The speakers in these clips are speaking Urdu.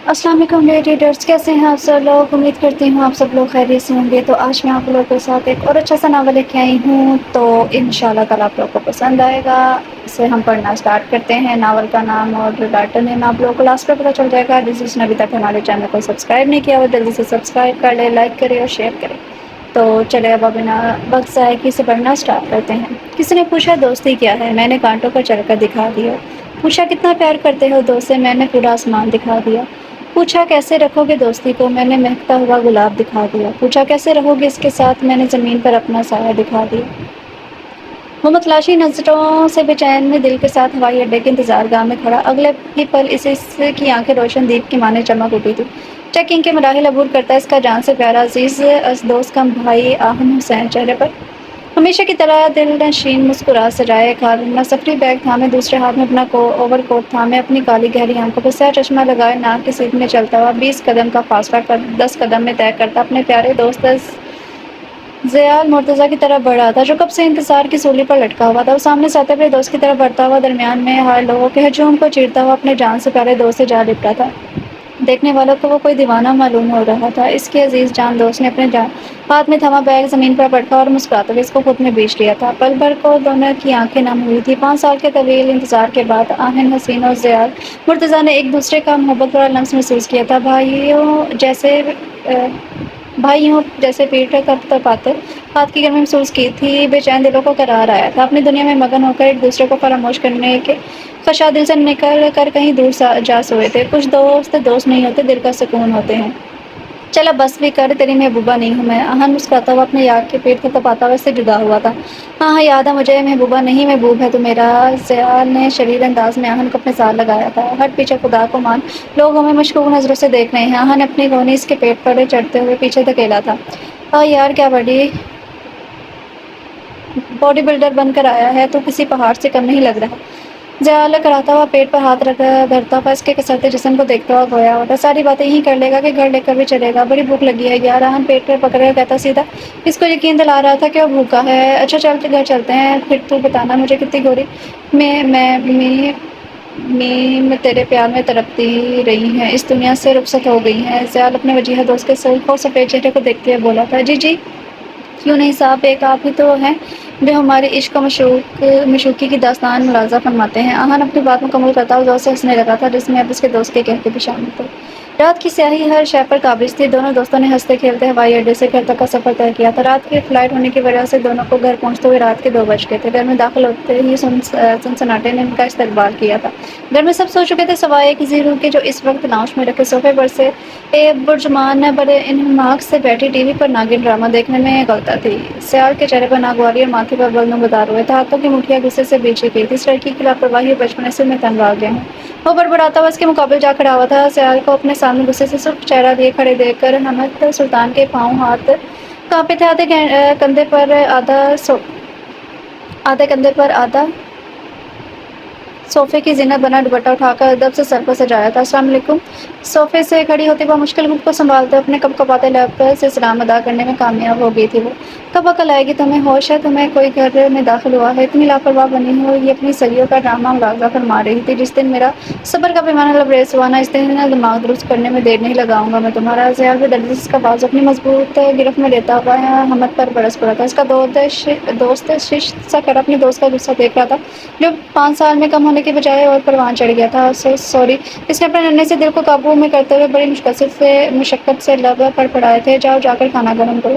السلام علیکم ڈیئر ریڈرس، کیسے ہیں آپ سب لوگ؟ امید کرتی ہوں آپ سب لوگ خیریت سے ہوں گے۔ تو آج میں آپ لوگوں کے ساتھ ایک اور اچھا سا ناول لے کے آئی ہوں، تو انشاءاللہ تعالیٰ آپ لوگوں کو پسند آئے گا۔ اسے ہم پڑھنا اسٹارٹ کرتے ہیں۔ ناول کا نام اور جو رائٹر نیم آپ لوگوں کو لاسٹ پہ پتہ چل جائے گا۔ جس نے ابھی تک ہمارے چینل کو سبسکرائب نہیں کیا وہ جلدی سے سبسکرائب کر لے، لائک کرے اور شیئر کرے۔ تو چلے اب بنا وقت ضائع کیے اسے پڑھنا اسٹارٹ کرتے ہیں۔ کسی نے پوچھا دوستی کیا ہے؟ میں نے کانٹوں پر چڑھ کر دکھا دیا۔ پوچھا کتنا پیار کرتے ہو دوست سے؟ میں نے پورا آسمان دکھا دیا۔ پوچھا کیسے رکھو گے دوستی کو؟ میں نے مہکتا ہوا گلاب دکھا دیا۔ پوچھا کیسے رہو گے اس کے ساتھ؟ میں نے زمین پر اپنا سایہ دکھا دیا۔ وہ متلاشی نظروں سے بے چین دل کے ساتھ ہوائی اڈے کے انتظار گاہ میں کھڑا۔ اگلے ہی پل اس کی آنکھیں روشن دیپ کی مانے چمک اٹھی تھی۔ چیکنگ کے مراحل عبور کرتا اس کا جان سے پیارا عزیز دوست کا بھائی آہن حسین چہرے پر ہمیشہ کی طرح دل نشین مسکراہٹ سجائے کھال اپنا سفری بیگ تھامے، دوسرے ہاتھ میں اپنا اوور کوٹ تھامے، اپنی کالی گہری آنکھوں پر سیاہ چشمہ لگائے، ناک کے سیدھ میں چلتا ہوا 20 قدم کا فاصلہ 10 قدم میں طے کرتا اپنے پیارے دوست ضیال مرتضیٰ کی طرف بڑھ رہا تھا، جو کب سے انتظار کی سولی پر لٹکا ہوا تھا۔ وہ سامنے سے آتے اپنے دوست کی طرف بڑھتا ہوا، درمیان میں ہائے لوگوں کے ہجوم کو چیرتا ہوا اپنے جان سے پیارے دوست سے جا لپٹا تھا۔ دیکھنے والوں کو وہ کوئی دیوانہ معلوم ہو رہا تھا۔ اس کے عزیز جان دوست نے اپنے ہاتھ میں تھما بیگ زمین پر پٹکا اور مسکراتے ہوئے اس کو خود میں بیچ لیا تھا۔ پل بھر کو دونوں کی آنکھیں نم ہوئی تھیں۔ 5 سال کے طویل انتظار کے بعد آہن حسین اور ضیال مرتضیٰ نے ایک دوسرے کا محبت بھرا لمس محسوس کیا تھا۔ بھائیوں جیسے پیٹ تپاتے ہاتھ کی گرمی محسوس کی تھی۔ بے چین دلوں کو قرار آیا تھا۔ اپنی دنیا میں مگن ہو کر ایک دوسرے کو فراموش کرنے کے خواہشات دل سے نکل کر کہیں دور جا سوئے تھے۔ کچھ دوست نہیں ہوتے، دل کا سکون ہوتے ہیں۔ چل اب بس بھی کر، تیری محبوبہ نہیں ہوں میں؟ آہن مسکراتا ہوا اپنے یار کے پیٹ تھپاتا ہوا اس سے جدا ہوا تھا۔ ہاں یاد ہے مجھے، محبوبہ نہیں محبوب ہے تو میرا۔ ضیال نے شریر انداز میں آہن کو اپنے ساتھ لگایا تھا۔ ہٹ پیچھے، خدا کو مان، لوگ ہمیں مشکوک نظروں سے دیکھ رہے ہیں۔ آہن اپنی گونی اس کے پیٹ پر چڑھتے ہوئے پیچھے دھکیلا تھا۔ یار کیا بڑی باڈی بلڈر بن کر آیا ہے تو، کسی پہاڑ سے کم نہیں لگ رہا۔ ضیال کراتا ہوا پیٹ پر ہاتھ دھرتا ہوا اس کے کسرتے جسم کو دیکھتا ہوا گویا ہوتا، ساری باتیں یہیں کر لے گا کہ گھر لے کر بھی چلے گا؟ بڑی بھوک لگی ہے یار، آہن پیٹ پر پکڑ کر کہتا سیدھا۔ اس کو یقین دلا رہا تھا کہ وہ بھوکا ہے۔ اچھا چل گھر چلتے ہیں، پھر تو بتانا مجھے کتنی گوری میں تیرے پیار میں تڑپتی رہی ہیں، اس دنیا سے رخصت ہو گئی ہیں۔ ضیال اپنے وجیہہ دوست کے سرخ و سفید چہرے کو دیکھتے ہوئے بولا تھا۔ جی کیوں نہیں صاحب، ایک آپ ہی تو ہیں جو ہماری عشق و معشوقی کی داستان ملاحظہ فرماتے ہیں۔ آہن اپنی بات مکمل کرتا ہوا زور سے ہنسنے لگا تھا، جس میں اب اس کے دوست کے کہتے بھی شامل تھے۔ رات کی سیاہی ہر شے پر قابض تھی۔ دونوں دوستوں نے ہنستے کھیلتے ہوائی اڈے سے گھر تک کا سفر طے کیا تھا۔ رات کی فلائٹ ہونے کی وجہ سے دونوں کو گھر پہنچتے ہوئے رات کے 2 بج گئے تھے۔ گھر میں داخل ہوتے ہی سنسناٹے نے ان کا استقبال کیا تھا۔ گھر میں سب سو چکے تھے سوائے ایک کسی روح کے، جو اس وقت لاؤنج میں رکھے صوفے پر سے برجمان بڑے انہماک سے بیٹھی ٹی وی پر ناگن ڈرامہ دیکھنے میں غلطہ تھی۔ ضیال کے چہرے پر ناگواری اور ماتھے پر بل نمودار ہوئے تھے، ہاتھوں کی مٹھیاں غصے سے بھیجی گئی تھی۔ اس لڑکی کی لاپرواہی اور بچپنے سے میں تنگ آ گیا ہوں۔ وہ بڑبڑاتا ہوا اس کے مقابل جا کھڑا ہوا تھا۔ ضیال کو اپنے سامنے غصے سے سرخ چہرہ لیے کھڑے دیکھ کر حمد سلطان کے پاؤں ہاتھ کانپے تھے۔ آدھے کندھے پر آدھا صوفے کی زینت بنا دوپٹہ اٹھا کر ادب سے سر پر سجایا تھا۔ السلام علیکم۔ صوفے سے کھڑی ہوتی بمشکل خود کو سنبھالتے اپنے کپکپاتے لب سے سلام ادا کرنے میں کامیاب ہو گئی تھی۔ وہ کب عقل آئے گی تمہیں؟ ہوش ہے تمہیں؟ کوئی گھر میں داخل ہوا ہے؟ اتنی لاپرواہ بنی ہو؟ یہ اپنی سریوں کا ڈرامہ ملاحظہ فرما رہی تھی۔ جس دن میرا صبر کا پیمانہ لبریز ہوا نا، اس دن دماغ درست کرنے میں دیر نہیں لگاؤں گا میں تمہارا۔ ضیال بے دردی سے اس کا بازو اپنی مضبوط گرفت میں لیتا ہوا حمد پر برس پڑا تھا۔ اس کا دوست ششت سا کر اپنے دوست کا غصہ دیکھ رہا تھا، جو 5 سال میں کم ہونے کے بجائے اور پروان چڑھ گیا تھا۔ سوری، اس نے اپنے ننھے سے دل کو قابو میں کرتے ہوئے بڑی مشقت سے لب پڑپڑائے تھے۔ جاؤ جا کر کھانا گرم کرو،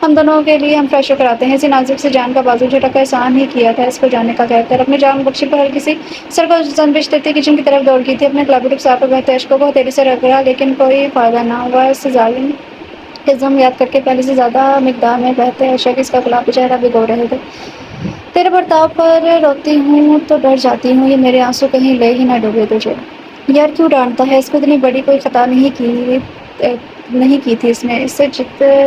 ہم دونوں کے لیے ہم فریش ہو کر آتے ہیں۔ اسی نازک سے جان کا بازو جھٹک کر احسان ہی کیا تھا اس کو جانے کا کہہ کر، اپنی جان بخشی پر ہلکی سی سر کو زنبش دیتی کچن کی طرف دوڑ گئی تھی۔ اپنے گلابی رخسار پر بہتے اشکوں کو ہتھیلی سے رگڑا، لیکن کوئی فائدہ نہ ہوا۔ اس ظالم کے ظلم یاد کر کے پہلے سے زیادہ مقدار میں بہتے اشک اس کا گلابی چہرہ بھگو رہے تھے۔ تیرے برتاؤ پر روتی ہوں تو ڈر جاتی ہوں، یہ میرے آنسو کہیں لے ہی نہ ڈوبے تجھے۔ یار کیوں ڈانٹتا ہے اس کو؟ اتنی بڑی کوئی خطا نہیں کی تھی اس نے، اس سے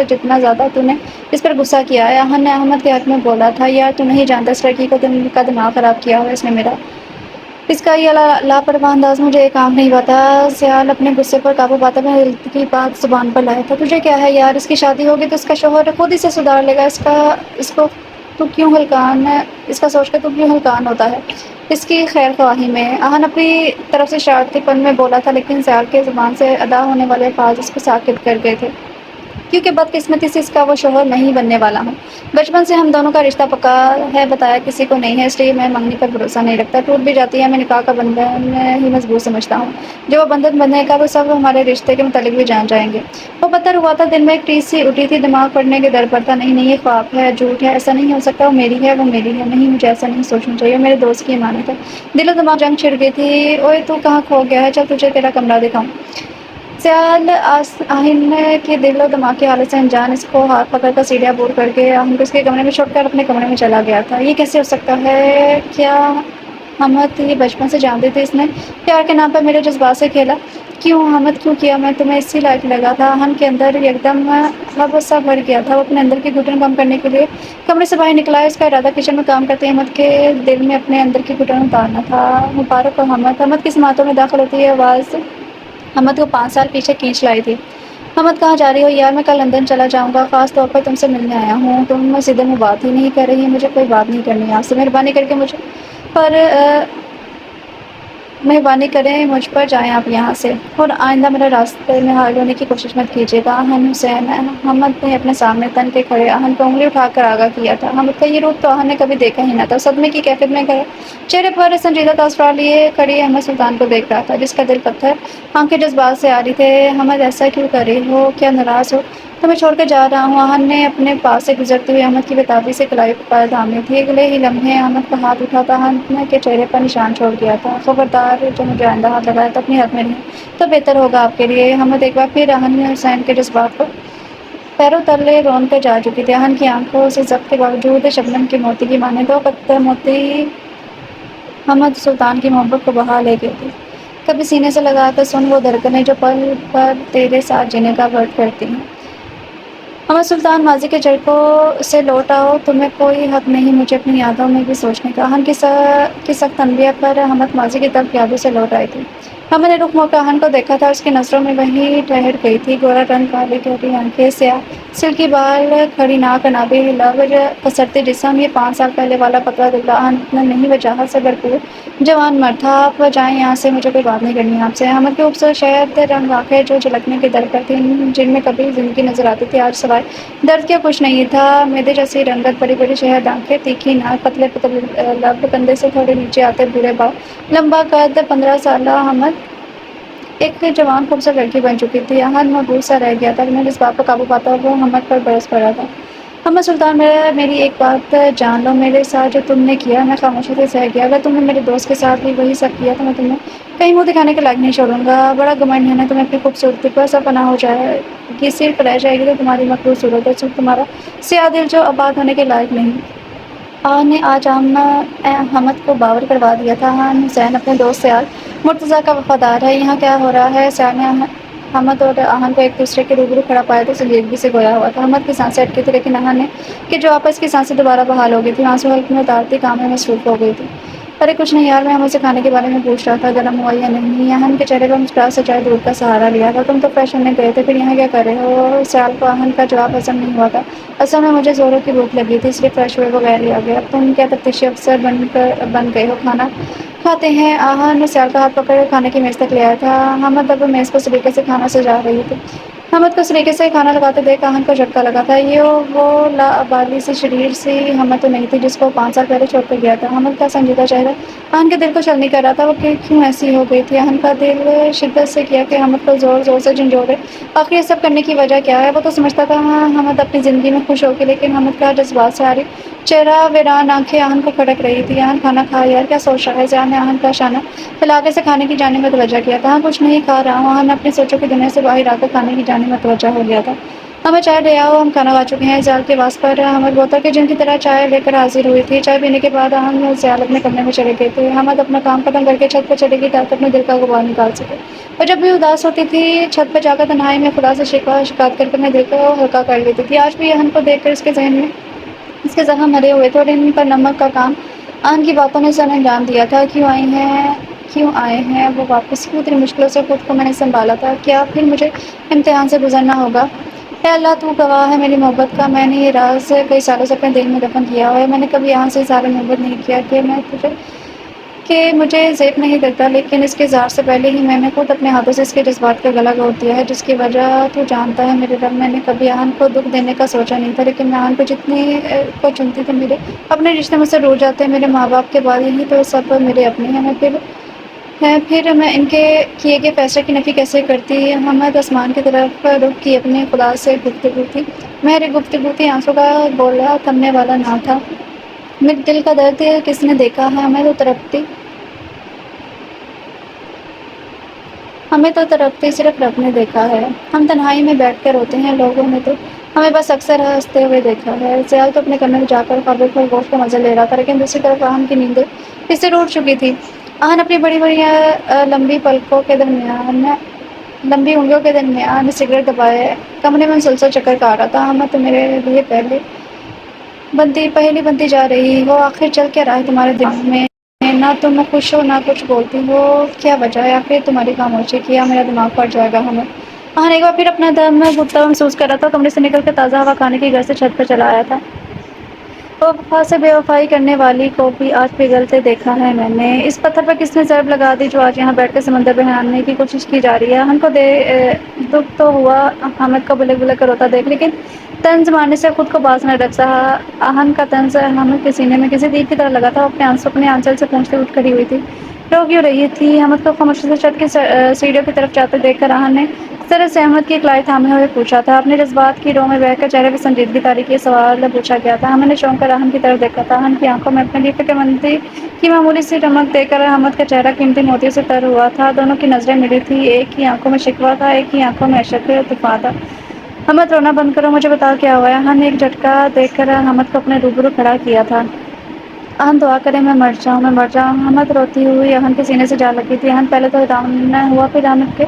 جتنا زیادہ تو نے اس پر غصہ کیا ہے۔ آہن نے احمد کے حق میں بولا تھا۔ یار تو نہیں جانتا اس لڑکی کا دماغ خراب کیا ہوا اس نے میرا۔ اس کا یہ لاپرواہ انداز مجھے ایک آنکھ نہیں پاتا۔ ضیال اپنے غصے پر قابو پاتے ہوئے دل کی بات زبان پر لایا تھا۔ تجھے کیا ہے یار، اس کی شادی ہوگی تو اس کا شوہر خود اسے سدھار لے گا۔ اس کو تو کیوں ہلکان اس کا سوچ کر تو کیوں ہلکان ہوتا ہے اس کی خیر خواہی میں؟ آہن اپنی طرف سے شرارتی پن میں بولا تھا، لیکن سیال کے زبان سے ادا ہونے والے الفاظ اس کو ساکت کر گئے تھے، کیونکہ بدقسمتی سے اس کا وہ شوہر نہیں بننے والا ہوں۔ بچپن سے ہم دونوں کا رشتہ پکا ہے، بتایا کسی کو نہیں ہے، اس لیے میں منگنی پر بھروسہ نہیں رکھتا، ٹوٹ بھی جاتی ہے میں نکاح کا بندھن ہی مضبوط سمجھتا ہوں۔ جب وہ بندھن بندھنے کا تو سب ہمارے رشتے کے متعلق بھی جان جائیں گے۔ وہ پتھر ہوا تھا، دل میں ایک ٹیس سی اٹھی تھی، دماغ پڑنے کے در پر تھا، نہیں نہیں یہ خواب ہے، جھوٹ ہے، ایسا نہیں ہو سکتا، وہ میری ہے، وہ میری ہے، نہیں مجھے ایسا نہیں سوچنا چاہیے، میرے دوست کی امانت ہے۔ دل و دماغ جنگ چھڑ گئی تھی، اوئے تو کہاں کھو گیا ہے، چل تجھے تیرا کمرہ دکھاؤں۔ سیال آہن کے دل و دماغ کی حالت سے انجان اس کو ہاتھ پکڑ کر سیڑھیاں عبور کر کے آہن کو اس کے کمرے میں چھوڑ کر اپنے کمرے میں چلا گیا تھا۔ یہ کیسے ہو سکتا ہے؟ کیا حمد یہ بچپن سے جانتی تھی اس نے پیار کے نام پر میرے جذبات سے کھیلا؟ کیوں حمد کیوں کیا؟ میں تمہیں اسی لائق لگا تھا۔ آہن کے اندر یکدم اب سا بھر گیا تھا، وہ اپنے اندر کی گھٹن کم کرنے کے لیے کمرے سے باہر نکلا ہے۔ اس کا ارادہ کچن میں کام کرتے حمد کے دل میں اپنے اندر کی گھٹن اتارنا تھا۔ مبارک ہو حمد! حمد کی سماعتوں میں داخل ہوتی ہے آواز حمد کو 5 سال پیچھے کھینچ لائی تھی۔ حمد کہاں جا رہی ہو یار؟ میں کل لندن چلا جاؤں گا، خاص طور پر تم سے ملنے آیا ہوں۔ تم سیدھے منہ بات ہی نہیں کر رہی، مجھے کوئی بات نہیں کرنی ہے آپ سے، مہربانی کر کے مجھے پر مہربانی کریں مجھ پر جائیں آپ یہاں سے، اور آئندہ میرے راستے میں حائل ہونے کی کوشش مت کیجیے گا۔ آہن حسین! حمد نے اپنے سامنے تن کے کھڑے آہن کو انگلی اٹھا کر آگاہ کیا تھا۔ حمد کا یہ روپ تو آہن نے کبھی دیکھا ہی نہ تھا۔ صدمے کی کیفیت میں چہرے پر سنجیدہ تاثرات لیے کھڑی احمد سلطان کو دیکھ رہا تھا، جس کا دل پتھر آنکھیں جذبات سے آ رہی تھے۔ حمد ایسا کیوں کر رہی ہو؟ کیا ناراض ہو؟ تمہیں چھوڑ کر جا رہا ہوں۔ آہن نے اپنے پاس سے گزرتے ہوئے احمد کی بےتابی سے کلائی پر تھامی تھی۔ اگلے ہی لمحے احمد کا ہاتھ اٹھا تھا، آہن کے چہرے پر نشان چھوڑ دیا تھا۔ خبردار، جو مجھے آئندہ ہاتھ لگایا تو اپنی حد میں رہیں تو بہتر ہوگا آپ کے لیے۔ حمد ایک بار پھر آہن حسین کے جذبات کو پیروں تلے رون کر جا چکی تھی۔ آہن کی آنکھوں سے ضبط کے باوجود شبنم کے موتی کی مانند دو قطرے موتی حمد سلطان کی محبت کو بہا لے گئے تھے۔ کبھی سینے سے لگا کر سن وہ دھڑکنیں جو پل پر تیرے ساتھ جینے کا ورد کرتی ہیں۔ حمد سلطان، ماضی کے جھڑپوں سے لوٹ آؤ، تمہیں کوئی حق نہیں مجھے اپنی یادوں میں بھی سوچنے کا۔ آہن کی سخت تنبیہ پر حمد ماضی کی تلخ یادوں سے لوٹ آئی تھی۔ حمد نے رخ موڑ کر آہن کو دیکھا تھا، اس کی نظروں میں وہی ٹھہر گئی تھی، گورا رنگ، کالی گہری آنکھیں، سیاہ سلکی بال، کھڑی ناک، انابی لب، کسرتے جسم۔ یہ 5 سال پہلے والا پتلا دبلا آہن اتنا نہیں وجاہت سے بھرپور جوان مرد تھا۔ آپ جائیں یہاں سے، مجھے کوئی بات نہیں کرنی ہے آپ سے۔ حمد کی خوبصورت شہد رنگ آنکھیں جو جھلکنے کے در پر تھیں، جن میں کبھی زندگی نظر آتی تھی، آج سوائے درد کے کچھ نہیں تھا۔ میدے جیسی رنگت، بڑی بڑی شہد آنکھیں، تیکھی ناک، پتلے پتلے لب، کندھے سے تھوڑے نیچے آتے بھورے بال، لمبا قد۔ 15 سالہ حمد ایک جوان خوبصورت لڑکی بن چکی تھی۔ آہن مبہوت سا رہ گیا تھا، لیکن جس بات پر قابو پاتا وہ حمد پر برس پڑا تھا۔ حمد سلطان، میری ایک بات جان لو، میرے ساتھ جو تم نے کیا میں خاموشی سے سہ گیا۔ اگر تم نے میرے دوست کے ساتھ بھی وہی سب کیا تو میں تمہیں کہیں منہ دکھانے کے لائق نہیں چھوڑوں گا۔ بڑا گھمنڈ ہے نا تمہیں اپنی خوبصورتی پر، سب فنا ہو جائے گی، صرف رہ جائے گی تو تمہاری مخلوق صورت ہے، صرف تمہارا سیاہ دل جو آباد ہونے کے لائق نہیں۔ آہن نے آج حمد کو باور کروا دیا تھا، آہن حسین اپنے دوست سیال مرتضیٰ کا وفادار ہے۔ یہاں کیا ہو رہا ہے؟ سیال نے حمد اور آہن کو ایک دوسرے کے روبرو کھڑا پایا تو سنجیدگی سے گویا ہوا تھا۔ حمد کی سانسیں اٹکی تھی، لیکن آہن نے کہ جو آپس کی سانسیں دوبارہ بحال ہو گئی تھی، آنسو حلق میں اتارتی کام میں مصروف ہو گئی تھی۔ ارے کچھ نہیں یار، میں حمد سے کھانے کے بارے میں پوچھ رہا تھا، گرم ہوا یا نہیں؟ آہن کے چہرے پر مسکراہٹ سے چائے دودھ کا سہارا لیا تھا۔ تم تو فریش ہونے گئے تھے، پھر یہاں کیا کر رہے ہو؟ سیال کو آہن کا جواب ہضم نہیں ہوا تھا۔ اصل میں مجھے زوروں کی بھوک لگی تھی، اس لیے فریش ہوئے بغیر ہی آ گیا۔ اب تم کیا تفتیشی افسر بن گئے ہو؟ کھانا کھاتے ہیں؟ آہن نے سیال کا ہاتھ پکڑ کر کھانے کی میز تک لے آیا تھا۔ حمد اب میز پر سلیقے سے کھانا سجا رہی تھی۔ حمد کو سلیقے سے کھانا لگاتے دیکھ آہن کو جھٹکا لگا تھا، یہ وہ لاابالی سی شریر سی حمد تو نہیں تھی جس کو 5 سال پہلے چھوڑ کر گیا تھا۔ حمد کا سنجیدہ چہرہ آہن کے دل کو چھلنی کر رہا تھا، وہ کیوں ایسی ہو گئی تھی؟ آہن کا دل شدت سے کیا کہ حمد کو زور زور سے جھنجھوڑے۔ آخر یہ سب کرنے کی وجہ کیا ہے؟ وہ تو سمجھتا تھا حمد اپنی زندگی میں خوش ہوگی، لیکن حمد کا جذبات سے عاری چہرہ، ویران آنکھیں آہن کو کھٹک رہی تھی۔ آہن کھانا کھا یار، کیا سوچ رہا ہے؟ سیال نے آہن کا اشارہ علاقے سے کھانے کی جانب متوجہ کیا تھا۔ ہاں کچھ نہیں کھا رہا ہوں۔ آہن اپنی سوچوں کی دنیا سے باہر آ کر کھانے کی جانب متوجہ ہو گیا تھا۔ ہمیں چائے لے آؤ، ہم کھانا کھا چکے ہیں۔ سیال کی آواز پر حمد بوتل کے جن کی طرح چائے لے کر حاضر ہوئی تھی۔ چائے پینے کے بعد آہن اور سیال اپنے کمرے میں چلے گئے تھے۔ حمد اپنا کام ختم کر کے چھت پر چڑھے گی تاکہ اپنے دل کا غبار نکال سکے، اور جب بھی اداس ہوتی تھی چھت پر جا کر تنہائی میں خدا سے شکایت کر کے اپنے دل کو ہلکا کر لیتی تھی۔ آج بھی آہن کو دیکھ کر اس کے ذہن میں اس کے زخم بھرے ہوئے تھے، اور ان پر نمک کا کام آہن کی باتوں نے سر انجام دیا تھا۔ کیوں آئے ہیں وہ واپس؟ اتنی مشکلوں سے خود کو میں نے سنبھالا تھا، کیا پھر مجھے امتحان سے گزرنا ہوگا؟ اے اللہ تو گواہ ہے میری محبت کا، میں نے یہ راز کئی سالوں سے اپنے دل میں دفن کیا ہوا ہے۔ میں نے کبھی یہاں سے اظہار محبت نہیں کیا کہ مجھے زیب نہیں کرتا، لیکن اس کے اظہار سے پہلے ہی میں نے خود اپنے ہاتھوں سے اس کے جذبات کا گلا گھونٹ دیا ہے، جس کی وجہ تو جانتا ہے میرے رب۔ میں نے کبھی آہن کو دکھ دینے کا سوچا نہیں تھا، لیکن میں آہن کو جتنی کو چنتی تھی، میرے اپنے رشتے مجھ سے روٹ جاتے ہیں۔ میرے ماں باپ کے بعد یہی تو سب میرے اپنے پھر میں ان کے کیے گئے فیصلے کی نفی کیسے کرتی؟ حمد آسمان کی طرف رخ کی اپنے خدا سے گفتگو تھی، میری گفتگو تھی، آنسوں کا گولا تھمنے والا نہ تھا۔ میرے دل کا درد کس نے دیکھا ہے؟ ہمیں تو تڑپتے صرف رب نے دیکھا ہے۔ ہم تنہائی میں بیٹھ کر روتے ہیں، لوگوں نے تو ہمیں بس اکثر ہنستے ہوئے دیکھا ہے۔ سیال تو اپنے کمرے میں جا کر خوابوں پر گوشت کا مزہ لے رہا تھا، لیکن دوسری طرف آہن کی نیندیں اس سے ٹوٹ چکی تھی۔ آہن اپنی بڑی بڑی لمبی انگلیوں کے درمیان سگریٹ دبائے کمرے میں مسلسل چکر کاٹ رہا تھا۔ احمد، تم میرے لیے پہلی بنتی جا رہی ہو، آخر چل کیا رہا ہے تمہارے دل میں؟ نہ تم خوش ہو نہ کچھ بولتی ہو، کیا وجہ ہے؟ آخر تمہاری خاموشی کیا میرا دماغ پھٹ جائے گا ہمیں۔ آہن ایک بار پھر اپنا دم گھٹتا محسوس کر رہا تھا، کمرے سے نکل کر تازہ ہوا کھانے کے گھر سے چھت پر چلا آیا تھا۔ وفا سے بے وفائی کرنے والی کو بھی آج پگھلتے دیکھا ہے میں نے۔ اس پتھر پر کس نے ضرب لگا دی جو آج یہاں بیٹھ کر سمندر بہلانے کی کوشش کی جا رہی ہے؟ آہن کو دکھ تو ہوا حامد کو بلک بلک کر روتا دیکھ، لیکن طنز مارنے سے خود کو باز نہ رکھ سکا۔ آہن کا طنز حامد کے سینے میں کسی تیر کی طرح لگا تھا۔ وہ اپنے آنسو اپنے آنچل سے پونچھتے اٹھ کھڑی ہوئی تھی۔ رو کیوں رہی تھی؟ حامد کو خاموشی سے چھت کی سیڑھیوں کی طرف جاتے دیکھ کر آہن نے سر سے احمد کی کلائی تھامے ہوئے پوچھا تھا۔ اپنے جذبات کی رو میں بہہ کر چہرے پہ سنجیدگی طاری یہ سوال پوچھا گیا تھا۔ حامد نے چونک کر آہن کی طرف دیکھا تھا۔ آہن کی آنکھوں میں اپنے لیے فکر مندی کی معمولی سی چمک دیکھ کر حامد کا چہرہ قیمتی موتیوں سے تر ہوا تھا۔ دونوں کی نظریں ملی تھیں، ایک کی آنکھوں میں شکوہ تھا، ایک کی آنکھوں میں اشک طوفاں تھا۔ حامد، رونا بند کرو، مجھے بتاؤ کیا ہوا ہے؟ آہن نے ایک جھٹکا دے کر حامد کو اپنے روبرو کھڑا کیا تھا۔ آہن، دعا کریں میں مر جاؤں۔ حامد روتی ہوئی آہن کے سینے سے جا لگی تھی۔ آہن پہلے تو حیران ہوا، پھر حامد کے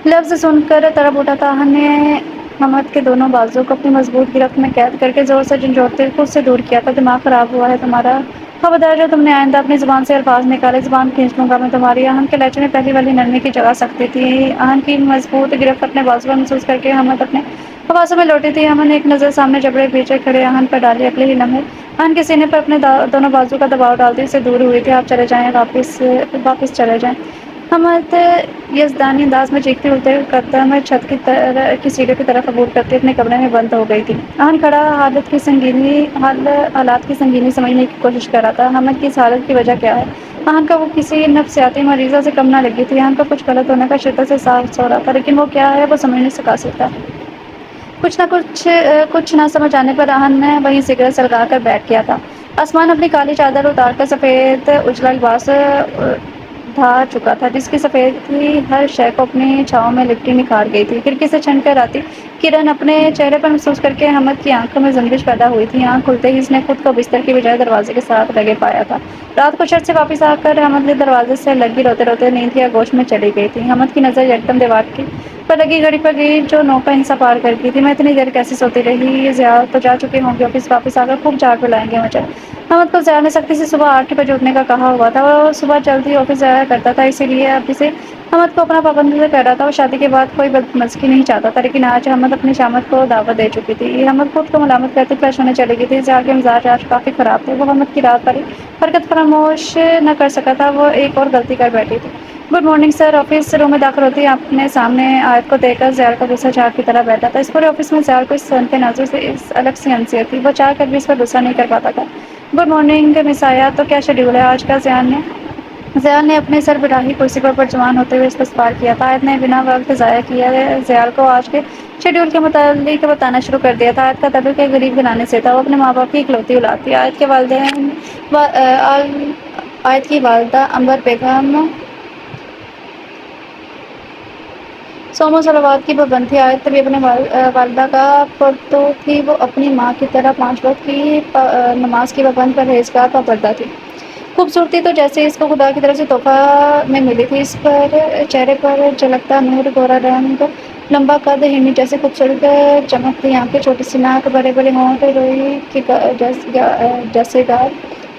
لفظ سن کر تڑپ اٹھا تھا۔ آہن نے حامد کے دونوں بازو کو اپنی مضبوط گرفت میں قید کر کے زور سے جھنجھوڑتے ہوئے خود سے دور کیا تھا۔ دماغ خراب ہوا ہے تمہارا؟ خبردار جو تم نے آئندہ اپنی زبان سے الفاظ نکالے، زبان کھینچ لوں گا میں تمہاری۔ آہن کے لہجے میں پہلی والی نرمی کی جگہ سختی تھی۔ آہن کی مضبوط گرفت اپنے بازو پر محسوس کر کے حامد اپنے حواسوں میں لوٹی تھی۔ حامد نے ایک نظر سامنے جبڑے پیچھے کھڑے آہن پر ڈالی، اگلے ہی لمحے آہن کے سینے پر اپنے دونوں بازو کا دباؤ ڈالتے اسے دور ہوئی تھی۔ آپ چلے جائیں، واپس چلے جائیں۔ حامد یزدانی انداز میں چیختی اڑتے قدم چھت کی سیڑھیوں کی طرف عبور کرتی اپنے کمرے میں بند ہو گئی تھی۔ آہن کھڑا حالات کی سنگینی سمجھنے کی کوشش کر رہا تھا۔ حامد کی اس حالت کی وجہ کیا ہے؟ آہن کا وہ کسی نفسیاتی مریضہ سے کم نہ لگی تھی۔ آہن کا کچھ غلط ہونے کا شدت سے احساس ہو رہا تھا، لیکن وہ کیا ہے وہ سمجھ نہیں سکتا۔ کچھ نہ سمجھ آنے پر آہن نے وہیں سگریٹ سلگا کر بیٹھ گیا تھا۔ آسمان اپنی کالی چادر اتار کر سفید اجلا لباس ڈھا چکا تھا، جس کی سفیدی ہر شے کو اپنی چھاؤں میں لپٹی نکھار گئی تھی۔ کھڑکی سے چھن کر آتی کرن اپنے چہرے پر محسوس کر کے حامد کی آنکھوں میں جنبش پیدا ہوئی تھی۔ آنکھ کھلتے ہی اس نے خود کو بستر کی بجائے دروازے کے ساتھ لگے پایا تھا۔ رات کو چرچ سے واپس آ کر حامد نے دروازے سے لگی روتے روتے نیند کی آغوش میں چلی گئی تھی۔ حامد کی نظر یکدم دیوار پر لگی گھڑی پر گئی جو 9 کا ہندسہ پار کر گئی تھی۔ میں اتنی دیر کیسے سوتی رہی؟ یہ زیاد تو جا چکے ہوں گے آفس، واپس آ کر خوب جھاڑ پلائیں گے مجھے۔ حامد کو زیاد نے سختی سے صبح 8 بجے اٹھنے کا کہا ہوا تھا۔ وہ صبح جلدی آفس جایا کرتا تھا، اسی لیے اب اسے حامد کو اپنا پابند کر رہا تھا۔ وہ شادی کے بعد کوئی بدمزگی نہیں چاہتا تھا، لیکن آج حامد اپنی شامت کو دعوت دے چکی تھی۔ حامد خود کو ملامت کرتی فریش ہونے چلی گئی تھی۔ زیاد کے مزاج آج کافی خراب تھے۔ وہ حامد کی رات بھری حرکت فراموش نہ کر سکا تھا۔ وہ ایک اور غلطی کر بیٹھی تھی۔ Good morning sir. آفس روم میں داخل ہوتی اپنے سامنے آیت کو دیکھ کر زیاد کا غصہ چاک کی طرح بیٹھا تھا۔ اس پورے آفس میں زیاد کو اس سن کے نازو سے اس الگ سی انسیت تھی، وہ چاہ کر بھی اس پر غصہ نہیں کر پاتا تھا۔ گڈ مارننگ مس آیت، تو کیا شیڈول ہے آج کا؟ زیال نے اپنے سربراہی کرسی پر پرجوان ہوتے ہوئے استفسار کیا تھا۔ آیت نے بنا وقت ضائع کیے زیال کو آج کے شیڈول کے متعلق بتانا شروع کر دیا تھا۔ آیت کا تعلق ایک غریب گھرانے سے تھا۔ وہ اپنے ماں باپ کی اکلوتی اولاد تھی۔ آیت کی والدہ عنبر بیگم صوم و صلوات کی پابند تھی۔ آیت بھی اپنے والدہ کا پرتو تھی۔ وہ اپنی ماں کی طرح 5 وقت کی نماز کی پابند پرہیزگار پاپردہ تھی۔ خوبصورتی تو جیسے اس کو خدا کی طرف سے تحفہ میں ملی تھی، اس پر چہرے پر جھلکتا نور، گورا رنگ، لمبا قد، ہرنی جیسے خوبصورت چمکتی آنکھیں، چھوٹی سی ناک، بڑے بڑے ہونٹ، روئی کے جیسے گال،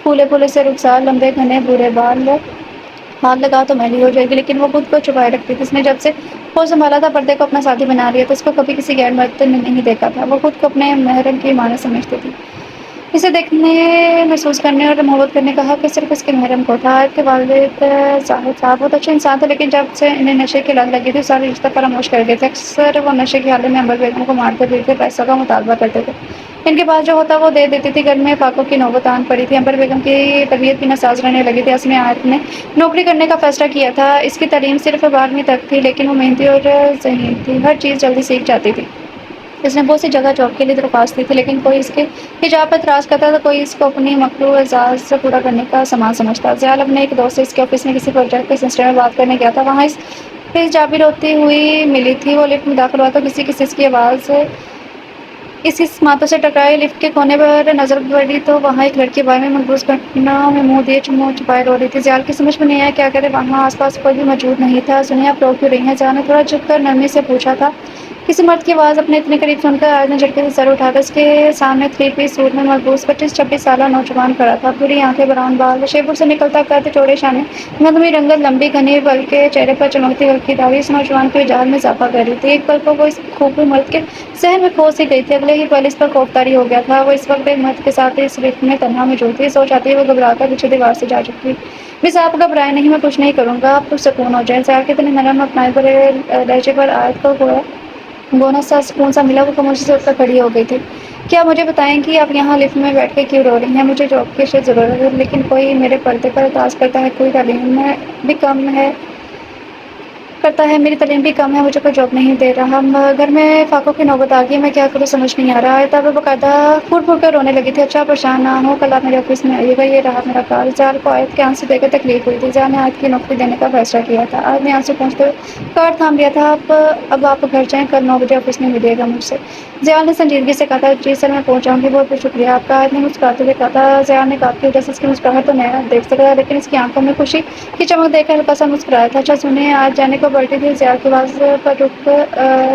پھولے پھولے سے رخسار، لمبے گھنے بھورے بال، ہاتھ لگا تو میلی ہو جائے گی، لیکن وہ خود کو چھپائے رکھتی تھی۔ اس نے جب سے ہوش سنبھالا تھا پردے کو اپنا ساتھی بنا لیا، تو اس کو کبھی کسی غیر مرد نے نہیں دیکھا تھا۔ وہ خود کو اپنے محرم کی ماں سمجھتی تھی۔ اسے دیکھنے، محسوس کرنے اور محبت کرنے کا حق صرف اس کے محرم کو تھا۔ عائد کے والد زاہد صاحب بہت اچھے انسان تھے، لیکن جب سے انہیں نشے کی لت لگی تھی سارے رشتہ فراموش کر گئے تھے۔ اکثر وہ نشے کی حالت میں انور بیگم کو مارتے پیٹتے پیسوں کا مطالبہ کرتے تھے۔ ان کے پاس جو ہوتا وہ دے دیتی تھی۔ گھر میں فاقوں کی نوبت آن پڑی تھی۔ انور بیگم کی طبیعت بھی ناساز رہنے لگی تھی۔ ایسے میں عائد نے نوکری کرنے کا فیصلہ کیا تھا۔ اس کی تعلیم صرف 12ویں تک تھی، لیکن وہ محنتی اور ذہین تھی، ہر چیز جلدی سیکھ جاتی تھی۔ اس نے بہت سی جگہ جاب کے لیے درخواست دی تھی، لیکن کوئی اس کے حجاب پر اعتراض کرتا تو کوئی اس کو اپنی مخلوق اعزاز سے پورا کرنے کا سامان سمجھتا۔ زیال اپنے ایک دوست سے اس کے آفس میں کسی پروجیکٹ کے سلسلے میں بات کرنے گیا تھا۔ وہاں اس حجابی روتی ہوئی ملی تھی۔ وہ لفٹ میں داخل ہوا تو کسی کی سسکی آواز اس کی سماعتوں سے ٹکرائی۔ لفٹ کے کونے پر نظر پڑی تو وہاں ایک لڑکی بائیں میں ملبوس گھٹنوں میں منہ دیے منہ چھپائے رو رہی تھی۔ زیال کی سمجھ میں نہیں آیا کیا کرے، وہاں آس پاس کوئی بھی موجود نہیں تھا۔ سنیے آپ رو کیوں رہی ہیں؟ زیال نے تھوڑا جھک کر نرمی سے پوچھا تھا۔ کسی مرد کی آواز اپنے اتنے قریب سن کر عائد نے جھٹکے سے سر اٹھا کر اس کے سامنے 3 پیس سوٹ میں ملبوس 25-26 سالہ نوجوان کھڑا تھا۔ بھوری آنکھیں، براؤن بال، شیپور سے نکلتا قد، چوڑے شانے، مدھمی رنگت، لمبی گھنی بلکہ چہرے پر چمکتی ہلکی داڑھی اس نوجوان کے وجاہت میں اضافہ کر رہی تھی۔ ایک پل کو وہ اس خوبصورت مرد کے ذہن میں کھو سی گئی تھی۔ اگلے ہی پل اس پر خوف طاری ہو گیا تھا۔ وہ اس وقت ایک مرد کے ساتھ اس لفٹ میں تنہا موجود تھی۔ سوچ آتی ہے وہ گھبرا کر پیچھے دیوار سے جا چکی۔ بس آپ گھبرائیں نہیں، میں کچھ نہیں کروں گا، آپ پرسکون ہو جائیں۔ زیال کے اتنے نرم اپنائے بھرے لہجے پر عائد کو گونا سا سکون سا ملا۔ وہ خاموشی سے اٹھ کر کھڑی ہو گئی تھی۔ کیا مجھے بتائیں کہ آپ یہاں لفٹ میں بیٹھ کے کیوں رو رہی ہیں؟ مجھے جاب کی ضرورت ہے، لیکن کوئی میرے پردے پر اعتراض کرتا ہے، کوئی تعلیم میں بھی کم ہے کرتا ہے، میری تعلیم بھی کم ہے، مجھے کوئی جاب نہیں دے رہا، گھر میں فاقوں کی نوبت آ گئی، میں کیا کروں سمجھ نہیں آ رہا ہے۔ تب وہ باقاعدہ پھوٹ پھوٹ کر رونے لگی تھی۔ اچھا پریشان نہ ہو، کل آپ میرے آفس میں آئیے گا، یہ رہا میرا کارڈ۔ زیال کو عائد کے آنسو دیکھ کر تکلیف ہوئی تھی۔ زیال نے عائد کی نوکری دینے کا فیصلہ کیا تھا۔ عائد نے آنسو پہنچتے ہوئے کارڈ تھام لیا تھا۔ اب آپ گھر جائیں، کل 9 بجے آفس میں ملیے گا مجھ سے۔ زیال نے سنجیدگی سے کہا تھا، جی سر میں پہنچ جاؤں گی، بہت بہت شکریہ آپ کا، عائد نے مسکراتے ہوئے کہا تھا۔ زیال نے کہا کہ جیسے اس کی مسکراہٹ تو نہیں دیکھ سکتا، لیکن اس کی آنکھوں میں خوشی کی چمک دیکھ کر ہلکا سا مسکرایا تھا۔ اچھا سنیں، آج جانے کو بڑھتی تھی، زیال کی آواز پر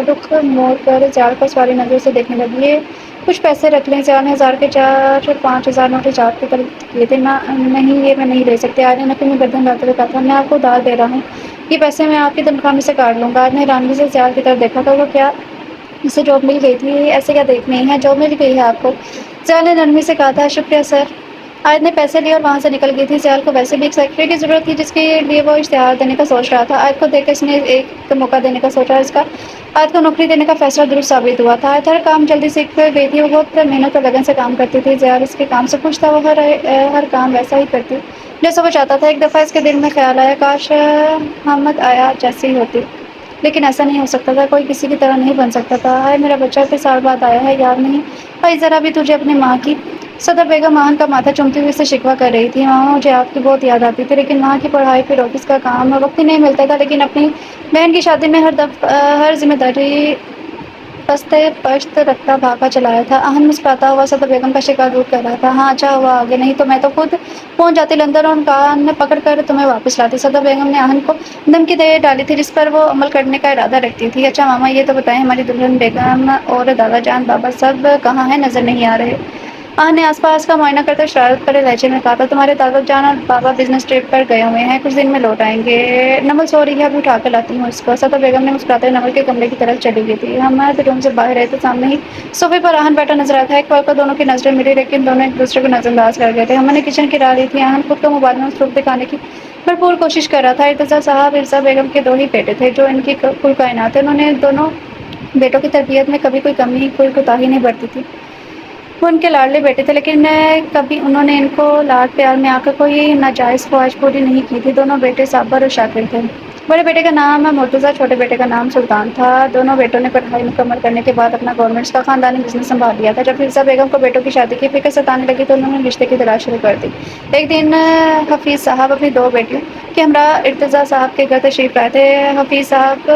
رخ موڑ کر زیال کو سوالی نظر سے دیکھنے لگی۔ یہ کچھ پیسے رکھ لیں۔ زیال نے 1000 کے 4-5,000 نوٹ حجاب کی طرف کیے تھے۔ نہیں، یہ میں نہیں لے سکتی، عائد نے نفی میں گردن ڈالتے ہوئے کہا تھا۔ میں آپ کو ادھار دے رہا ہوں، یہ پیسے میں آپ کی تنخواہ میں سے کاٹ لوں گا۔ عائد نے حیرانگی سے زیال کی طرف دیکھا تو وہ کیا اسے جاب مل گئی تھی؟ ایسے کیا دیکھ نہیں ہے، جاب مل گئی ہے آپ کو؟ زیال نے نرمی سے کہا تھا۔ شکریہ سر۔ عائد نے پیسے لیے اور وہاں سے نکل گئی تھی۔ زیال کو ویسے بھی ایک سیکرٹری کی ضرورت تھی جس کے لیے وہ اشتہار دینے کا سوچ رہا تھا۔ عائد کو دیکھ کر اس نے ایک موقع دینے کا سوچا۔ اس کا عائد کو نوکری دینے کا فیصلہ درست ثابت ہوا تھا۔ عائد ہر کام جلدی سیکھ گئی تھی، وہ بہت محنت اور لگن سے کام کرتی تھی۔ زیال اس کے کام سے خوش تھا، وہ ہر کام ویسا ہی کرتی جیسا وہ چاہتا تھا۔ ایک دفعہ اس کے دل میں خیال آیا، کاش حامد آیا جیسی ہوتی، لیکن ایسا نہیں ہو سکتا تھا، کوئی کسی کی طرح نہیں بن سکتا تھا۔ ہائے میرا بچہ اتنے سال بعد آیا ہے، یاد نہیں بھائی ذرا بھی تجھے اپنی ماں کی؟ صدر بیگم آہن کا ماتھا چومتی ہوئی سے شکوہ کر رہی تھی۔ ماما مجھے آپ کی بہت یاد آتی تھی، لیکن وہاں کی پڑھائی پھر آفس کا کام، وقت ہی نہیں ملتا تھا، لیکن اپنی بہن کی شادی میں ہر ذمہ داری پست پشت رکھتا بھاگا چلایا تھا۔ آہن مسکراتا ہوا صدر بیگم کا شکوہ دور کر رہا تھا۔ ہاں اچھا ہوا آگے، نہیں تو میں تو خود پہنچ جاتی لندن اور کان پکڑ کر تمہیں واپس لاتی۔ صدر بیگم نے آہن کو دھمکی دے ڈالی تھی جس پر وہ عمل کرنے کا ارادہ رکھتی تھی۔ اچھا ماما یہ تو بتائیں، ہماری دلہن بیگم اور دادا جان بابا سب کہاں ہیں، نظر نہیں آ رہے؟ آہن نے آس پاس کا معائنہ کرتے شرارت بھرے لہجے میں کہا تھا، تمہارے دادا جان اور بابا بزنس ٹرپ پر گئے ہوئے ہیں، کچھ دن میں لوٹ آئیں گے۔ نمل سو رہی ہے، ابھی اٹھا کر لاتی ہوں اس کو۔ صدر بیگم نے مسکراتے ہوئے نمل کے کمرے کی طرف چلی گئی تھی۔ حامد روم سے باہر آئے تو سامنے ہی صوفے پر آہن بیٹھا نظر آیا تھا۔ ایک پل کو دونوں کی نظریں ملی، لیکن دونوں ایک دوسرے کو نظر انداز کر گئے تھے۔ حامد نے کچن کی راہ لی تھی۔ آہن خود کو موبائل میں مصروف دکھانے کی بھرپور کوشش کر رہا تھا۔ ارتضیٰ صاحب ارزا بیگم کے 2 ہی بیٹے تھے جو ان کی کل کائنات ہے، انہوں نے دونوں بیٹوں کی تربیت میں کبھی کوئی کمی، کوئی کوتاہی نہیں برتی تھی۔ وہ ان کے لاڈلے بیٹے تھے، لیکن کبھی انہوں نے ان کو لاڈ پیار میں آ کر کوئی ناجائز خواہش پوری نہیں کی تھی۔ دونوں بیٹے صابر اور شاکر تھے۔ بڑے بیٹے کا نام مرتضیٰ، چھوٹے بیٹے کا نام سلطان تھا۔ دونوں بیٹوں نے پڑھائی مکمل کرنے کے بعد اپنا گورنمنٹس کا خاندانی بزنس سنبھال لیا تھا۔ جب ارزا بیگم کو بیٹوں کی شادی کی فکر ستانے لگی تو انہوں نے رشتے کی تلاش شروع کر دی۔ ایک دن حفیظ صاحب اپنی 2 بیٹیوں کے ہمراہ ارتضیٰ صاحب کے گھر تشریف لائے تھے۔ حفیظ صاحب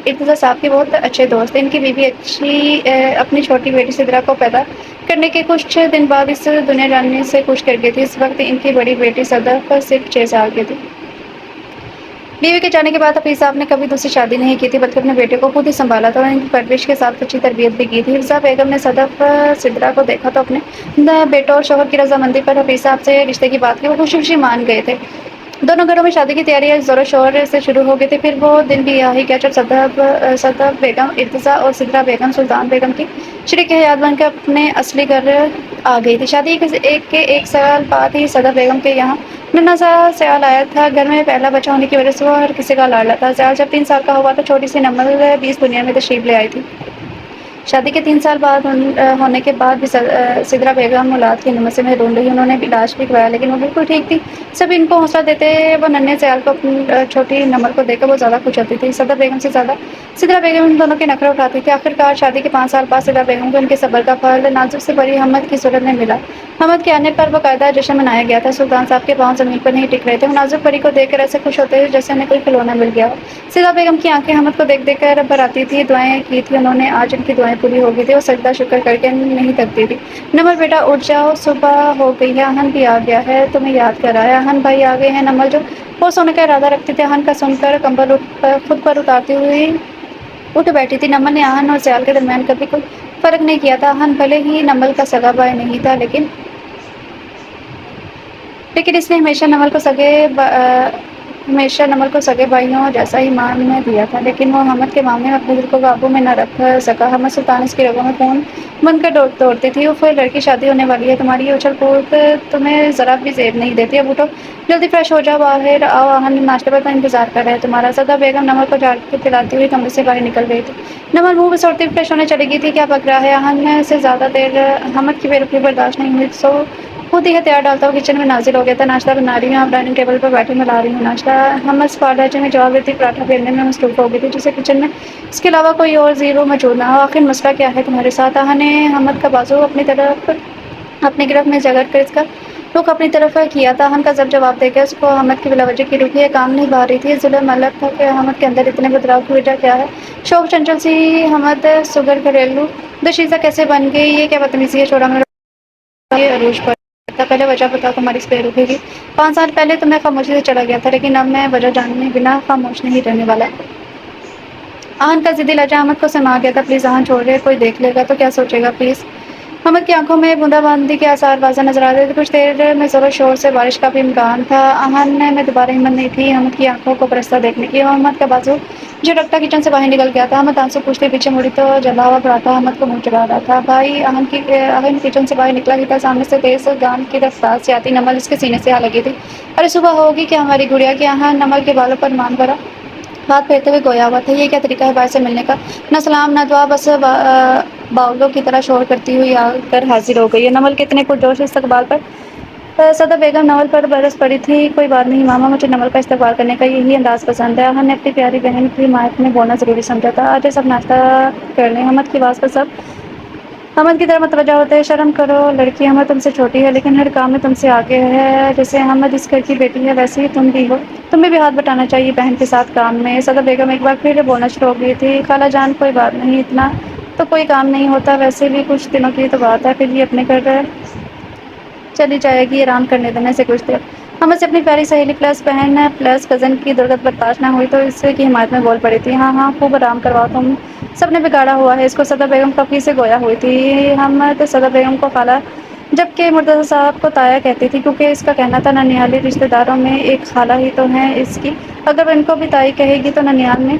ارتضیٰ صاحب کے بہت اچھے دوست تھے۔ ان کی بیوی اپنی چھوٹی بیٹی سدرا کو پیدا کرنے کے کچھ دن بعد اس دنیا جانے سے کوش کر گئی تھی۔ اس وقت ان کی بڑی بیٹی صدف صرف 6 سال کی تھی۔ بیوی کے جانے کے بعد حفیظ صاحب نے کبھی دوسری شادی نہیں کی تھی، بلکہ اپنے بیٹے کو خود ہی سنبھالا تھا اور ان کی پرورش کے ساتھ اچھی تربیت بھی کی تھی۔ ارزا بیگم نے صدف سدرا کو دیکھا تو اپنے بیٹوں اور شوہر کی رضامندی پر حفیظ صاحب سے رشتے کی بات کی۔ وہ خوشی خوشی مان گئے تھے۔ دونوں گھروں میں شادی کی تیاریاں زور و شور سے شروع ہو گئی تھی۔ پھر وہ دن بھی آ ہی گیا جب صدف بیگم ارتضیٰ اور سدرا بیگم سلطان بیگم کی شریک حیات بن کر اپنے اصلی گھر آ گئی تھی۔ شادی کے ایک سال بعد ہی صدف بیگم کے یہاں ننھا سا سیال آیا تھا۔ گھر میں پہلا بچہ ہونے کی وجہ سے وہ ہر کسی کا لاڈلا تھا۔ سیال جب 3 سال کا ہوا تو چھوٹی سی نمل بھی اس دنیا میں تشریف لے آئی تھی۔ شادی کے 3 سال بعد ہونے کے بعد بھی سدرا بیگم اولاد کی نعمت سے محروم رہی۔ انہوں نے علاج بھی کروایا لیکن وہ بالکل ٹھیک تھی۔ سب ان کو حوصلہ دیتے وہ ننھے سیال کو اپنی چھوٹی نمل کو دیکھ کر وہ زیادہ خوش ہوتی تھی۔ صدف بیگم سے زیادہ سدرا بیگم ان دونوں کے نخرے اٹھاتی تھی۔ آخرکار شادی کے 5 سال بعد سدرا بیگم کو ان کے صبر کا پھل نازک سے بھری حمد کی صورت میں ملا۔ حمد کے آنے پر باقاعدہ جشن منایا گیا تھا۔ سلطان صاحب کے پاؤں زمین پر نہیں ٹک رہے تھے۔ وہ نازک پری کو دیکھ کر ایسے خوش ہوتے تھے جیسے انہیں کوئی کھلونا مل گیا ہو۔ سدرا بیگم کی آنکھیں حمد کو دیکھ دیکھ کر بھر آتی تھیں۔ دعائیں کی تھیں انہوں نے، آج ان کی دعائیں پوری ہو گئی تھیں۔ وہ سجدہ شکر کر کے نہیں تھکتی تھی۔ نمل بیٹا اٹھ جاؤ، صبح ہو گئی ہے، احن بھی آ گیا ہے، تمہیں یاد کر رہا ہے۔ احن بھائی آ گئے ہیں۔ نمل جو وہ سونے کا ارادہ رکھتی تھی احن کا سن کر کمبل خود پر اتارتی ہوئی اٹھ بیٹھی تھی۔ نمل نے احن اور سیال کے درمیان کبھی کوئی فرق نہیں کیا تھا۔ احن بھلے ہی نمل کا سگا بھائی نہیں تھا لیکن اس نے ہمیشہ نمل کو سگے بھائیوں جیسا ہی مان دیا تھا۔ لیکن وہ حمد کے معاملے میں اپنے دل کو قابو میں نہ رکھ سکا۔ حمد سلطان اس کی رگوں میں خون بن کر دوڑتی تھی۔ اف، لڑکی شادی ہونے والی ہے، تمہاری یہ اچھل کود تمہیں ذرا بھی زیب نہیں دیتی۔ اب اٹھو، جلدی فریش ہو جاؤ، باہر آؤ، احن ناشتے کا انتظار کر رہے ہیں تمہارا۔ صدف بیگم نمل کو جھاڑ پلاتی ہوئی کمرے سے باہر نکل گئی تھی۔ نمل منہ بسوڑتی ہوئی فریش ہونے چلی گئی تھی۔ کیا پک رہا ہے؟ احن سے زیادہ دیر حمد کی بے رخی برداشت نہیں ہوئی، سو خود ہی ہتھیار ڈالتا ہوا کچن میں نازل ہو گیا تھا۔ ناشتہ بنا رہی ہوں، آپ ڈائننگ ٹیبل پر بیٹھے، میں لا رہی ہوں ناشتہ۔ حمد سپاٹ لہجے میں جواب دیتی پراٹھا بیلنے میں مصروف ہو گئی تھی جسے کچن میں اس کے علاوہ کوئی اور زیرو موجود نہ ہو۔ آخر مسئلہ کیا ہے تمہارے ساتھ؟ احن نے حمد کا بازو اپنی گرفت میں جگڑ کر اس کا رخ اپنی طرف کیا تھا۔ احن کا جواب دے کے اس کو حمد کی بلا وجہ کی روح یہ کام نہیں بھا رہی تھی۔ ظلم الگ تھا کہ حمد کے اندر اتنے بدلاؤ کی وجہ کیا ہے؟ شوق چنچل سی حمد سگر گھریلو دوشیزہ کیسے بن گئی؟ یہ کیا بدتمیزی ہے؟ چھوڑا میرا یہ عروج پر تھا، پہلے وجہ بتاؤ تمہاری اس بے رخی کی۔ 5 سال پہلے تو میں خاموشی سے چلا گیا تھا لیکن اب میں وجہ جانے بنا خاموش نہیں رہنے والا۔ احن کا ضدی لہجہ حمد کو سما گیا تھا۔ پلیز احن چھوڑ، کوئی دیکھ لے گا تو کیا سوچے گا، پلیز۔ حمد کی آنکھوں میں بوندا باندی کے آثار واضح نظر آ رہے تھے۔ کچھ دیر میں زور و شور سے بارش کا بھی امکان تھا۔ احن میں دوبارہ ہمت نہیں تھی حمد کی آنکھوں کو برستا دیکھنے کی۔ حمد کا بازو جھٹکتا کچن سے باہر نکل گیا تھا۔ حمد آنسو پوچھتے پیچھے مڑی تو جلا ہوا پراٹھا حمد کو منہ چڑھا رہا تھا۔ بھائی، احن کچن سے باہر نکلا ہی تھا، سامنے سے تیز گام کی رفتار سے آتی نمل اس کے سینے سے آ لگی تھی۔ ارے صبح ہوگی کیا ہماری گڑیا کی؟ احن نمل کے بالوں پر مان بھرا ہاتھ پھیرتے ہوئے گویا ہوا تھا۔ یہ کیا طریقہ ہے بھائی سے ملنے کا؟ نہ سلام نہ دعا، بس باولوں کی طرح شور کرتی ہوئی آ کر حاضر ہو گئی ہے۔ نمل کے اتنے پرجوش استقبال پر صدف بیگم نمل پر برس پڑی تھی۔ کوئی بات نہیں ماما، مجھے نمل کا استقبال کرنے کا یہی انداز پسند ہے۔ احن نے اپنی پیاری بہن کی حمایت میں بولنا ضروری سمجھا تھا۔ آجائے سب ناشتہ کر لیں۔ حمد کی آواز پر سب حمد کی طرف متوجہ ہوتے ہیں۔ شرم کرو لڑکی، حمد تم سے چھوٹی ہے لیکن ہر کام میں تم سے آگے ہے۔ جیسے حمد اس گھر کی بیٹی ہے ویسے ہی تم بھی ہو، تمہیں بھی ہاتھ بٹانا چاہیے بہن کے ساتھ کام میں۔ صدف بیگم ایک بار پھر بولنا شروع ہو گئی تھی۔ خالہ جان کوئی بات نہیں، اتنا تو کوئی کام نہیں ہوتا، ویسے بھی کچھ دنوں کی تو بات ہے، پھر یہ اپنے گھر چلی جائے گی، آرام کرنے دینے سے کچھ دیر۔ حمد سے اپنی پیاری سہیلی پلس بہن پلس کزن کی درگت برداشت نہ ہوئی تو اس کی حمایت میں بول پڑی تھی۔ ہاں ہاں، خوب آرام کرواؤ، تم سب نے بگاڑا ہوا ہے اس کو۔ صدف بیگم کفی سے گویا ہوئی تھی۔ حمد صدف بیگم کو خالہ جبکہ مرتضیٰ صاحب کو تایا کہتی تھی کیونکہ اس کا کہنا تھا ننیالی رشتہ داروں میں ایک خالہ ہی تو ہیں اس کی، اگر وہ ان کو بھی تائی کہے گی تو ننیال میں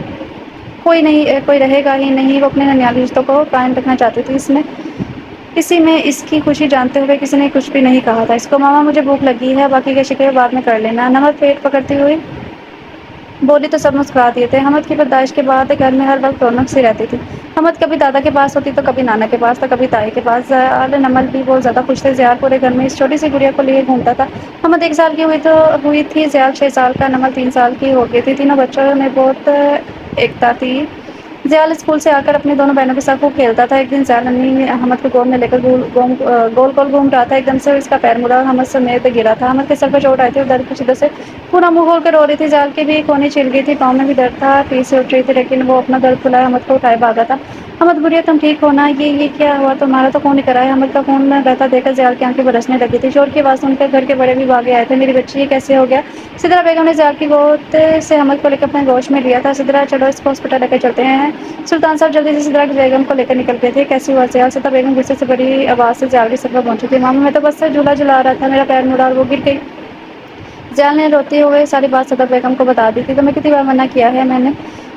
کوئی رہے گا ہی نہیں۔ وہ اپنے ننیالی رشتوں کو قائم رکھنا چاہتی تھی۔ اسی میں اس کی خوشی جانتے ہوئے کسی نے کچھ بھی نہیں کہا تھا اس کو۔ ماما مجھے بھوک لگی ہے، باقی کے شکوے بعد میں کر لینا۔ نمل پیٹ پکڑتی ہوئی بولی تو سب مسکرا دیے تھے۔ حمد کی پیدائش کے بعد گھر میں ہر وقت رونق سی رہتی تھی۔ حمد کبھی دادا کے پاس ہوتی تو کبھی نانا کے پاس تو کبھی تائی کے پاس۔ نمل بھی بہت زیادہ خوش تھے۔ زیال پورے گھر میں اس چھوٹی سی گڑیا کو لیے گھومتا تھا۔ حمد 1 سال کی ہوئی تھی، زیال 6 سال کا، نمل 3 سال کی ہو گئی تھی۔ تینوں بچوں میں بہت ایکتا تھی۔ زیال اسکول سے آ کر اپنی دونوں بہنوں کے ساتھ خوب کھیلتا تھا۔ ایک دن زیال ننھی حمد کو گود میں لے کر گول گول گھوم رہا تھا، ایک دم سے اس کا پیر مڑا اور حمد سمیت گرا تھا۔ حمد کے سر پر چوٹ آئی تھی اور درد کی شدت سے پورا منہ کھول کر رو رہی تھی۔ زیال کی بھی کونی چھل گئی تھی، پاؤں میں بھی درد تھا، پیٹ سے اٹھ رہی تھی لیکن وہ اپنا درد بھلائے حمد کو اٹھائے بھاگا تھا۔ حمد گڑیا تم ٹھیک ہو نا؟ یہ کیا ہوا؟ تمہارا تو خون نکل آیا ہے۔ حمد کا خون بہتا دیکھ کر زیال کی آنکھیں برسنے لگی تھی۔ شور کی آواز سن کر گھر کے بڑے بھی بھاگے آئے تھے۔ میری بچی، یہ کیسے ہو گیا؟ سدرا بیگم نے زیال کی گود سے حمد کو لے کر اپنے گوش میں لیا تھا۔ سدرا چلو اس کو ہاسپٹل لے کر چلتے ہیں۔ سلطان صاحب جلدی سے سدرا بیگم کو لے کر نکل گئے تھے۔ کیسی ہوا زیال؟ سدرا بیگم غصے سے بڑی آواز سے زیال کے سر پر پہنچی تھی۔ ماما میں تو بس جھولا جھلا رہا تھا، میرا پیر مڑا اور وہ گر گئی۔ ضیاء نے روتے ہوئے ساری بات صدف بیگم کو بتا دی تھی، تو میں کتنی بار منع کیا ہے میں نے،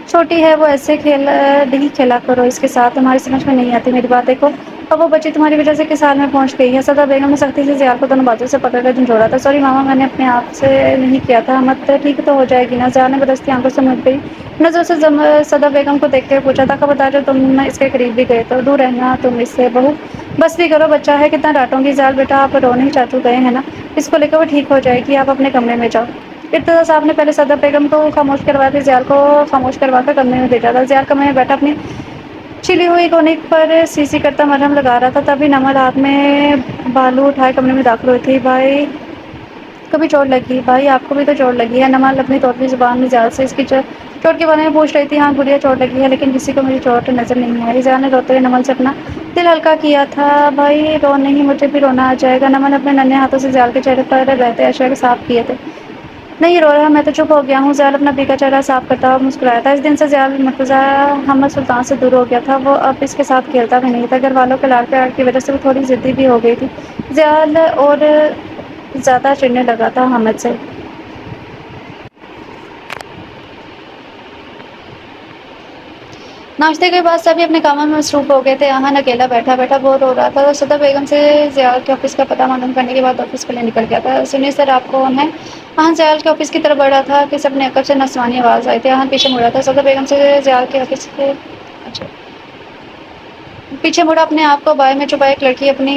چھوٹی ہے وہ، ایسے نہیں کھیلا کرو اس کے ساتھ، تمہاری سمجھ میں نہیں آتی میری بات دیکھو، اب وہ بچی تمہاری وجہ سے کس حال میں پہنچ گئی ہے۔ صدف بیگم نے سختی سے ضیاء کو دونوں بازو سے پکڑ کر جھنجھوڑا تھا۔ سوری ماما، میں نے اپنے آپ سے نہیں کیا تھا، مت ٹھیک تو ہو جائے گی نا؟ ضیاء نے بدستھی آنکھوں سے مڑ گئی نظروں سے صدف بیگم کو دیکھتے ہوئے پوچھا تھا، خبردار جو تم اس کے قریب بھی گئے تو دور رہنا تم اس سے، بہو بس بھی کرو، بچہ ہے کتنا ڈانٹوں گی؟ ضیاء بیٹا آپ رو نہیں چاچو گئے ہیں نا، اس کو لے کر وہ ٹھیک ہو جائے گی، آپ اپنے کمرے میں جاؤ۔ ارتضیٰ صاحب نے پہلے صدف بیگم کو خاموش کروایا، پھر ضیاء کو خاموش کروا کر کمرے میں بھیجا تھا۔ ضیاء کمرے میں بیٹھا اپنی چھلی ہوئی گونیک پر سی سی کرتا مرہم لگا رہا تھا، تبھی نمر ہاتھ میں بالو اٹھائے کمرے میں داخل ہوئی تھی۔ بھائی کو بھی چوٹ لگی؟ بھائی آپ کو بھی تو چوٹ لگی ہے؟ نمر اپنی توتلی زبان میں ضیاء سے اس کی چوٹ کے بارے میں پوچھ رہی تھی۔ ہاں گڑیا چوٹ لگی ہے، لیکن کسی کو میری چوٹ نظر نہیں آئی۔ ضیاء نے روتے ہوئے نمر سے اپنا دل ہلکا کیا تھا۔ بھائی رو نہیں، مجھے بھی رونا آ جائے گا۔ نمر نے اپنے ننھے ہاتھوں سے ضیاء کے چہرے پر بہتے اشک صاف کیے تھے۔ نہیں رو رہا، میں تو چپ ہو گیا ہوں۔ ضیاء اپنا بھیگا چہرہ صاف کرتا ہوا مسکرایا تھا۔ اس دن سے ضیاء مرتضیٰ حمد سلطان سے دور ہو گیا تھا، وہ اب اس کے ساتھ کھیلتا بھی نہیں تھا۔ گھر والوں کے لاڈ پیار کی وجہ سے وہ تھوڑی ضدی بھی ہو گئی تھی۔ ضیاء اور زیادہ چڑھنے لگا تھا حمد سے۔ ناشتے کے بعد سبھی اپنے کاموں میں مصروف ہو گئے تھے۔ احمد اکیلا بیٹھا بیٹھا بور ہو رہا تھا۔ صدف بیگم سے ضیاء کے آفس کا پتہ معلوم کرنے کے بعد آفس کے لیے نکل گیا تھا۔ سنیے سر، آپ کون ہیں؟ احمد ضیاء کے آفس کی طرف بڑھ رہا تھا کہ اپنے عقب سے نسوانی آواز آئی تھی۔ احمد پیچھے مڑا تھا۔ صدف بیگم سے ضیاء کے آفس کے پیچھے مڑا اپنے آپ کو بائیں میں چھپا ایک لڑکی اپنی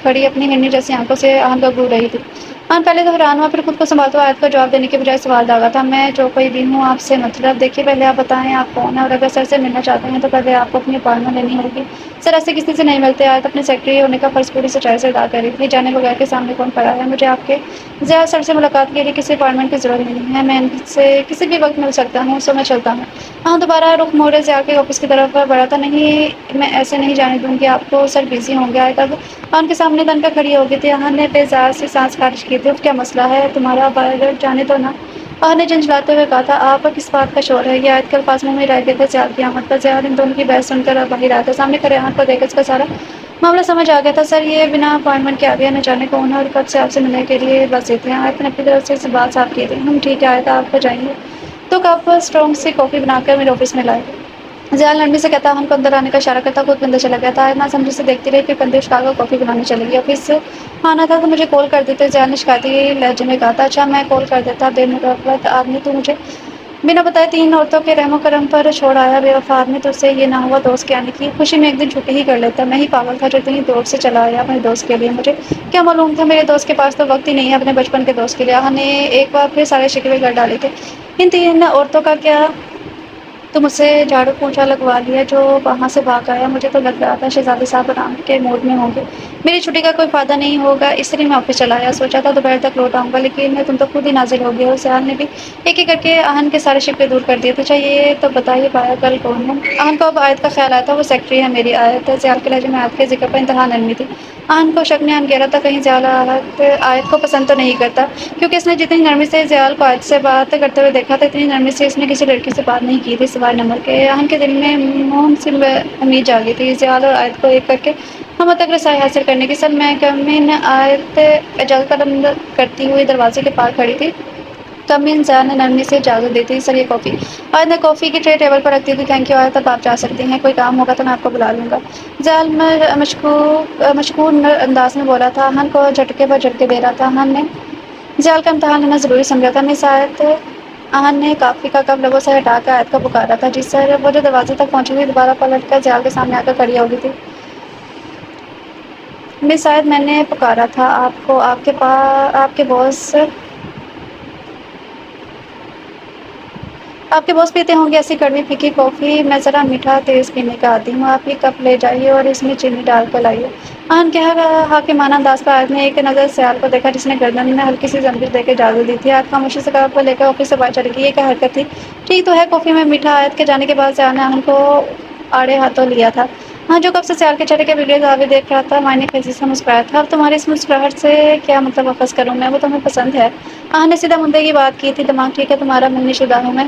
کھڑی اپنی ہرنی جیسی آنکھوں سے احمد کو گھور رہی تھی۔ احمد پہلے تو حیران ہوا، پھر خود کو سنبھالتے ہوئے آیت کا جواب دینے کے بجائے سوال داغا تھا۔ میں جو کوئی بھی ہوں آپ سے مطلب، دیکھیے پہلے آپ بتائیں آپ کون ہیں، اور اگر سر سے ملنا چاہتے ہیں تو پہلے آپ کو اپنی اپائنٹمنٹ لینی ہوگی۔ سر ایسے کسی سے نہیں ملتے۔ آیت اپنے سیکرٹری ہونے کا فرض پوری سچائی سے ادا کر رہی تھی۔ جانے بغیر کے سامنے کون پڑا ہے؟ مجھے آپ کے ضیاء سر سے ملاقات کے لیے کسی اپائنٹمنٹ کی ضرورت نہیں ہے، میں ان سے کسی بھی وقت مل سکتا ہوں، سو میں چلتا ہوں۔ ہاں دوبارہ رخ موڑے ضیاء کے آفس کی طرف بڑھا تھا۔ نہیں، میں ایسے نہیں جانے دوں گی آپ کو، سر بزی ہوں گے۔ آیت اب ان کے سامنے تن پہ کھڑی ہو گئی تھی۔ احمد نے بیزار سی سانس خارج کی تھی۔ کیا مسئلہ ہے تمہارا؟ باہر جانے دو نا، احمد نے جھنجھلاتے ہوئے کہا تھا۔ آپ کس بات کا شور ہے؟ یہ آیت کے الفاظ منہ میں رہ گئے تھے ضیاء کی آمد پر۔ ضیاء ان دونوں کی بحث سن کر باہر آیا تھا۔ سامنے کھڑے احمد کو دیکھ کر اس کا سارا معاملہ سمجھ آ گیا تھا۔ سر یہ بنا اپائنٹمنٹ کے آ گیا، نہ جانے کون ہے اور کب سے آپ سے ملنے کے لیے بس تھے۔ آیت نے اپنی طرف سے اس بات صاف کی تھی۔ ٹھیک ہے آیت، آپ جائیں گے تو کپ اسٹرانگ سی کافی بنا کر میرے آفس میں لائے۔ ضیاء نرمی سے کہتا احمد کو اندر آنے کا اشارہ کرتا خود اندر چلا گیا تھا۔ آیت ناسمجھی سے دیکھتی رہی، پھر کندھے اٹھا کر کافی بنانے چلی گئی۔ آفس آنا تھا تو مجھے کال کر دیتے، ضیاء نے شکایتی لہجے میں کہا تھا۔ اچھا میں کال کر دیتا، بے مروت آدمی تو مجھے بنا بتائے 3 عورتوں کے رحم و کرم پر چھوڑ آیا، بے وفا آدمی، تجھ سے یہ نہ ہوا دوست کے آنے کی خوشی میں ایک دن چھٹی ہی کر لیتا۔ میں ہی پاگل تھا جو اتنی دور سے چلا آیا اپنے دوست کے لیے، مجھے کیا معلوم تھا میرے دوست کے پاس تو وقت ہی نہیں ہے اپنے بچپن کے دوست کے لیے۔ نے ایک بار پھر سارے شکوے کر ڈالے تھے۔ ان 3 عورتوں کا کیا تو مجھ سے جھاڑو پونچھا لگوا لیا جو وہاں سے بھاگ آیا؟ مجھے تو لگ رہا تھا شہزادی صاحب آرام کے موڈ میں ہوں گے، میری چھٹی کا کوئی فائدہ نہیں ہوگا، اس لیے میں آفس چلا آیا۔ سوچا تھا دوپہر تک لوٹ آؤں گا، لیکن تم تو خود ہی نازل ہو گئے ہو۔ ضیاء نے بھی ایک ایک کر کے احمد کے سارے شکوے دور کر دیے تھے۔ اچھا یہ تو بتائیے بایا کل کون ہے؟ احمد کو اب آیت کا خیال آیا تھا، وہ سیکرٹری ہے میری آیت۔ ضیاء کے لہجے میں آیت کے ذکر پر انتہا نرمی تھی۔ احمد کو شک نے گھیرا تھا، کہیں ضیاء آیت کو پسند تو نہیں کرتا، کیونکہ اس نے جتنی نرمی سے ضیاء کو آیت سے بات کرتے ہوئے دیکھا تھا اتنی نرمی سے اس نے کسی لڑکی سے بات نہیں کی تھی سوائے نمر کے۔ احمد کے دل میں مون سی امید جاگی تھی ضیاء اور آیت کو ایک کر کے ہم تک رسائی حاصل کرنے کی۔ سر میں کم ان آیت اجازت طلب کرتی ہوئی دروازے کے پاس کھڑی تھی۔ کم ان ضیاء نے نرمی سے اجازت دی تھی۔ سر یہ کافی۔ آیت نے کافی کی ٹرے ٹیبل پر رکھ دی تھی۔ تھینک یو آیت، اب آپ جا سکتی ہیں، کوئی کام ہوگا تو میں آپ کو بلا لوں گا، ضیاء مشکور انداز میں بولا تھا۔ احمد کو جھٹکے پر جھٹکے دے رہا تھا۔ احمد نے ضیاء کا امتحان لینا ضروری سمجھا تھا۔ مس آیت، احمد نے کافی کا کپ لبوں سے ہٹا کر آیت کو پکارا تھا۔ جی سر، وہ جو دروازے تک پہنچی تھی دوبارہ پلٹ کر ضیاء کے سامنے آ کر کھڑی ہو گئی تھی۔ مس آیت، میں نے پکارا تھا آپ کو، آپ کے باس پیتے ہوں گے ایسی کڑوی پھیکی کافی، میں ذرا میٹھا تیز پینے کا عادی ہوں، آپ یہ کپ لے جائیے اور اس میں چینی ڈال کر لائیے۔ احمد کے حاکمانہ انداز پر آیت نے ایک نظر ضیاء کو دیکھا جس نے گردن میں ہلکی سی زنجیر دے کے اجازت دی تھی۔ آیت خاموشی سے کپ لے کر آفس سے باہر چلی گئی۔ یہ کیا حرکت تھی؟ ٹھیک تو ہے کافی میں میٹھا؟ آیت کے جانے کے بعد ضیاء نے احمد کو آڑے ہاتھوں لیا تھا۔ ہاں جو کب سے ضیاء کے چہرے کے بگڑے زاویے دیکھ رہا تھا، معنی خیزی سے مسکرایا تھا۔ اب تمہاری اس مسکراہٹ سے کیا مطلب اخذ کروں میں؟ وہ تمہیں پسند ہے؟ احمد نے سیدھا مدعے کی بات کی تھی۔ دماغ ٹھیک ہے تمہارا؟ منگنی شدہ ہوں میں،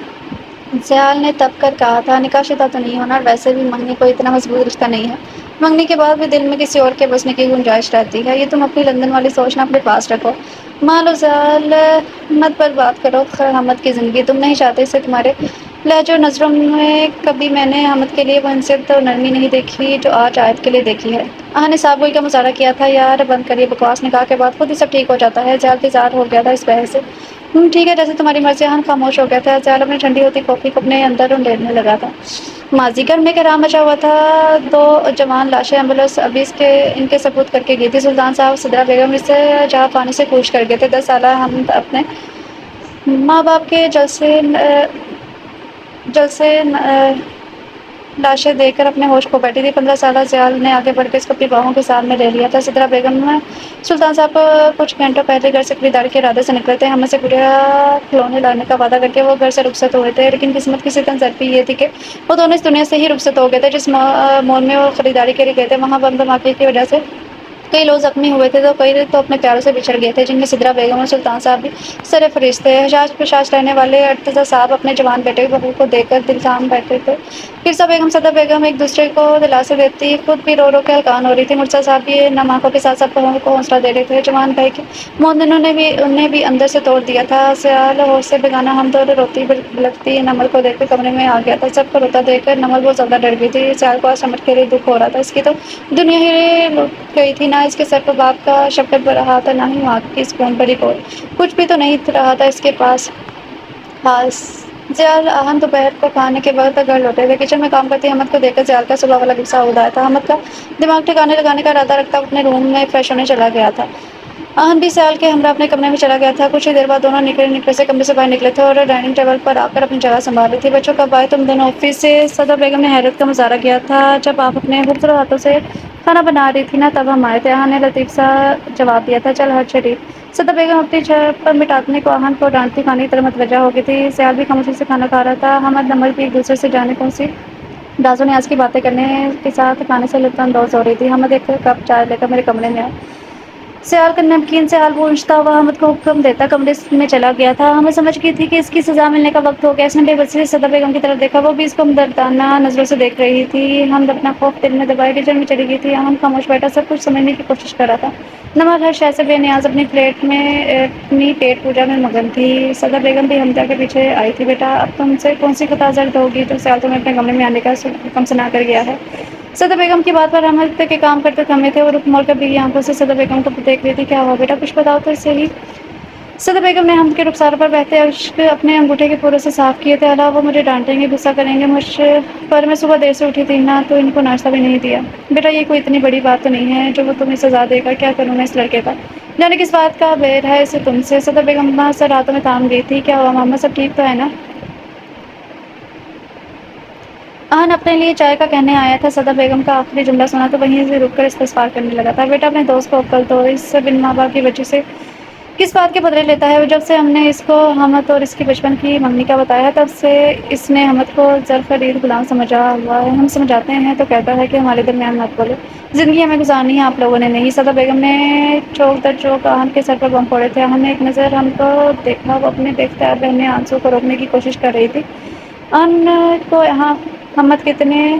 ضیاء نے تب کر کہا تھا۔ نکاح شدہ تو نہیں ہونا، اور ویسے بھی منگنی کوئی اتنا مضبوط رشتہ نہیں ہے۔ منگنی کے بعد بھی دل میں کسی اور کے بسنے کی گنجائش رہتی ہے۔ یہ تم اپنی لندن والی سوچنا اپنے پاس رکھو، مال و زال مت پر بات کرو حمد کی زندگی تم نہیں چاہتے اسے تمہارے لہجے و نظروں میں کبھی میں نے حمد کے لیے وہ انصت اور نرمی نہیں دیکھی جو آج عائد کے لیے دیکھی ہے۔ نے صاحب گوئی کا مظاہرہ کیا تھا، یار بند کریے بکواس، نکاح کے بعد خود ہی سب ٹھیک ہو جاتا ہے، زیادتی اظہار ہو گیا تھا اس بحث سے۔ ٹھیک ہے جیسے تمہاری مرضی۔ خاموش ہو گیا تھا، زیال اپنی ٹھنڈی ہوتی کافی کو اپنے اندر لینے لگا تھا۔ ماضی گھر میں کہرام مچا ہوا تھا، دو جوان لاشیں ایمبولینس ابھی ان کے سپرد کر کے گئی تھی۔ سلطان صاحب صدرا بیگم اس سے جہاں پانی سے کوچ کر گئے تھے۔ 10 سالہ حمد اپنے ماں باپ کے جلسے لاشیں دیکھ کر اپنے ہوش کھو بیٹھی تھی۔ 15 سالہ زیال نے آگے بڑھ کے اس کو اپنی باہوں کے ساتھ میں لے لیا تھا۔ صدرا بیگم سلطان صاحب کچھ گھنٹوں پہلے گھر سے خریداری کے ارادے سے نکلے تھے، ہمیں سے گڑیا کھلونے لانے کا وعدہ کر کے وہ گھر سے رخصت ہوئے تھے، لیکن قسمت کی ستم ظرفی یہ تھی کہ وہ دونوں اس دنیا سے ہی رخصت ہو گئے تھے۔ جس مول میں وہ خریداری کے لیے گئے تھے وہاں بم دھماکے کی وجہ سے کئی لوگ زخمی ہوئے تھے تو کئی تو اپنے پیاروں سے بچھڑ گئے تھے، جن میں صدرا بیگم اور سلطان صاحب بھی سر فہرست تھے۔ حجاج پرشاش رہنے والے ارتضی صاحب اپنے جوان بیٹے بہو کو دیکھ کر دل تھام بیٹھے تھے۔ مرزا بیگم صدر بیگم ایک دوسرے کو دلاسے دیتی خود بھی رو رو کے ہلکان ہو رہی تھی۔ مرزا صاحب بھی نم آنکھوں کے ساتھ سب کو حوصلہ دے رہے تھے۔ جوان بھائی کے مومنوں نے بھی انہیں بھی اندر سے توڑ دیا تھا۔ سیال ہوش سے بیگانہ حمد اور روتی بلکتی نمل کو دیکھ کر کمرے میں آ گیا تھا۔ سب کو روتا دیکھ کر نمل بہت زیادہ ڈر گئی تھی۔ سیال کو آج سمجھ کے لیے دکھ ہو رہا تھا، اس کی تو دنیا ہی لٹ گئی تھی، نہ اس کے سر پر باپ کا شبکت بڑھ رہا تھا، نہ ہی ماں کی سکون بھری گود، کچھ بھی تو نہیں رہا تھا اس کے پاس خاص۔ زیال احمد دوپہر کو کھانے کے وقت گھر لوٹے تھے۔ کچن میں کام کرتی حمد کو دیکھ کر زیال کا صبح والا غصہ ابل آیا تھا۔ حمد کا دماغ ٹھکانے لگانے کا ارادہ رکھتا اپنے روم میں فریش ہونے چلا گیا تھا۔ احمد بھی سیال کے ہمراہ اپنے کمرے میں چلا گیا تھا۔ کچھ ہی دیر بعد دونوں نکڑے سے کمرے سے باہر نکلے تھے اور ڈائننگ ٹیبل پر آ کر اپنی جگہ سنبھال رہی تھی۔ بچوں کب آئے تم دونوں آفس سے؟ صدر بیگم نے حیرت کا مظاہرہ کیا تھا۔ جب آپ اپنے خوبصورت ہاتھوں سے کھانا بنا رہی تھی نا تب ہم آئے تھے، نے لطیف سا جواب دیا تھا۔ چل ہٹ شریف۔ صدر بیگم اپنی چھت پر مٹانے کو احمد کو ڈانٹتی کھانے کی طرف متوجہ ہو گئی تھی۔ سیال بھی خاموشی سے کھانا کھا رہا تھا۔ حمد نمل بھی ایک دوسرے سے جانے کون سی راز و نیاز کی باتیں کرنے کے ساتھ کھانے سے لطف اندوز ہو رہی تھی۔ حمد ایک کپ چائے لے کر میرے کمرے میں آیا۔ سیال کا نمکین سے حال پوچھتا ہوا حمد کو حکم دیتا کمرے میں چلا گیا تھا۔ ہمیں سمجھ گئی تھی کہ اس کی سزا ملنے کا وقت ہو گیا۔ اس نے بے بسی سے صدر بیگم کی طرف دیکھا، وہ بھی اس کو دردانہ نظروں سے دیکھ رہی تھی۔ حمد اپنا خوف دل میں دبائے کچن میں چلی گئی تھی۔ حمد خاموش بیٹھا سب کچھ سمجھنے کی کوشش کر رہا تھا۔ نمل ہر شے سے بے نیاز اپنی پیٹ پوجا میں مگن تھی۔ صدر بیگم بھی حمدہ کے پیچھے آئی تھی۔ بیٹا اب تم سے کون سی خطا زرد ہوگی جو سیال تمہیں اپنے کمرے میں آنے کا حکم سنا کر گیا ہے؟ صدر بیگم کی بات پر حمد کے کام کرتے تھمے تھے اور رخ موڑ کر بھیگی آنکھوں سے صدر بیگم کو دیکھ رہی تھی۔ کیا ہوا بیٹا، کچھ بتاؤ تو صحیح۔ صدر بیگم نے حمد کے رخسار پر بہتے اشک اپنے انگوٹھے کے پھولوں سے صاف کیے تھے۔ اللہ وہ مجھے ڈانٹیں گے، غصہ کریں گے مجھ پر، میں صبح دیر سے اٹھی تھی نا تو ان کو ناشتہ بھی نہیں دیا۔ بیٹا یہ کوئی اتنی بڑی بات تو نہیں ہے جو وہ تمہیں سزا دے گا، کیا کروں میں اس لڑکے کا، جانے کس بات کا بیر ہے اسے تم سے۔ صدر بیگم سر راتوں میں تھام گئی تھی۔ کیا ہوا ماما، سب ٹھیک تو ہے نا؟ اپنے لیے چائے کا کہنے آیا تھا۔ صدر بیگم کا آخری جملہ سنا تو وہیں سے رک کر استغفار کرنے لگا تھا۔ بیٹا اپنے دوست کو عقل دو، اس سے بن ماں باپ کی وجہ سے کس بات کے بدلے لیتا ہے وہ؟ جب سے ہم نے اس کو حمد اور اس کی بچپن کی منگنی کا بتایا تب سے اس نے حمد کو ذرخرید غلام سمجھا ہوا ہے۔ ہم سمجھاتے ہیں تو کہتا ہے کہ ہمارے درمیان مت بولو، زندگی ہمیں گزارنی ہے، آپ لوگوں نے نہیں۔ صدر بیگم نے چوک در چوک احمد کے سر پر بم پھوڑے تھے۔ نے ایک نظر ہم کو دیکھا، وہ اپنے بے اختیار بہنے آنسو کو روکنے کی کوشش کر رہی تھی۔ کو حمد کتنے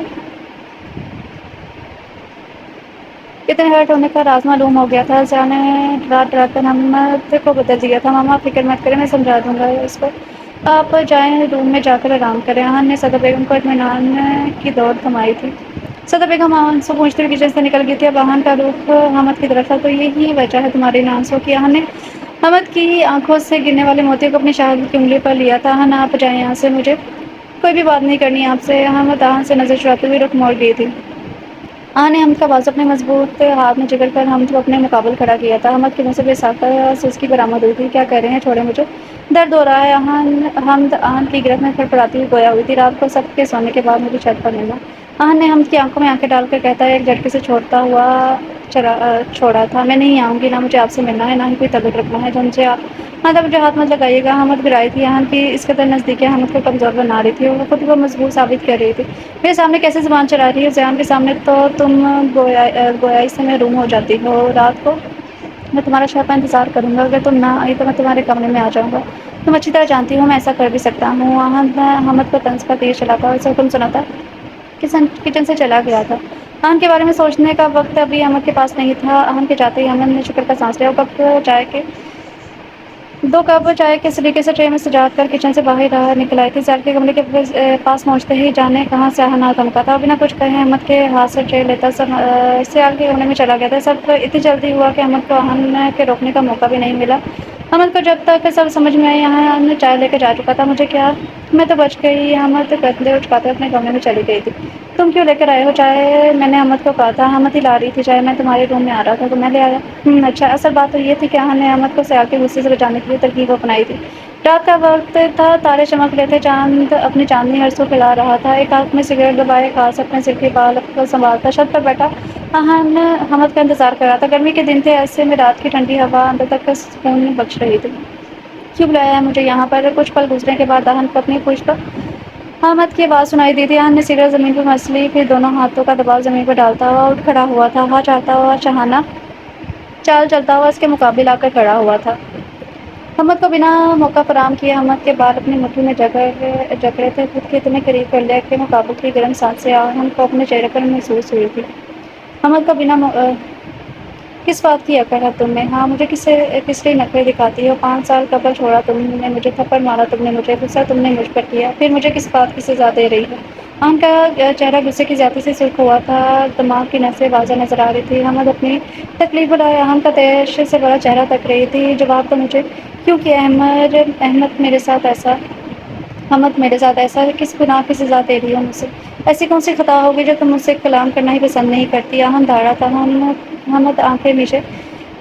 ہرٹ ہونے کا راز معلوم ہو گیا تھا۔ زیال نے ڈرا ڈرا کر حمد کو بدل دیا تھا۔ ماما آپ فکر مت کریں، میں سمجھا دوں گا اس کو، آپ جائیں روم میں جا کر آرام کریں۔ نے صدر بیگم کو اطمینان کی دوڑ تھمائی تھی۔ صدر بیگم آنسو پوچھتے ہوئے کچن سے نکل گئی تھی۔ اب کا رخ حمد کی طرف تھا۔ تو یہی وجہ ہے تمہاری ان آنسوؤں کی؟ نے حمد کی آنکھوں سے گرنے والے موتیوں کو اپنی شہادت کی انگلی پر لیا تھا۔ آپ جائیں یہاں سے، مجھے کوئی بھی بات نہیں کرنی آپ سے۔ حمد سے نظر چراتے ہوئے رخ موڑ گئی تھی۔ نے حمد کا بازو اپنے مضبوط ہاتھ میں جگڑ کر حمد کو اپنے مقابل کھڑا کیا تھا۔ حمد کے منہ سے بے ساختہ سسکی برآمد ہوئی تھی۔ کیا کہہ رہے ہیں، چھوڑیں مجھے، درد ہو رہا ہے۔ حمد کی گرفت میں پھڑپڑاتی ہوئی گویا ہوئی تھی۔ رات کو سب کے سونے کے بعد مجھے چھت پر ملنا۔ نے حمد کی آنکھوں میں آنکھیں ڈال کر کہتا ہے ایک جھٹکے سے چھوڑا تھا۔ میں نہیں آؤں گی، نہ مجھے آپ سے ملنا ہے، نہ ہی کوئی تعلق رکھنا ہے۔ مجھے ہاتھ مت لگائیے گا۔ حمد گرائی تھی۔ کی اس قدر نزدیکی حمد کو کمزور بنا رہی تھی اور وہ خود کو مضبوط ثابت کر رہی تھی۔ میرے سامنے کیسے زبان چلا رہی ہے؟ زیان کے سامنے تو تم گویائی سے محروم ہو جاتی ہو۔ رات کو میں تمہارا شوہر کا انتظار کروں گا، اگر تم نہ آئی تو میں تمہارے کمرے میں آ جاؤں گا۔ تم اچھی طرح جانتی ہو میں ایسا کر بھی سکتا ہوں۔ حمد کو طنز کا تیر چلا تھا اور اسے حکم سناتا کچن سے چلا گیا تھا۔ آہن کے بارے میں سوچنے کا وقت ابھی احمد کے پاس نہیں تھا۔ آہن کے جاتے ہی احمد نے شکر کا سانس لیا اور دو کپ چائے کے سلیقے سے ٹرے میں سجا کر کچن سے باہر نکل آئی تھی۔ زیال کے کمرے کے پاس پہنچتے ہی جانے کہاں سے آہن آ دھمکا تھا اور بنا کچھ کہے احمد کے ہاتھ سے ٹرے لیتا سیال کے کمرے میں چلا گیا تھا۔ سب اتنی جلدی ہوا کہ احمد کو آہن کے روکنے کا موقع بھی نہیں ملا۔ احمد کو جب تک سب سمجھ میں آئی آہن چائے لے کے جا چکا تھا۔ مجھے کیا، میں تو بچ گئی، احمد کندھے اچکاتے اپنے کمرے میں چلی گئی تھی۔ تم کیوں لے کر آئے ہو چائے؟ میں نے احمد کو کہا تھا، احمد ہی لا رہی تھی چائے، میں تمہارے روم میں آ رہا تھا تو میں لے آیا۔ اچھا، اصل بات تو یہ تھی کہ آہن نے احمد کو سیال کے غصے سے بچانے کے لیے ترکیب اپنائی تھی۔ رات کا وقت تھا، تارے چمک رہے تھے، چاند اپنی چاندنی ہرسوں پھیلا رہا تھا۔ ایک ہاتھ میں سگریٹ دبائے ایک ہاتھ سے اپنے سر کے بال سنبھالتا چھت پر بیٹھا آہن احمد کا انتظار کر رہا تھا۔ گرمی کے دن تھے، ایسے میں رات کی ٹھنڈی ہوا اندر تک کا سکون بخش رہی تھی۔ کیوں بلایا ہے مجھے یہاں پر؟ کچھ پل گزرنے کے بعد آہن کو اپنی پوچھ پر احمد کی آواز سنائی دی تھی۔ آہن نے سگریٹ زمین پر مس لی، پھر دونوں ہاتھوں کا دباؤ زمین پر ڈالتا ہوا اٹھ کھڑا ہوا تھا۔ ہوا چاہتا ہوا چاہنا چال چلتا ہوا اس کے مقابل آ کر کھڑا ہوا تھا۔ احمد کو بنا موقع فراہم کیے احمد کے بال اپنی مٹھی میں جکڑے تھے، خود کے اتنے قریب کر لیا کہ مقابل کی گرم سانسیں آہن کو اپنے چہرے پر محسوس ہوئی تھی۔ احمد کو بنا کس بات کی اکڑ ہے تم میں؟ ہاں، مجھے کس لیے نخرے دکھاتی ہو؟ 5 سال قبل چھوڑا تم نے مجھے، تھپڑ مارا تم نے مجھے، غصہ تم نے مجھ پر کیا، پھر مجھے کس بات کی سزا دے رہی ہو؟ آہن کا چہرہ غصے کی زیادتی سے سرخ ہوا تھا، دماغ کی نسیں واضح نظر آ رہی تھی۔ احمد اپنی تکلیف بھلائے آہن کا تیش سے بھرا چہرہ تک رہی تھی۔ جواب دو مجھے، کیوں کیا احمد میرے ساتھ ایسا؟ احمد میرے ساتھ ایسا کس گناہ کی سزا دے رہی ہو مجھ سے؟ ایسی کون سی خطا ہوگی جو تم مجھ سے کلام کرنا ہی پسند نہیں کرتی؟ آہن دھاڑا تھا، احمد آنکھیں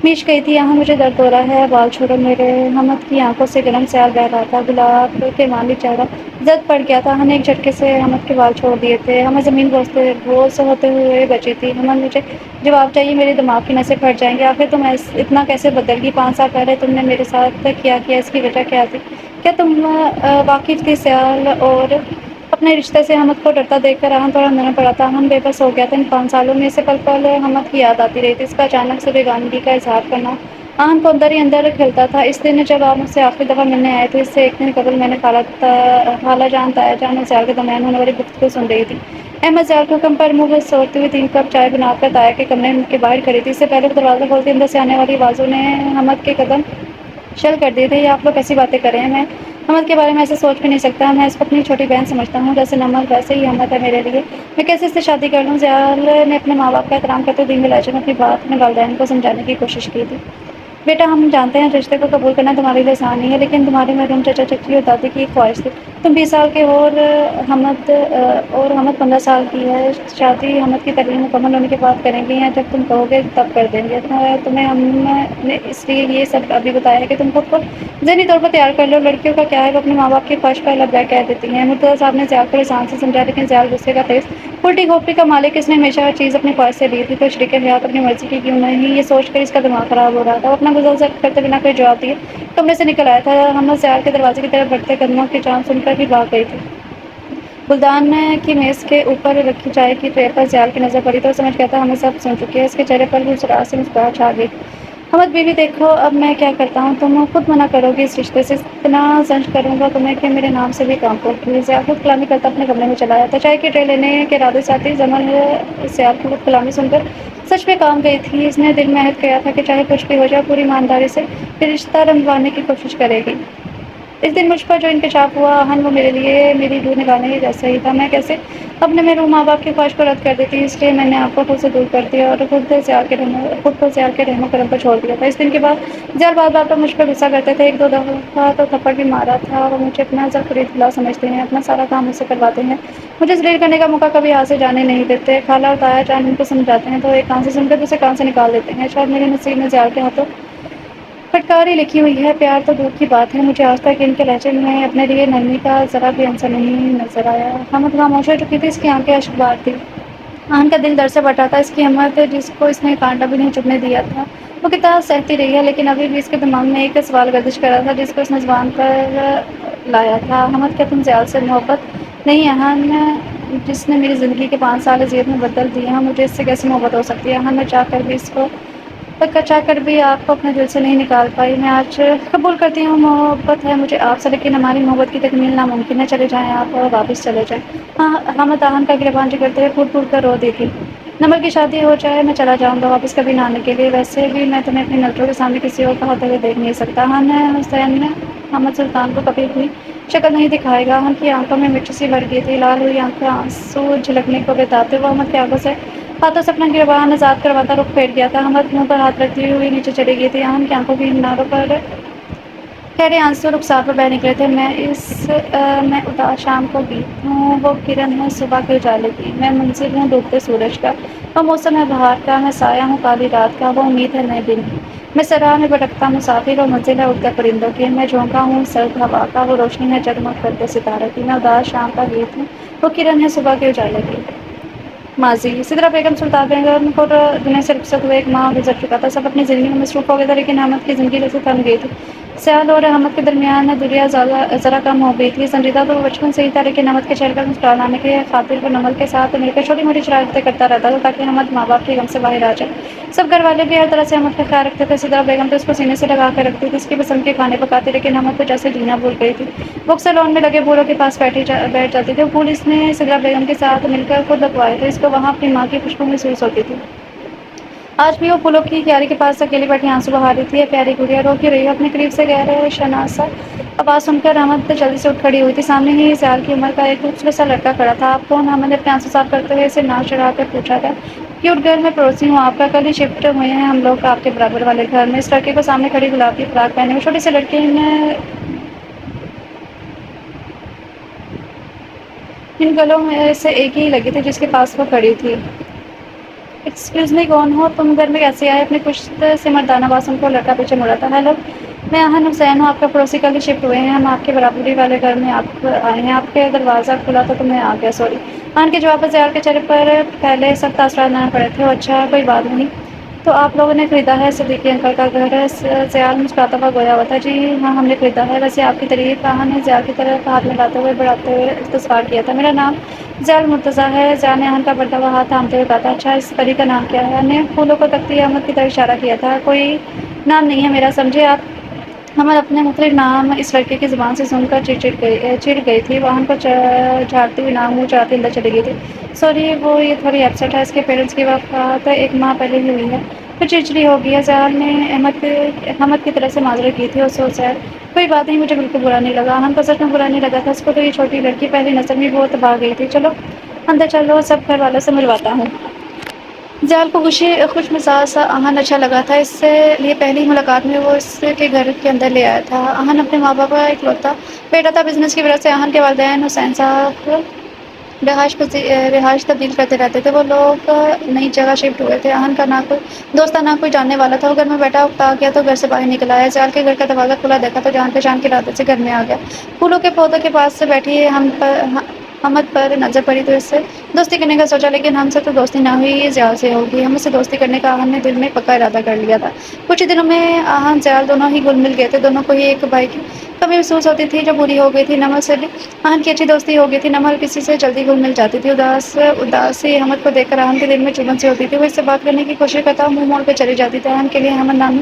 میچ گئی تھی۔ آہن مجھے درد ہو رہا ہے، بال چھوڑو میرے۔ احمد کی آنکھوں سے گرم سیال بہہ رہا تھا، گلاب کے معنی چہرہ زرد پڑ گیا تھا۔ آہن نے ایک جھٹکے سے احمد کے بال چھوڑ دیے تھے۔ احمد زمین بوس ہوتے ہوئے بچی تھی۔ احمد مجھے جواب چاہیے، میرے دماغ کی نسیں پھٹ جائیں گی۔ آخر تم اتنا کیسے بدل گئی؟ 5 سال پہلے تم نے میرے ساتھ کیا اس کی وجہ کیا تھی؟ کیا تم واقف تھی سیال اور اپنے رشتے سے؟ احمد کو ڈرتا دیکھ کر آہن تھوڑا نرم پڑا تھا۔ احمد بے بس ہو گیا تھا۔ ان 5 سالوں میں اسے پل پل احمد کی یاد آتی رہی تھی، اس کا اچانک سے بیگانگی کا اظہار کرنا آہن کو اندر ہی اندر کھلتا تھا۔ اس دن جب آپ مجھ سے آخری دفعہ ملنے آئے تھے، اس سے ایک دن قبل میں نے خالہ جان، تایا جان اور سیال کے درمیان ہونے والی گفتگو سن رہی تھی۔ احمد سیال کے حکم پر منہ سوڑتے ہوئے 3 کپ چائے بنا کر تایا کے کمرے کے باہر کھڑی تھی۔ اس سے پہلے وہ دروازہ کھولتی اندر سے آنے والی آوازوں نے احمد کے قدم شل کر دیے تھے۔ یہ آپ لوگ کیسی باتیں کر رہے ہیں؟ میں احمد کے بارے میں ایسے سوچ بھی نہیں سکتا۔ میں اس کو اپنی چھوٹی بہن سمجھتا ہوں، جیسے نمک ویسے ہی احمد ہے میرے لیے۔ میں کیسے اس سے شادی کر لوں؟ زیال نے اپنے ماں باپ کا احترام کرتے ہوئے دھیمی لہجے میں اپنی بات اپنے والدین کو سمجھانے کی کوشش کی تھی۔ بیٹا، ہم جانتے ہیں رشتے کو قبول کرنا تمہارے لیے آسان نہیں ہے، لیکن تمہارے مرحوم چچا چچی اور دادی کی ایک خواہش تھی۔ تم 20 سال کے ہو اور حمد 15 سال کی ہے۔ شادی حمد کی تعلیم مکمل ہونے کے بعد کریں گے، یا جب تم کہو گے تب کر دیں گے۔ تمہیں ہم نے اس لیے یہ سب ابھی بتایا ہے کہ تم خود کو ذہنی طور پر تیار کر لو۔ لڑکیوں کا کیا ہے، وہ اپنے ماں باپ کی خواہش کا لبیک کہہ دیتی ہیں۔ مرتضیٰ صاحب نے زیال کو احسان سے سمجھایا، لیکن زیال غصے کا تیز الٹی کھوپڑی کا مالک، اس نے ہمیشہ ہر چیز اپنی خواہش سے لی تھی، تو شریک حیات اپنی مرضی کی کیوں نہیں؟ یہ سوچ کر اس کا دماغ خراب ہو رہا تھا۔ وہ اپنا گزر کرتے بنا کوئی جواب دیے کمرے سے نکل آیا تھا۔ حمد زیال کے دروازے کی طرف بڑھتے قدموں کی چال سن کر ہی بھاگ گئی تھی۔ گلدان کی میز کے اوپر رکھی چائے کی ٹرے پر زیال کی نظر پڑی تو وہ سمجھ گیا تھا حمد سب سن چکی ہے۔ اس کے چہرے پر مسکراہٹ سے مسکراہٹ چھا گئی۔ حمد بیوی، دیکھو اب میں کیا کرتا ہوں، تم خود منع کرو گی اس رشتے سے؟ اتنا زنج کروں گا تمہیں کہ میرے نام سے بھی کام پھوٹ۔ زیال خود کلامی کرتا اپنے کمرے میں چلا آیا تھا، چائے کی ٹرے لینے کے ارادے سے آتی زمن زیال کی خود کلامی سن کر سچ میں کام گئی تھی۔ اس نے دل میں عہد کیا تھا کہ چاہے کچھ بھی ہو جائے پوری ایمانداری سے پھر رشتہ رنگوانے کی کوشش کرے گی۔ اس دن مجھ پر جو انکشاف ہوا آہن، وہ میرے لیے میری روح نکالنے جیسا ہی تھا۔ میں کیسے اپنے محروم ماں باپ کی خواہش کو رد کر دیتی، اس لیے میں نے آپ کو خود سے دور کر دیا اور خود کو زیال کے رحم و کرم پر چھوڑ دیا تھا۔ اس دن کے بعد زیال بات بات پر مجھ پر غصہ کرتے تھے، 1-2 دفعہ تو تھپڑ بھی مارا تھا۔ وہ مجھے اپنا ذخیرہ بلا سمجھتے ہیں، اپنا سارا کام مجھ سے کرواتے ہیں، مجھے ذلیل کرنے کا موقع کبھی ہاتھ سے جانے نہیں دیتے۔ خالہ اور تایا جان ان کو سمجھاتے ہیں تو ایک کان سے سن کر دوسرے کان سے نکال دیتے ہیں۔ شاید میرے نصیب میں زیال کے ہاتھوں پھٹکار ہی لکھی ہوئی ہے۔ پیار تو دور کی بات ہے، مجھے آج تک ان کے لہجے میں اپنے لیے نرمی کا ذرا بھی عنصر نہیں نظر آیا۔ حمد خاموش ہو چکی تھی، اس کی آنکھیں اشکبار تھیں۔ آہن کا دل درد سے پھٹا تھا۔ اس کی ہمت، جس کو اس نے کانٹا بھی نہیں چبھنے دیا تھا، وہ کتنا سہتی رہی ہے، لیکن ابھی بھی اس کے دماغ میں ایک سوال گردش کر رہا تھا جس کو اس نے زبان پر لایا تھا۔ حمد، کیا تم زیال سے محبت نہیں؟ آہن، جس نے میری زندگی کے 5 سال اذیت میں بدل دیے ہیں، مجھے اس سے کیسی محبت ہو سکتی ہے؟ آہن، میں چاہ کر بھی آپ کو اپنے دل سے نہیں نکال پائی۔ میں آج قبول کرتی ہوں محبت ہے مجھے آپ سے، لیکن ہماری محبت کی تکمیل ناممکن ہے۔ چلے جائیں آپ اور واپس چلے جائیں۔ حمد آہن کا گریباں جگرتے ہوئے پھوٹ پھوٹ کر رو دی تھی۔ نمل کی شادی ہو جائے میں چلا جاؤں گا واپس کبھی نہ آنے کے لیے، ویسے بھی میں تمہیں اپنی نظروں کے سامنے کسی اور کا ہوتے ہوئے دیکھ نہیں سکتا۔ حسین نے محمد سلطان کو کبھی اپنی شکل نہیں دکھائے گا۔ کی آنکھوں میں مٹی سی بھر گئی تھی، لال ہوئی آنکھیں آنسو جھلکنے کو بتاتے وہ احمد کی آنکھوں سے ہاتھوں سے اپنا گریباں آزاد کرواتا رخ پھیر گیا تھا۔ احمد منہ پر ہاتھ رکھتی ہوئی نیچے چلی گئی تھی۔ کی آنکھوں کی کناروں پر گہرے آنسو رخسار پر بہہ نکلے تھے۔ میں اداس شام کو گیت ہوں، وہ کرن ہے صبح کے اجالے کی، میں منزل ہوں ڈوبتے سورج کا، وہ موسم ہے بہار کا، میں سایہ ہوں کالی رات کا، وہ امید ہے نئے دن کی، میں صحرا میں بھٹکتا مسافر، وہ منزل ہے اڑتے پرندوں کی، میں جھونکا ہوں سرد ہوا کا، وہ روشنی ہے جگمگ کرتے ستاروں کی، میں اداس شام کا گیت ہوں، وہ کرن ہے صبح کے اجالے کی۔ ماضی سدرا بیگم سلطان بیگم کو دنیا سے رخصت ہوئے ایک ماہ گزر چکا تھا۔ سب اپنی زندگی میں مصروف ہو گئے تھے، لیکن احمد کی زندگی جیسے تھم گئی تھی۔ سیال اور احمد کے درمیان دوریاں ذرا کم ہو گئی تھی۔ سنجیدہ تو وہ بچپن سے ہی تھا، لیکن احمد کے چہرے پر مسکراہٹ لانے کی خاطر وہ نمل کے ساتھ مل کر چھوٹی موٹی شرارتیں کرتا رہتا تھا تاکہ احمد ماں باپ کے غم سے باہر آ جائے۔ سب گھر والے بھی ہر طرح سے احمد کا خیال رکھتے تھے۔ سدرا بیگم تو اس کو سینے سے لگا کر رکھتی تھی، اس کی پسند کے کھانے پکاتی، لیکن احمد کو جیسے جینا بھول گئی تھی۔ وہ اکثر لان میں لگے پھولوں کے پاس بیٹھ جاتی تھی۔ وہ پھول اس نے سدرا بیگم کے ساتھ مل کر خود لگوائے تھے، اس کو وہاں اپنی ماں کی خوشبو محسوس ہوتی تھی۔ آج بھی وہ پھولوں کی کیاری کے پاس اکیلی بیٹھی آنسو بہا رہی تھی۔ اے پیاری گڑیا، رو کیوں رہی ہو؟ اپنے قریب سے گہرے شناسا آواز سن کر احمد جلدی سے اٹھ کھڑی ہوئی تھی۔ سامنے ہی سیال کی عمر کا ایک خوبصورت سا لڑکا کھڑا تھا۔ آپ کون؟ احمد نے اپنے آنسو صاف کرتے ہوئے اسے ناک چڑھا کر پوچھا تھا۔ کیوٹ گرل، میں پڑوسی ہوں آپ کا، کل ہی شفٹ ہوئے ہیں ہم لوگ آپ کے برابر والے گھر میں۔ اس لڑکے کو سامنے کھڑی گلابی فراک پہنے ہوئے چھوٹی سی لڑکی نے ان گلوں میں سے ایک ہی لگی تھی جس کے پاس وہ کھڑی تھی۔ ایکسکیوز می، کون ہو تم؟ گھر میں کیسے آئے؟ اپنے پشت سے مردانہ آواز سن کر لڑکا پیچھے مڑا تھا۔ ہیلو، میں احن حسین ہوں، آپ کا پڑوسی، کل ہی شفٹ ہوئے ہیں ہم آپ کے برابری والے گھر میں آپ آئے ہیں، آپ کے دروازہ کھلا تھا تو میں آ گیا، سوری۔ احن کے جواب پر سیال کے چہرے پر پہلے سخت اثرات نہ پڑے تھے۔ اچھا، کوئی بات نہیں، تو آپ لوگوں نے خریدا ہے صدیقی انکل کا گھر؟ سیال مسکراتا ہوا گویا ہوا تھا۔ جی ہاں، ہم نے خریدا ہے، ویسے آپ کی تعریف؟ احن نے سیال کی طرف ہاتھ ملاتے ہوئے بڑھاتے ہوئے استفسار کیا تھا۔ میرا نام ضیاء المرتضیٰ ہے۔ ضیاء نے احن کا بڑھتا ہوا ہاتھ تھامتے ہوئے کہا تھا۔ اچھا، اس پری کا نام کیا ہے؟ احن نے پھولوں کو تکتی احمد کی طرف اشارہ کیا تھا۔ کوئی نام نہیں ہے میرا، سمجھے آپ؟ احمد اپنے مختلف نام اس لڑکے کی زبان سے سن کر چڑ گئی تھی۔ وہ احن کو جھاڑتی ہوئی نام منہ چڑھاتی اندر چلی گئی تھی۔ سوری، وہ یہ تھوڑی اپسیٹ ہے، اس کے پیرنٹس کی وفات ایک ماہ پہلے ہی ہوئی ہے، پھر چڑچڑی ہو گئی ہے۔ ضیاء نے احمد کی طرف سے معذرت کی تھی۔ سو سیڈ، کوئی بات نہیں، مجھے بالکل برا نہیں لگا۔ احن کو سچ میں برا نہیں لگا تھا، اس کو تو یہ چھوٹی لڑکی پہلی نظر میں بہت بھا گئی تھی۔ چلو اندر چلو، سب گھر والوں سے ملواتا ہوں۔ ضیاء کو خوش مزاج سا احن اچھا لگا تھا، اس لیے پہلی ملاقات میں وہ اس کے گھر کے اندر لے آیا تھا۔ احن اپنے ماں باپ کا اکلوتا بیٹا تھا۔ بزنس کی وجہ سے احن کے والدین حسین صاحب رہائش تبدیل کرتے رہتے تھے۔ وہ لوگ نئی جگہ شفٹ ہوئے تھے۔ احن کا نہ کوئی دوست تھا نہ کوئی جاننے والا تھا۔ وہ گھر میں بیٹھا اکتا گیا تو گھر سے باہر نکل آیا۔ ضیاء کے گھر کا دروازہ کھلا دیکھا تو جان پہچان کے ارادے سے گھر میں آ گیا۔ پھولوں کے پودوں کے پاس سے بیٹھی احمد پر نظر پڑی تو اس سے دوستی کرنے کا سوچا، لیکن ہم سے تو دوستی نہ ہوئی، ضیاء سے ہوگی۔ ہم سے دوستی کرنے کا احن نے دل میں پکا ارادہ کر لیا تھا۔ کچھ ہی دنوں میں احن ضیاء دونوں ہی گل مل گئے تھے۔ دونوں کو ہی ایک بھائی کی کمی محسوس ہوتی تھی جو پوری ہو گئی تھی۔ نمل سے بھی احن کی اچھی دوستی ہو گئی تھی۔ نمل کسی سے جلدی گل مل جاتی تھی۔ اداسی احمد کو دیکھ کر احن کے دل میں چبھن سی ہوتی تھی۔ وہ اس سے بات کرنے کی کوشش کرتا، منہ موڑ کر چلی جاتی تھی۔ احن کے لیے احمد نامی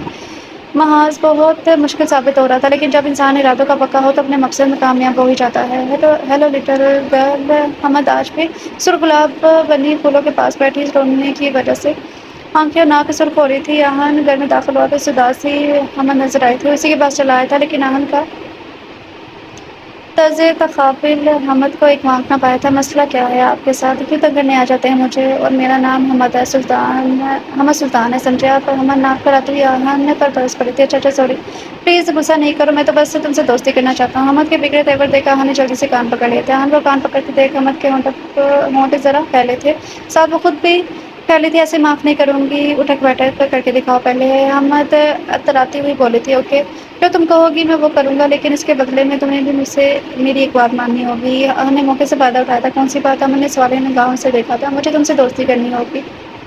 محاذ بہت مشکل ثابت ہو رہا تھا، لیکن جب انسان ارادوں کا پکا ہو تو اپنے مقصد میں کامیاب ہو ہی جاتا ہے۔ ہیلو لٹل گرل، احمد آج بھی سرخ گلاب بنی پھولوں کے پاس بیٹھی رونے کی وجہ سے آنکھیں اور ناک سرخ ہو رہی تھی۔ احن گھر میں داخل ہوا تو اسے اداسی احمد نظر آئی تھی۔ اسی کے پاس چلا آیا تھا، لیکن احن کا طرز تقابل احمد کو ایک آنکھ نہ پایا تھا۔ مسئلہ کیا ہے آپ کے ساتھ؟ کیوں تنگ کرنے آ جاتے ہیں مجھے؟ اور میرا نام حمد سلطان ہے، سمجھے آپ؟ احمد ناک پر آتے ہوئے احن پر برس پڑی تھی۔ اچھا سوری، پلیز غصہ نہیں کرو، میں تو بس تم سے دوستی کرنا چاہتا ہوں۔ احمد کے بگڑے تیور دیکھ احن نے جلدی سے کان پکڑ لیے تھے۔ احن کو کان پکڑتے دیکھ احمد کے ہونٹ ذرا پھیلے تھے، ساتھ وہ خود بھی پھیلی تھی۔ ایسے معاف نہیں کروں گی، اٹھک بیٹھک کر کے دکھاؤ پہلے۔ احمد اتراتی ہوئی بولی تھی۔ اوکے، جو تم کہو گی میں وہ کروں گا، لیکن اس کے بدلے میں تمہیں بھی مجھ سے میری ایک بات ماننی ہوگی۔ احن نے موقع سے فائدہ اٹھایا تھا۔ کون سی بات؟ احمد نے سوالیہ نگاہوں سے دیکھا تھا۔ مجھے تم سے دوستی کرنی ہوگی۔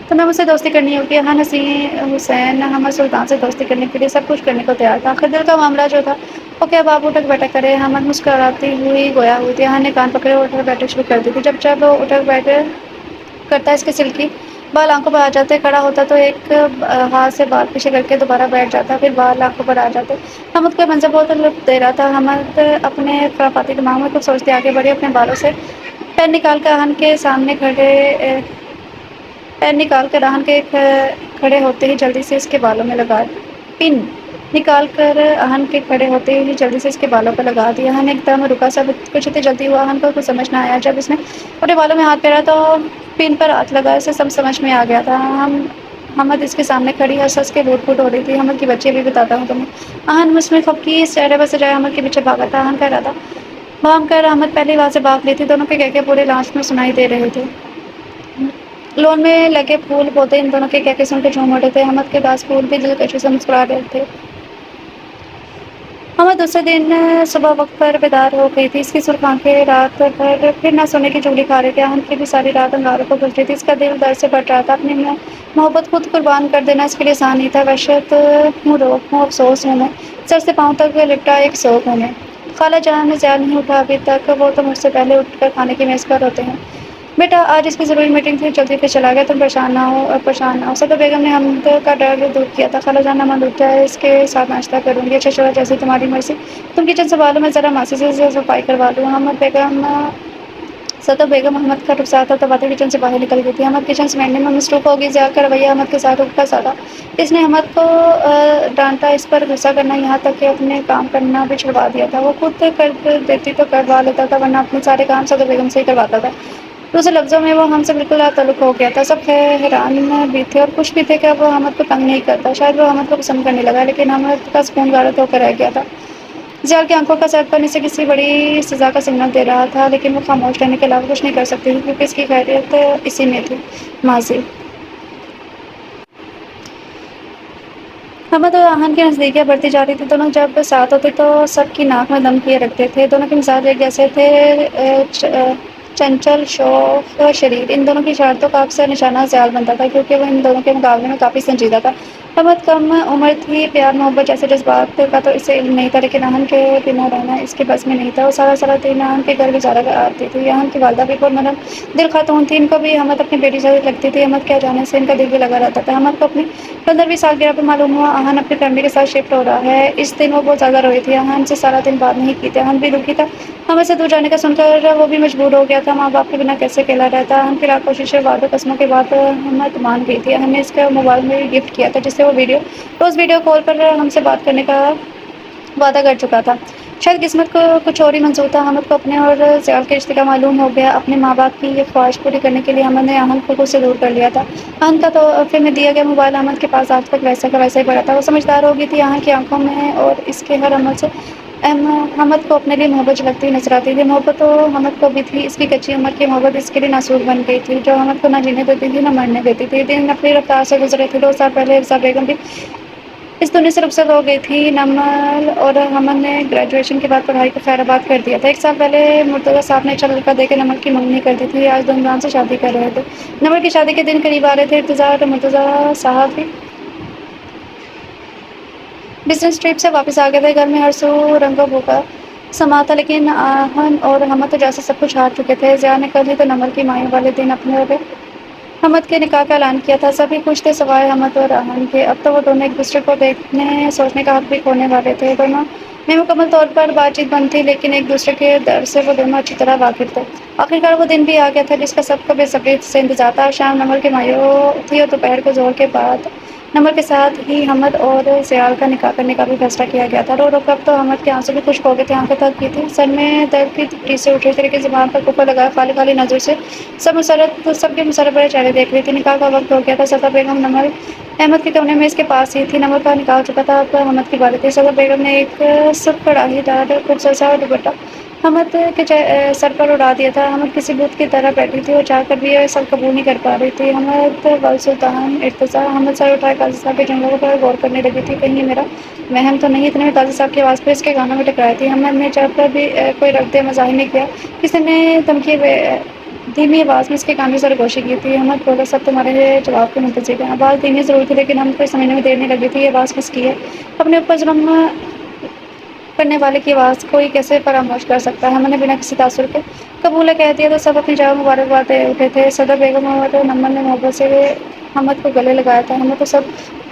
تمہیں مجھ سے دوستی کرنی ہوگی۔ احن حسین احمد سلطان سے دوستی کرنے کے لیے سب کچھ کرنے کو تیار تھا، آخر دل کا معاملہ جو تھا۔ اوکے، اب آپ اٹھک بیٹھک کریں۔ احمد مسکراتی ہوئی گویا ہوئی تھی۔ احن نے کان پکڑے اور اٹھک بیٹھک شروع کر دی تھی۔ جب اٹھک بیٹھک کرتا اس کے سلکی بال آنکھوں پر آ جاتے، کھڑا ہوتا تو ایک ہاتھ سے بال پیچھے کر کے دوبارہ بیٹھ جاتا، پھر بال آنکھوں پر آ جاتے۔ احمد کو یہ منظر بہت لطف دے رہا تھا۔ احمد اپنے خرافاتی دماغ میں کچھ سوچتے آگے بڑھے، اپنے بالوں سے پین نکال کر احن کے سامنے کھڑے پین نکال کر راہن کے کھڑے ہوتے ہی جلدی سے اس کے بالوں میں لگا پن نکال کر اہن کے کھڑے ہوتے ہی جلدی سے اس کے بالوں پر لگا دیا۔ اہن ایک دم رکا، سب کچھ اتنی جلدی ہوا اہن کو کچھ سمجھ نہ آیا۔ جب اس نے اپنے بالوں میں ہاتھ پھیرا تو پن پر ہاتھ لگا، اسے سب سمجھ میں آ گیا تھا۔ حمد اس کے سامنے کھڑی ہنس ہنس کے لوٹ پوٹ ہو رہی تھی۔ حمد کی بچی بھی بتاتا ہوں تمہیں۔ اہن اس میں خفقیز چہرے پر سجائے حمد کے پیچھے بھاگا تھا۔ اہن کہہ رہا تھا بھاگ کر حمد پہلی بار سے بھاگ لی تھی۔ دونوں کے کہکے پورے لانچ میں سنائی دے رہے تھے۔ لون میں لگے پھول پودے ان دونوں کے کہکے سن کے جھوم اٹھے تھے۔ حمد کے اداس پھول بھی دلکشی سے مسکرا رہے تھے۔ حمد دوسرے دن صبح وقت پر بیدار ہو گئی تھی۔ اس کی سرخ آنکھیں رات بھر پھر نہ سونے کی چغلی کھا رہی تھی۔ اہن کی بھی ساری رات انگاروں کو گزری تھی۔ اس کا دل درد سے پھٹ رہا تھا۔ اپنی محبت خود قربان کر دینا اس کے لیے آسان نہیں تھا۔ وحشت ہوں، روک ہوں، افسوس ہوں، میں سر سے پاؤں تک لپٹا ایک سوگ ہوں میں۔ خالہ جان نے زیادہ نہیں اٹھا ابھی تک، وہ تو مجھ سے پہلے اٹھ کر کھانے کی میز پر ہوتے ہیں۔ بیٹا آج اس کی ضروری میٹنگ تھی، جلدی پہ چلا گیا، تم پریشان نہ ہو۔ صدر بیگم نے حمد کا ڈر دور کیا تھا۔ خالہ جان حمد اٹھ جائے، اس کے ساتھ ناشتہ کروں گی۔ اچھا چلو، جیسی تمہاری مرضی۔ تم کچن سنبھالو، میں ذرا ماسی سے صفائی کروا لوں۔ صدر بیگم حمد کا رخسار تھپتھپاتی کچن سے باہر نکل گئی تھی۔ حمد کچن سمیٹنے میں مصروف ہوگی۔ ضیاء کا رویہ حمد کے ساتھ الٹا سا تھا۔ اس نے حمد کو ڈانٹا، اس پر غصہ کرنا، یہاں تک کہ اپنے کام کرنا بھی چھڑوا دیا تھا۔ وہ خود کر دیتی تو کروا لیتا تھا، ورنہ اپنے سارے کام صدر بیگم سے ہی کرواتا تھا۔ دوسرے لفظوں میں وہ ہم سے بالکل لا تعلق ہو گیا تھا۔ سب حیران بھی تھے اور خوش بھی تھے کہ اب وہ حمد کو تنگ نہیں کرتا۔ شاید وہ حمد کو پسند کرنے لگا، لیکن حمد کا سکون غارت ہو کر رہ گیا تھا۔ ضیاء کی آنکھوں کا سرپن اسے کسی بڑی سزا کا سگنل دے رہا تھا، لیکن وہ خاموش رہنے کے علاوہ کچھ نہیں کر سکتی تھی، کیونکہ اس کی خیریت اسی میں تھی۔ ماضی حمد اور اہن کی نزدیکیاں بڑھتی جا رہی تھی۔ دونوں جب ساتھ ہوتے تو سب کی ناک میں دم کیے رکھتے تھے۔ دونوں کے مزاج ایک جیسے تھے، چنچل، شوخ، شریر۔ ان دونوں کی شرارتوں کا اکثر نشانہ ضیاء بنتا تھا، کیونکہ وہ ان دونوں کے مقابلے میں کافی سنجیدہ تھا۔ حمد کم عمر تھی، پیار محبت جیسے جذبات کا تو اسے علم نہیں تھا، لیکن اہن کے بنا رہنا اس کے بس میں نہیں تھا۔ وہ سارا دن اہن کے گھر گزارا کرتی تھی۔ اہن کی والدہ بھی بہت نرم دل خاتون تھی، ان کو بھی حمد اپنی بیٹی جیسی لگتی تھی۔ حمد کے جانے سے ان کا دل بھی لگا رہتا تھا۔ حمد کو اپنی 15ویں سالگرہ پر معلوم ہوا اہن اپنی فیملی کے ساتھ شفٹ ہو رہا ہے۔ اس دن وہ بہت زیادہ روئی تھی، اہن سے سارا دن بات نہیں کی تھی۔ اہن بھی دکھی تھا، حمد سے دور جانے کا سن کر وہ بھی مجبور ہو گیا تھا۔ ماں باپ کے بنا کیسے اکیلا رہتا۔ اہن کی لاکھ کوششیں، وعدوں، قسموں کے بعد حمد مان گئی تھی۔ اہن نے اس کا موبائل میں گفٹ کیا تھا، جس سے وہ روز ویڈیو کال پر ہم سے بات کرنے کا وعدہ کر چکا تھا۔ شاید قسمت کو کچھ اور ہی منظور تھا۔ حمد کو اپنے اور ضیاء کے رشتے کا معلوم ہو گیا۔ اپنے ماں باپ کی یہ خواہش پوری کرنے کے لیے حمد نے اہن کو خود سے دور کر لیا تھا۔ اہن کا تحفے میں دیا گیا موبائل حمد کے پاس آج تک ویسا کا ویسا ہی پڑا تھا۔ وہ سمجھدار ہو گئی تھی۔ اہن کی آنکھوں میں اور اس کے ہر عمل سے حمد کو اپنے لیے محبت جھلکتی ہوئی نظر آتی تھی۔ محبت تو حمد کو بھی تھی، اس کی کچی عمر کی محبت اس کے لیے ناسور بن گئی تھی، جو حمد کو نہ جینے دیتی تھی، نہ مرنے دیتی تھی۔ دن اپنی رفتار سے گزرے تھے۔ 2 سال پہلے حفصہ بیگم بھی اس دنیا سے رخصت ہو گئی تھی۔ نمل اور حمد نے گریجویشن کے بعد پڑھائی کو خیر آباد کر دیا تھا۔ 1 سال پہلے مرتضیٰ صاحب نے اچھا لڑکا دیکھ کر نمل کی منگنی کر دی تھی۔ آج دھوم دھام سے شادی کر رہے تھے۔ نمل کی شادی کے دن قریب آ رہے تھے۔ ارتضیٰ اور مرتضیٰ صاحب بھی بزنس ٹرپ سے واپس آ گئے تھے۔ گھر میں ہر سو رنگ و بو کا سما تھا، لیکن اہن اور حمد تو جیسے سب کچھ ہار چکے تھے۔ ضیاء نے کل ہی تو نمل کی مائیں والے دن اپنے اور حمد کے نکاح کا اعلان کیا تھا۔ سبھی خوش تھے سوائے حمد اور اہن کے۔ اب تو وہ دونوں ایک دوسرے کو دیکھنے سوچنے کا حق بھی کھونے والے تھے۔ دونوں میں مکمل طور پر بات چیت بند تھی، لیکن ایک دوسرے کے درد سے وہ دونوں اچھی طرح واقف تھے۔ آخرکار وہ دن بھی آ گیا تھا جس کا سب کو بے صبری سے انتظار تھا۔ شام نمل کے مائوں تھی اور دوپہر کو ظہر کے بعد نمل کے ساتھ ہی حمد اور ضیاء کا نکاح کرنے کا بھی فیصلہ کیا گیا تھا۔ رو رو کر تو حمد کے آنسو بھی خشک ہو گئے تھے، آنکھیں تھک گئی تھیں، سر میں درد کی تکلیف سے اٹھ رہی تھی، لیکن زبان پر کفر لگائے خالی نظر سے سب کے مسرت بھرے چہرے دیکھ رہی تھی۔ نکاح کا وقت ہو گیا تھا۔ صدر بیگم نمل احمد کے کمرے میں اس کے پاس ہی تھی۔ نمل کا نکاح ہو چکا تھا، اب حمد کی باری تھی۔ صدر بیگم نے ایک سرخ کڑاہی دار خوبصورت سا دوپٹہ حمد کے سر پر اڑا دیا تھا۔ حمد کسی بت کی طرح بیٹھی تھی، وہ چاہ کر بھی یہ سب قبول نہیں کر پا رہی تھی۔ حمد والسلطان ارتضیٰ۔ حمد سر اٹھائے قاضی صاحب کے جملوں پر غور کرنے لگی تھی، کہیں یہ میرا وہم تو نہیں۔ اتنے میں قاضی صاحب کی آواز پھر اس کے کانوں میں ٹکرائی تھی۔ حمد نے جب بھی کوئی رد مظاہر نہیں کیا، کسی نے دھیمی آواز میں اس کے کان میں سرگوشی کی تھی۔ حمد بولا، سب تمہارے جواب کے منتظر ہیں۔ آواز دھیمی ضرور تھی، لیکن حمد کو سمجھنے میں دیر نہیں لگی تھی یہ آواز کس کی ہے۔ اپنے اوپر ظلم کرنے والے کی آواز کوئی کیسے فراموش کر سکتا ہے؟ حمد نے بنا کسی تاثر کے قبول ہے کہہ دیا تو سب اپنی جگہ مبارکباد دے اٹھے تھے۔ صدر بیگم اور نمل نے محبت سے حمد کو گلے لگایا تھا۔ حمد تو سب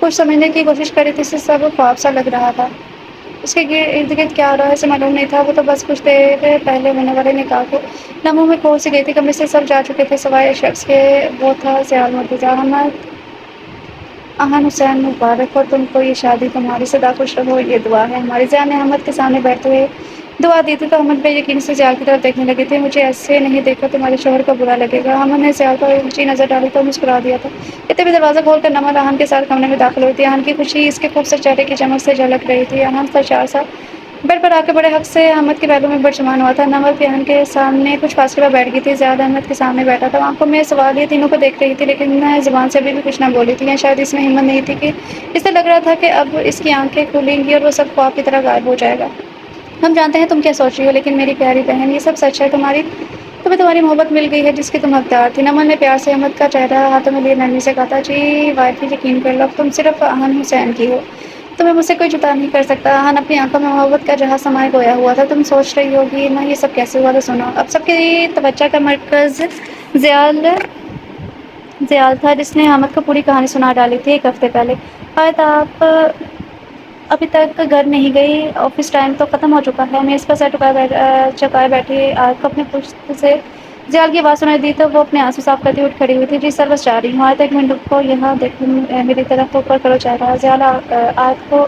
کچھ سمجھنے کی کوشش کر رہی تھی، اسے سب خواب سا لگ رہا تھا۔ اس کے ارد گرد کیا ہو رہا ہے اسے معلوم نہیں تھا، وہ تو بس کچھ دیر پہلے ہونے والے نکاح کو لمحوں میں کھو سی گئی تھی، کمرے سے سب جا چکے تھے سوائے ایک شخص کے، وہ تھا ضیاء المرتضیٰ احمد۔ احن حسین مبارک ہو تم کو یہ شادی، تمہاری صدا خوش رہو، یہ دعا ہے ہماری۔ ضیاء نے احمد کے سامنے بیٹھتے ہوئے دعا دی تھی تو احمد بے یقینی سے ضیاء کی طرف دیکھنے لگے تھے۔ مجھے ایسے نہیں دیکھا، تمہارے شوہر کو برا لگے گا۔ احمد نے ضیاء پر اونچی نظر ڈالی تو مسکرا دیا تھا۔ اتنے میں دروازہ کھول کر نمر احن کے ساتھ کمرے میں داخل ہوئی تھی۔ احن کی خوشی اس کے خوبصورت چہرے کی چمک سے جھلک رہی تھی۔ احن سرشار سا بیڈ پر آ کے بڑے حق سے احمد کے پہلو میں برچمان ہوا تھا۔ نمر بھی احن کے سامنے کچھ فاصلے پر بیٹھ گئی تھی۔ ضیاء احمد کے سامنے بیٹھا تھا، آنکھوں میں سوال یہ تینوں کو دیکھ رہی تھی، لیکن زبان سے ابھی بھی کچھ نہ بولی تھی، یا شاید اس میں ہمت نہیں تھی کہ اسے لگ رہا تھا کہ اب اس کی آنکھیں کھلیں گی اور وہ سب خواب کی طرح غائب ہو جائے گا۔ ہم جانتے ہیں تم کیا سوچ رہی ہو، لیکن میری پیاری بہن، یہ سب سچ ہے۔ تمہیں تمہاری محبت مل گئی ہے جس کی تم حقدار تھی۔ نمن نے پیار سے احمد کا چہرہ ہاتھوں میں لیے نرمی سے کہا تھا، جی واحد یقین کر لو، اب تم صرف احن حسین کی ہو، تمہیں مجھ سے کوئی جدا نہیں کر سکتا۔ احن اپنی آنکھوں میں محبت کا جہاز سمائے گویا ہوا تھا۔ تم سوچ رہی ہوگی نا یہ سب کیسے ہوا، تو سنو۔ اب سب کی توجہ کا مرکز ضیاء تھا، جس نے احمد کو پوری کہانی سنا ڈالی تھی ایک ہفتے پہلے۔ آیت آپ ابھی تک گھر نہیں گئی، آفس ٹائم تو ختم ہو چکا ہے۔ میز پر سر چکائے بیٹھی آیت کو اپنی پشت سے ضیاء کی آواز سنائی دی تو وہ اپنے آنسو صاف کرتی اٹھ کھڑی ہوئی تھی۔ جی سر بس جا رہی ہوں۔ آیت ایک منٹ رکو، یہاں دیکھو میری طرف، اوپر کرو چہرہ۔ ضیاء آیت کو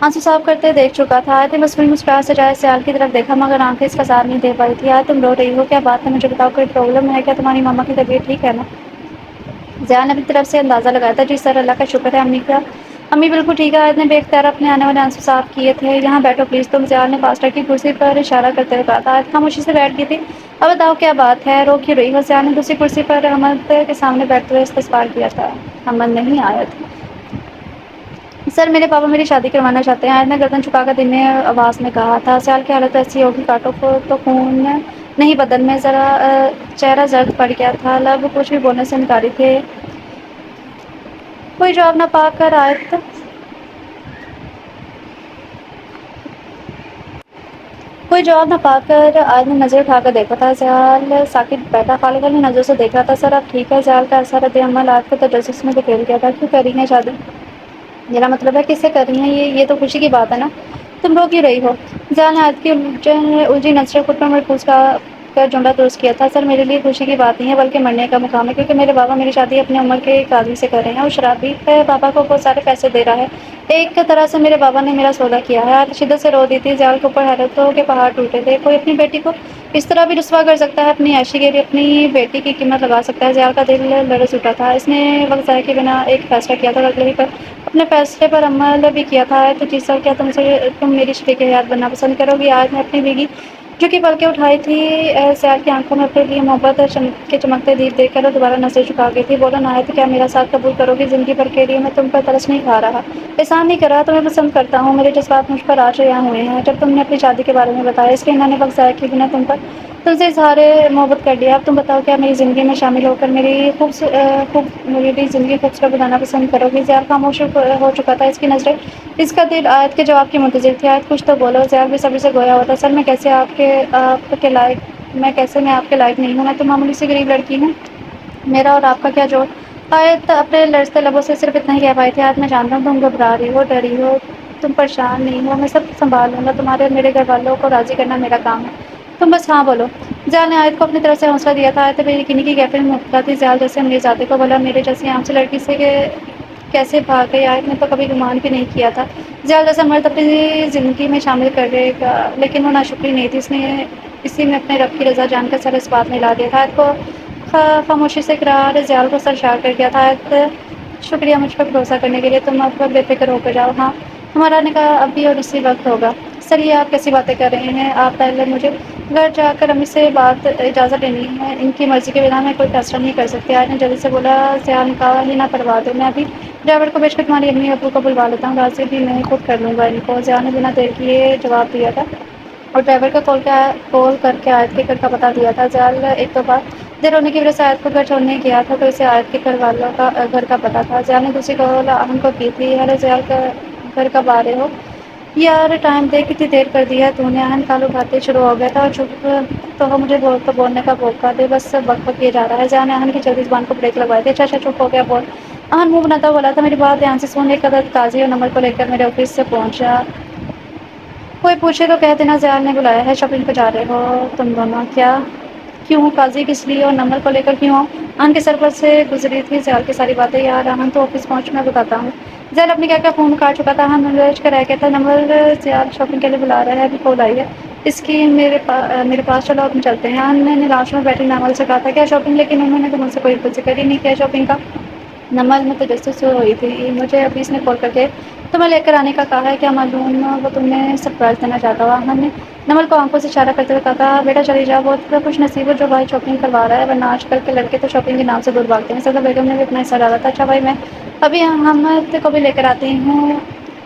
آنسو صاف کرتے دیکھ چکا تھا۔ آیت نے مصنوعی مسکراہٹ سے ضیاء کی طرف دیکھا، مگر آنکھیں اس کا ساتھ نہیں دے پائی تھی۔ آیت تم رو رہی ہو، کیا بات ہے، مجھے بتاؤ، کوئی پرابلم ہے کیا، تمہاری ماما کی طبیعت ٹھیک ہے نا؟ ضیاء نے اپنی طرف سے اندازہ لگایا تھا، جی سر اللہ کا شکر ہے، امی بالکل ٹھیک ہے۔ آیت نے بے اختیار اپنے آنے والے آنسو صاف کیے تھے۔ یہاں بیٹھو پلیز تم، ضیاء نے پاس رکھی کرسی پر اشارہ کرتے ہوئے کہا تھا۔ آیت خاموشی سے بیٹھ گئی تھی۔ اب بتاؤ کیا بات ہے، رو کیوں رہی ہو؟ ضیاء نے دوسری کرسی پر احمد کے سامنے بیٹھتے ہوئے استفسار کیا تھا۔ احمد نہیں آیت سر، میرے پاپا میری شادی کروانا چاہتے ہیں، آیت نے گردن جھکا کر دھیمی آواز میں کہا تھا۔ ضیاء کی حالت ایسی ہوگی، کاٹو تو خون نہیں بدن میں، ذرا چہرہ زرد پڑ گیا تھا، لب کچھ بھی بولنے سے انکاری تھے۔ کوئی جواب نہ پا کر آیت نے نظر اٹھا کر دیکھا تھا۔ ضیاء ساکت بیٹھا خالی خالی نظروں سے دیکھ رہا تھا۔ سر اب ٹھیک ہے؟ ضیاء کا ایسا رد عمل آیت کو تجسس میں دھکیل گیا تھا۔ کیوں کر رہی ہیں شادی؟ میرا مطلب ہے کس سے کر رہی ہیں؟ یہ تو خوشی کی بات ہے نا، تم رو کیوں رہی ہو؟ ضیاء نے آیت کی الجھی نظریں خود پر مرکوز کر جملہ درست کیا تھا۔ سر میرے لیے خوشی کی بات نہیں ہے بلکہ مرنے کا مقام ہے، کیونکہ میرے بابا میری شادی اپنی عمر کے ایک آدمی سے کر رہے ہیں۔ وہ شرابی ہے، پاپا کو بہت سارے پیسے دے رہا ہے، ایک طرح سے میرے بابا نے میرا سودا کیا ہے۔ آیت شدت سے رو دی تھی۔ ضیاء کے اوپر حیرتوں کے پہاڑ ٹوٹے تھے۔ کوئی اپنی بیٹی کو اس طرح بھی رسوا کر سکتا ہے، اپنی عیاشی کے لیے اپنی بیٹی کی قیمت لگا سکتا ہے؟ ضیاء کا دل لرز اٹھا تھا۔ اس نے وقت ضائع کیے بنا ایک فیصلہ کیا تھا اور اگلے ہی پر اپنے فیصلے پر عمل بھی کیا تھا۔ آیت جی سر، کیا تم میری شریک حیات بننا پسند کرو گی؟ آیت نے اپنی بھیگی جھکی پلکیں اٹھائی تھی۔ ضیاء کی آنکھوں میں اپنے لیے محبت کے چمکتے دید دیکھ کر دوبارہ نظر جھکا گئی تھی۔ بولا نا آیت، کیا میرا ساتھ قبول کرو گی زندگی بھر کے لیے؟ میں تم پر ترس نہیں کھا رہا، احسان نہیں کر رہا، تمہیں پسند کرتا ہوں، میرے جذبات مجھ پر آج عیاں ہوئے ہیں جب تم نے اپنی شادی کے بارے میں بتایا، اس لیے میں نے وقت ضائع کیے بنا تم سے اظہار محبت کر لیا۔ اب تم بتاؤ، کیا میری زندگی میں شامل ہو کر میری زندگی خوبصورت بنانا پسند کرو گی؟ ضیاء خاموش ہو چکا تھا، اس کی نظریں، اس کا دل آیت کے جواب کی منتظر تھی۔ آیت کچھ تو بولو۔ ضیاء بے صبری سے گویا ہوتا، سر میں کیسے آپ کے لائق نہیں ہوں، میں تو معمولی سی غریب لڑکی ہوں، میرا اور آپ کا کیا جوڑ؟ آیت اپنے لرزتے لبوں سے صرف اتنا ہی کہہ پائی تھی۔ آیت میں جانتا ہوں تم گھبرا رہی ہو، ڈری ہو، تم پریشان نہیں ہو، میں سب سنبھال لوں گا، تمہارے اور میرے گھر والوں کو راضی کرنا میرا کام ہے، تم بس ہاں بولو۔ ضیاء نے آیت کو اپنی طرف سے حوصلہ دیا تھا۔ آیت بے یقینی کی کیفیت میں مبتلا تھی۔ ضیاء جیسے امیرزادے کو بھلا میرے جیسی عام سی لڑکی سے کیسے بھاگ گئی؟ آیت نے تو کبھی گمان بھی نہیں کیا تھا ضیاء جیسا مرد اپنی زندگی میں شامل کرے گا، لیکن وہ ناشکری نہیں تھی، اسی میں اپنے رب کی رضا جان کر سر اس بات میں لا دیا تھا۔ آیت کو خاموشی سے اقرار ضیاء کو سرشار کر دیا تھا۔ آیت شکریہ مجھ پر بھروسہ کرنے کے لیے، تم اب بے فکر ہو کر جاؤ، ہاں ہمارا نکاح اب بھی اور اسی وقت ہوگا۔ سر یہ آپ کیسی باتیں کر رہے ہیں؟ آپ پہلے مجھے گھر جا کر امی سے اجازت لینی ہے، ان کی مرضی کے بنا میں کوئی فیصلہ نہیں کر سکتی۔ آیت نے جلدی سے بولا، ضیاء نکاح ہی نہ پڑھوا دو، میں ابھی ڈرائیور کو بھیج کر تمہاری امی ابو کو بلوا لیتا ہوں، راضی بھی میں خود کر لوں گا ان کو۔ ضیاء نے بنا دیر کیے جواب دیا تھا اور ڈرائیور کا کال کر کے آیت کے گھر کا پتہ دیا تھا۔ ضیاء ایک دو بار دیر ہونے کی وجہ سے آیت کو گھر چھوڑنے گیا تھا تو اسے آیت کے گھر والوں کا گھر کا پتہ تھا۔ ضیاء نے دوسری کال احن کو کی تھی، ہیلو ضیاء، گھر کب آ رہے ہو؟ یار ٹائم دیکھ کتنی دیر کر دی ہے تو نے؟ احن کالو بھاتے شروع ہو گیا تھا، اور چپ تو ہو، مجھے تو بولنے کا موقع دے، بس بک بک کیے جا رہا ہے۔ ضیاء نے احن کی جلدی زبان کو بریک لگوائی تھی۔ اچھا چپ ہو گیا، بول۔ منہ بناتا بولا تھا میری بات دھیان سے سن، ایک عدد قاضی اور نمبر کو لے کر میرے آفس سے پہنچا۔ کوئی پوچھے تو کہہ دینا زیاد نے بلایا ہے، شاپنگ پہ جا رہے ہو تم دونوں؟ کیا کیوں؟ قاضی کس لیے اور نمبر کو لے کر کیوں آؤں؟ آن کے سر پر سے گزری تھی زیال کی ساری باتیں یاد۔ آن تو آفس پہنچ میں بتاتا ہوں۔ زیال اپنی کیا فون کاٹ چکا تھا، ہم رچ کر رہ گیا تھا۔ نمبر زیال شاپنگ کے لیے بلا رہا ہے، ابھی کال آئی ہے اس کی میرے پاس، چلو اب چلتے ہیں۔ میں نے لاش میں بیٹھی نمل سے کہا تھا کیا شاپنگ، لیکن انہوں نے تو مجھ سے کوئی ذکر ہی نہیں کیا شاپنگ کا۔ نمل میں تجسس ہوئی تھی مجھے، ابھی اس نے کال کر کے تمہیں لے کر آنے کا کہا ہے، کیا معلوم وہ تمہیں سرپرائز دینا چاہتا ہوا۔ ہم نے نمل کو آنکھوں سے اشارہ کرتے ہوئے کہا تھا بیٹا چلی جا، بہت خوش نصیب ہو جو بھائی شاپنگ کروا رہا ہے، ورنہ آج کل کے لڑکے تو شاپنگ کے نام سے دور بھاگتے ہیں۔ سدا بیگم نے بھی اپنا حصہ ڈالا تھا۔ اچھا بھائی میں ابھی حمد کو بھی لے کر آتی ہوں،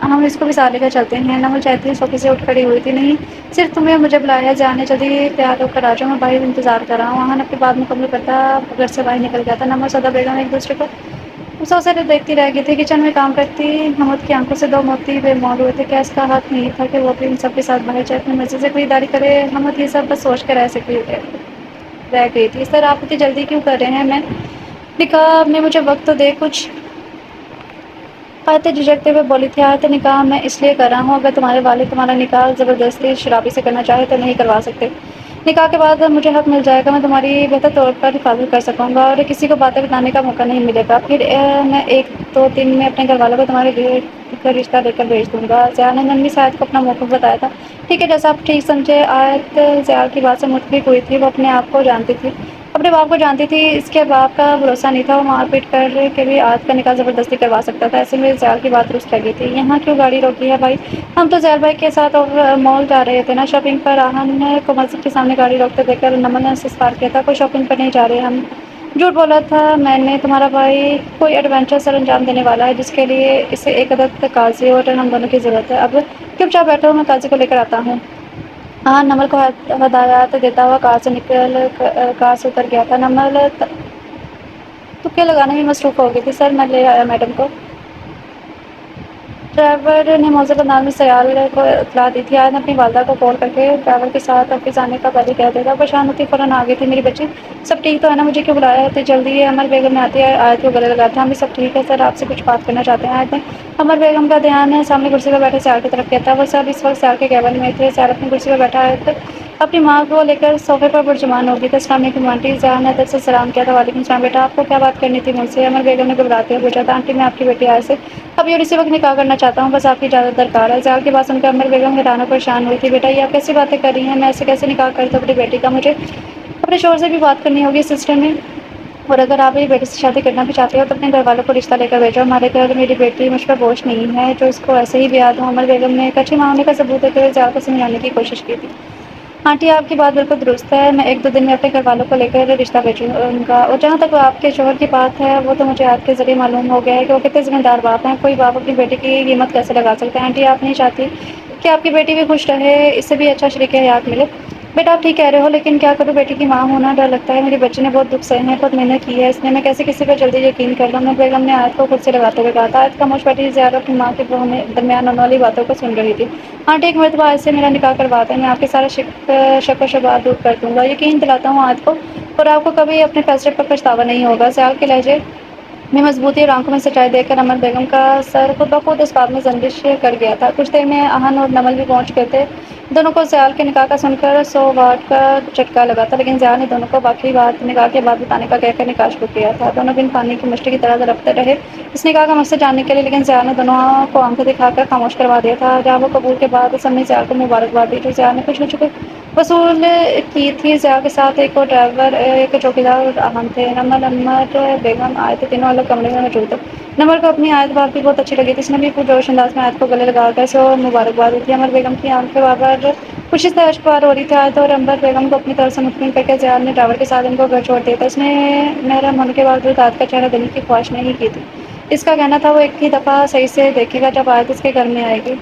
ہم اس کو بھی ساتھ لے کر چلتے ہیں۔ نمل چاہتی صوفے سے اٹھ کھڑی ہوئی تھی، نہیں صرف تمہیں مجھے بلایا ہے، جانے جلدی تیار ہو کر آ جاؤ، میں باہر انتظار کر رہا ہوں۔ وہاں اپنی بات مکمل کرتا گھر سے باہر نکل گیا تھا۔ نمل سدا بیگم ایک دوسرے کو سو سے دیکھتی رہ گئی تھی، کچن میں کام کرتی حمد کی آنکھوں سے دو موتی بے مول ہوئے تھے، کیا اس کا حق نہیں تھا کہ وہ اپنی سب کے ساتھ باہر جائے، اپنی مرضی سے خریداری کرے؟ حمد یہ سب بس سوچ کر رہ گئی تھی۔ سر آپ اتنی جلدی کیوں کر رہے ہیں؟ میں نے کہا اب نے مجھے وقت تو دے کچھ۔ آیتیں جھجکتے ہوئے بولی تھی آیت نکاح میں اس لیے کر رہا ہوں، اگر تمہارے والد تمہارا نکاح زبردستی شرابی سے کرنا چاہے تو نہیں کروا سکتے۔ نکاح کے بعد مجھے حق مل جائے گا، میں تمہاری بہتر طور پر حفاظت کر سکوں گا اور کسی کو باتیں بتانے کا موقع نہیں ملے گا۔ پھر میں ایک دو دن میں اپنے گھر والوں کو تمہارے لیے کا رشتہ لے کر بھیج دوں گا۔ زیال نے ننھی سے آیت کو اپنا موقف بتایا تھا۔ ٹھیک ہے جیسا آپ ٹھیک سمجھے۔ آیت زیال کی بات سے متفق ہوئی تھی، وہ اپنے آپ کو جانتی تھی، اپنے باپ کو جانتی تھی، اس کے باپ کا بھروسہ نہیں تھا، وہ مار پیٹ کر کے بھی آیت کا نکاح زبردستی کروا سکتا تھا۔ ایسے میں زیال کی بات درست لگی تھی۔ یہاں کیوں گاڑی روکی ہے بھائی؟ ہم تو زیال بھائی کے ساتھ مال جا رہے تھے نا شاپنگ پر۔ آہن کو مسجد کے سامنے گاڑی روکتے دیکھ کر نمل نے استفسار کیا تھا، کوئی شاپنگ پر نہیں جا رہے ہم؟ جھوٹ بولا تھا میں نے، تمہارا بھائی کوئی ایڈونچر سر انجام دینے والا ہے جس کے لیے اسے ایک عدد قاضی اور ہم دونوں کی ضرورت ہے۔ اب چپ چاپ بیٹھو، میں قاضی کو لے کر آتا ہوں۔ ہاں نمل کو ہدایات دیتا ہوا کار سے اتر گیا تھا۔ نمل تکے لگانے میں مصروف ہو گئی تھی۔ سر میں لے آیا میڈم کو۔ ڈرائیور نے موزل انداز میں سیال کو اطلاع دی تھی۔ آیت نے اپنی والدہ کو کال کر کے ڈرائیور کے ساتھ آفس آنے کا پہلے کہہ دیا تھا۔ پریشان ہوتی فوراً آ گئی تھی میری بچی، سب ٹھیک تو ہے نا؟ مجھے کیوں بلایا ہے اتنی جلدی؟ امر بیگم نے آتی ہے آیت کو گلے لگایا تھا۔ ہم بھی سب ٹھیک ہے سر، آپ سے کچھ بات کرنا چاہتے ہیں۔ آیت نے امر بیگم کا دھیان سامنے کرسی پر بیٹھے سیال کی طرف کیا تھا، وہ سب اس وقت سیال کے کیبن میں تھے۔ سیال اپنی کرسی پر بیٹھا آیت اپنی ماں کو لے کر صوفے پر پرجمان ہو گئی تھی۔ السلام علیکم آنٹی۔ زیال نے ادب سے سلام کیا تھا۔ وعلیکم السلام بیٹا، آپ کو کیا بات کرنی تھی مجھ سے؟ امر بیگم نے گھبراتے ہوئے پوچھا تھا۔ آنٹی میں آپ کی بیٹی آیت سے ابھی اور اسی وقت نکاح کرنا چاہتا ہوں، بس آپ کی اجازت درکار ہے۔ زیال کی بات سن کر امر بیگم حیران اور پریشان ہوئی تھی۔ بیٹا یہ آپ کیسی باتیں کر رہی ہیں؟ میں ایسے کیسے نکاح کر دوں اپنی بیٹی کا؟ مجھے اپنے شوہر سے بھی بات کرنی ہوگی اس سلسلے میں، اور اگر آپ میری بیٹی سے شادی کرنا بھی چاہتے ہو تو اپنے گھر والوں کو رشتہ لے کر بھیجو۔ ہمارے گھر میری بیٹی مجھ پر بوجھ نہیں ہے جو اس کو ایسے ہی بیاہ دوں۔ امر بیگم نے ایک اچھی ماں ہونے کا ثبوت دیتے ہوئے زیال کو سمجھانے کی کوشش کی تھی۔ آنٹی آپ کی بات بالکل درست ہے، میں ایک دو دن میں اپنے گھر والوں کو لے کر رشتہ بھیجوں گا، اور جہاں تک آپ کے شوہر کی بات ہے وہ تو مجھے آپ کے ذریعے معلوم ہو گیا ہے کہ وہ کتنے ذمہ دار باپ ہیں۔ کوئی باپ اپنی بیٹی کی قیمت کیسے لگا سکتا ہے؟ آنٹی آپ نہیں چاہتی کہ آپ کی بیٹی بھی خوش رہے، اس سے بھی اچھا شریک حیات ملے؟ بیٹا آپ ٹھیک کہہ رہے ہو، لیکن کیا کروں، بیٹی کی ماں ہونا ڈر لگتا ہے۔ میری بچی نے بہت دکھ سہے ہیں، بہت محنت کی ہے، اس لیے میں کیسے کسی پر جلدی یقین کر لوں؟ بیگم نے آیت کو خود سے لگاتے ہوئے کہا تھا۔ آیت خاموش بیٹھی زیادہ اپنی ماں کے درمیان ہونے والی باتوں کو سن رہی تھی۔ آنٹی ایک مرتبہ آیت سے میرا نکاح کروا دیں، میں آپ کے سارا شک و شبہات دور کر دوں گا، یقین دلاتا ہوں آیت کو، اور آپ کو کبھی اپنے فیصلے پر پچھتاوا نہیں ہوگا۔ زیال کے لہجے میں مضبوطی اور آنکھوں میں سچائی دیکھ کر امر بیگم کا سر خود بخود اس بات میں زنجش کر گیا تھا۔ کچھ دیر میں آہن اور نمل بھی پہنچ گئے تھے۔ دونوں کو زیال کے نکاح کا سن کر 100 واٹ کا جھٹکا لگا تھا، لیکن زیال نے دونوں کو باقی بات نکاح کے بعد بتانے کا کہہ کر نکاح شروع کیا تھا۔ دونوں بن پانی کی مچھلی کی طرح تڑپتے رہے اس نکاح کا مقصد جاننے کے لیے، لیکن زیال نے دونوں کو آنکھیں دکھا کر خاموش کروا دیا تھا۔ جہاں وہ قبول کے بعد سب نے زیال کو مبارکباد دی جو زیال نے کچھ نہ چکے وصول کی تھی۔ زیال کے ساتھ ایک اور ڈرائیور، ایک چوکیدار اور آہن تھے۔ نمل، امر بیگم، آیت تینوں الگ کمرے میں موجود تھے۔ نمل کو اپنی آیت بات بھی بہت اچھی لگی تھی، اس نے بھی پرجوش انداز میں آیت کو گلے لگا کر اسے مبارکباد دی تھی۔ امر بیگم کی آنکھیں بار بار خوشی سے اشکبار ہو رہی تھی۔ آیت اور امر بیگم کو اپنی طرف سے مطمئن کر کے زیال نے ڈرائیور کے ساتھ ان کو گھر چھوڑ دیا تھا۔ اس نے محرم ہونے کے باوجود آیت کا چہرہ دیکھنے کی خواہش نہیں کی تھی۔ اس کا کہنا تھا وہ ایک ہی دفعہ صحیح سے دیکھے گا جب آیت اس کے گھر میں آئے گی۔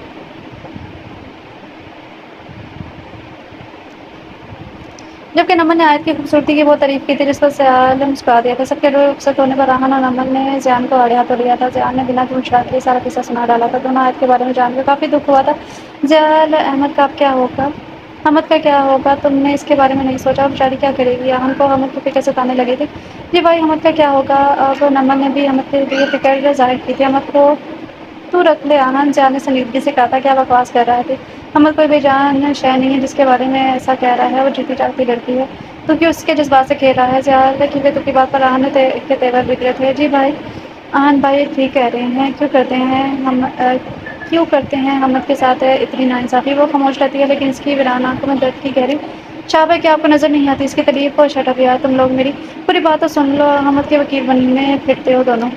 جبکہ نمل نے آیت کی خوبصورتی کی بہت تعریف کی تھی جس پر زیال مسکرا دیا تھا۔ سب کے رخصت ہونے پر آہن اور نمل نے زیال کو آڑے ہاتھوں لیا تھا۔ زیال نے بنا مسکراہٹ کے سارا قصہ سنا ڈالا تھا۔ دونوں آیت کے بارے میں جان کر کافی دکھ ہوا تھا۔ زیال، احمد کا اب کیا ہوگا؟ حمد کا کیا ہوگا، تم نے اس کے بارے میں نہیں سوچا، بیچاری کیا کرے گی؟ حمد کو حمد کی فکر ستانے لگی تھی۔ جی بھائی حمد کا کیا ہوگا؟ اب نمن نے بھی حمد کے لیے فکر ظاہر کی تھی۔ حمد کو تو رکھ لے، آہن جان نے سنجیدگی سے کہا تھا، کیا بکواس کر رہا ہے؟ حمد کوئی بے جان شے نہیں ہے جس کے بارے میں ایسا کہہ رہا ہے، وہ جیتی جاگتی لڑکی ہے۔ تو کیوں اس کے جذبات سے کھیل رہا ہے؟ زیادہ کی تو کی بات پر آہن کے تیور بگڑے تھے۔ جی بھائی آہن بھائی ٹھیک کہہ رہے ہیں، کیوں کرتے ہیں حمد کے ساتھ اتنی ناانصافی؟ وہ خاموش رہتی ہے لیکن اس کی ویران آنکھوں میں درد کی گہری چھاپ ہے کہ آپ کو نظر نہیں آتی اس کی تکلیف کو۔ شٹ اپ یار، تم لوگ میری پوری بات تو سن لو۔ حمد کے وکیل بننے پھرتے ہو دونوں،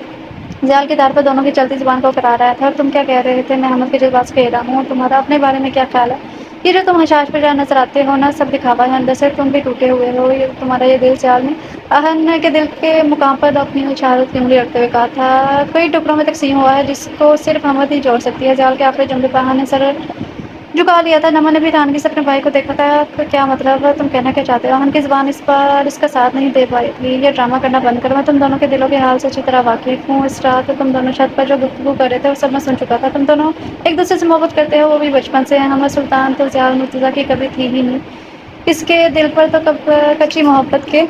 زیال کی دار پر دونوں کی چلتی زبان کو کرا رہا تھا۔ اور تم کیا کہہ رہے تھے؟ میں حمد کے جذبات سے کہہ رہا ہوں، تمہارا اپنے بارے میں کیا خیال ہے؟ یہ جو تم حشاش پہ جہاں نظر آتے ہو نا، سب دکھاوا ہے، اندر سے تم بھی ٹوٹے ہوئے ہو۔ تمہارا یہ دل زیال نے آہن کے دل کے مقام پر اپنی اشارت کی انگلی رکھتے ہوئے کہا تھا، کئی ٹکڑوں میں تقسیم ہوا ہے جس کو صرف حمد ہی جوڑ سکتی ہے۔ زیال کے آخری جملے پر آہن نے سر جھکا لیا تھا۔ نمن نے بھی حیرانگی سے اپنے بھائی کو دیکھا تھا۔ کیا مطلب؟ تم کہنا کیا چاہتے ہو؟ آہن کی زبان اس کا ساتھ نہیں دے پائی تھی۔ یہ ڈرامہ کرنا بند کرو، میں تم دونوں کے دلوں کے حال سے اچھی طرح واقف ہوں۔ اس رات تم دونوں چھت پر جو گفتگو کر رہے تھے وہ سب میں سن چکا تھا۔ تم دونوں ایک دوسرے سے محبت کرتے ہو، وہ بھی بچپن سے۔ حمد سلطان تو زیال مرتضیٰ کی کبھی تھی ہی نہیں، اس کے دل پر تو کچی محبت کے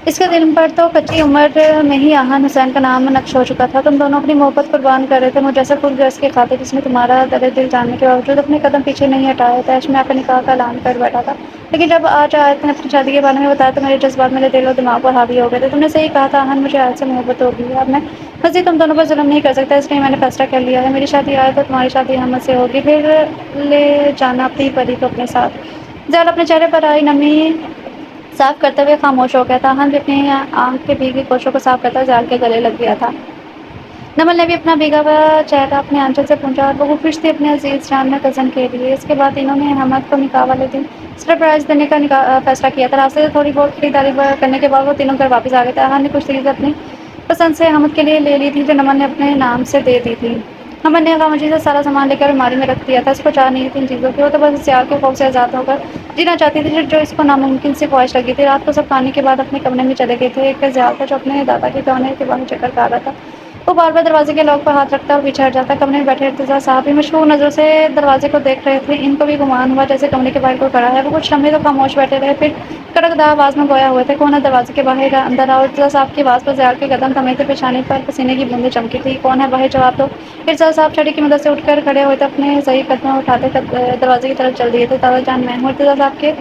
اس کے دل پر تو کچی عمر میں ہی آہن حسین کا نام نقش ہو چکا تھا۔ تم دونوں اپنی محبت قربان کر رہے تھے مجھ جیسے خودغرض کی خاطر جس نے تمہارا درد دل جاننے کے باوجود اپنے قدم پیچھے نہیں ہٹائے۔ تیش میں آ کر نکاح کا اعلان کر بیٹھا تھا، لیکن جب آج آیت نے اپنی شادی کے بارے میں بتایا تو میرے جذبات میرے دل و دماغ پر حاوی ہو گئے تھے۔ تم نے صحیح کہا تھا آہن، مجھے آیت سے محبت ہو گئی ہے۔ اب میں مزید تم دونوں پر ظلم نہیں کر سکتا، اس لیے میں نے فیصلہ کر لیا ہے، میری شادی آیت اور تمہاری شادی حمد سے ہوگی۔ پھر لے جانا اپنی پری کو اپنے ساتھ۔ زیال اپنے چہرے پر آئی نمی صاف کرتے ہوئے خاموش ہو گیا تھا۔ آہن بھی اپنی آنکھ کے بھیگی کوشوں کو صاف کرتا زیال کے گلے لگ گیا تھا۔ نمل نے بھی اپنا بھیگا ہوا چہرہ اپنے آنچل سے پونچھا اور وہ خوش تھی اپنے عزیز جان میں کزن کے لیے۔ اس کے بعد تینوں نے حمد کو نکاح والے دن سرپرائز دینے کا فیصلہ کیا تھا۔ راستے سے تھوڑی بہت خریداری کرنے کے بعد وہ تینوں گھر واپس آ گئے تھے۔ آہن نے کچھ چیزیں اپنی پسند سے حمد کے لیے لے لی تھی جو نمن نے اپنے نام سے دے دی تھی۔ حمد نے خاموشی سے سارا سامان لے کر الماری میں رکھ دیا تھا۔ اس کو چاہ نہیں تھی ان چیزوں کی، وہ تو بس زیال کے خوف سے آزاد ہو کر جینا چاہتی تھی جو اس کو ناممکن سی خواہش لگی تھی۔ رات کو سب کھانے کے بعد اپنے کمرے میں چلے گئے تھے۔ ایک زیال تھا جو اپنے دادا کے کمرے کے باہر چکر کاٹ رہا تھا، وہ بار بار دروازے کے لاک پر ہاتھ رکھتا اور پیچھے ہٹ جاتا۔ کمرے میں بیٹھے ارتضیٰ صاحب بھی مشکوک نظروں سے دروازے کو دیکھ رہے تھے۔ ان کو بھی گمان ہوا جیسے کمرے کے باہر کوئی کھڑا ہے۔ وہ کچھ لمحے تو خاموش بیٹھے رہے، پھر کڑکدار آواز میں گویا ہوئے تھے، کون ہے دروازے کے باہر؟ اندر آؤ۔ ارتضیٰ صاحب کی آواز پر زیال کے قدم تھمے تھے، پیشانی پر پسینے کی بوندیں چمکی تھیں۔ کون ہے باہر؟ جواب دو۔ ارتضیٰ صاحب چھڑی کی مدد سے اٹھ کر کھڑے ہوئے تھے، اپنے ضعیف قدم اٹھاتے دروازے کی طرف چل دیے تھے۔ دادا جان میں ہوں۔ ارتضیٰ صاحب کے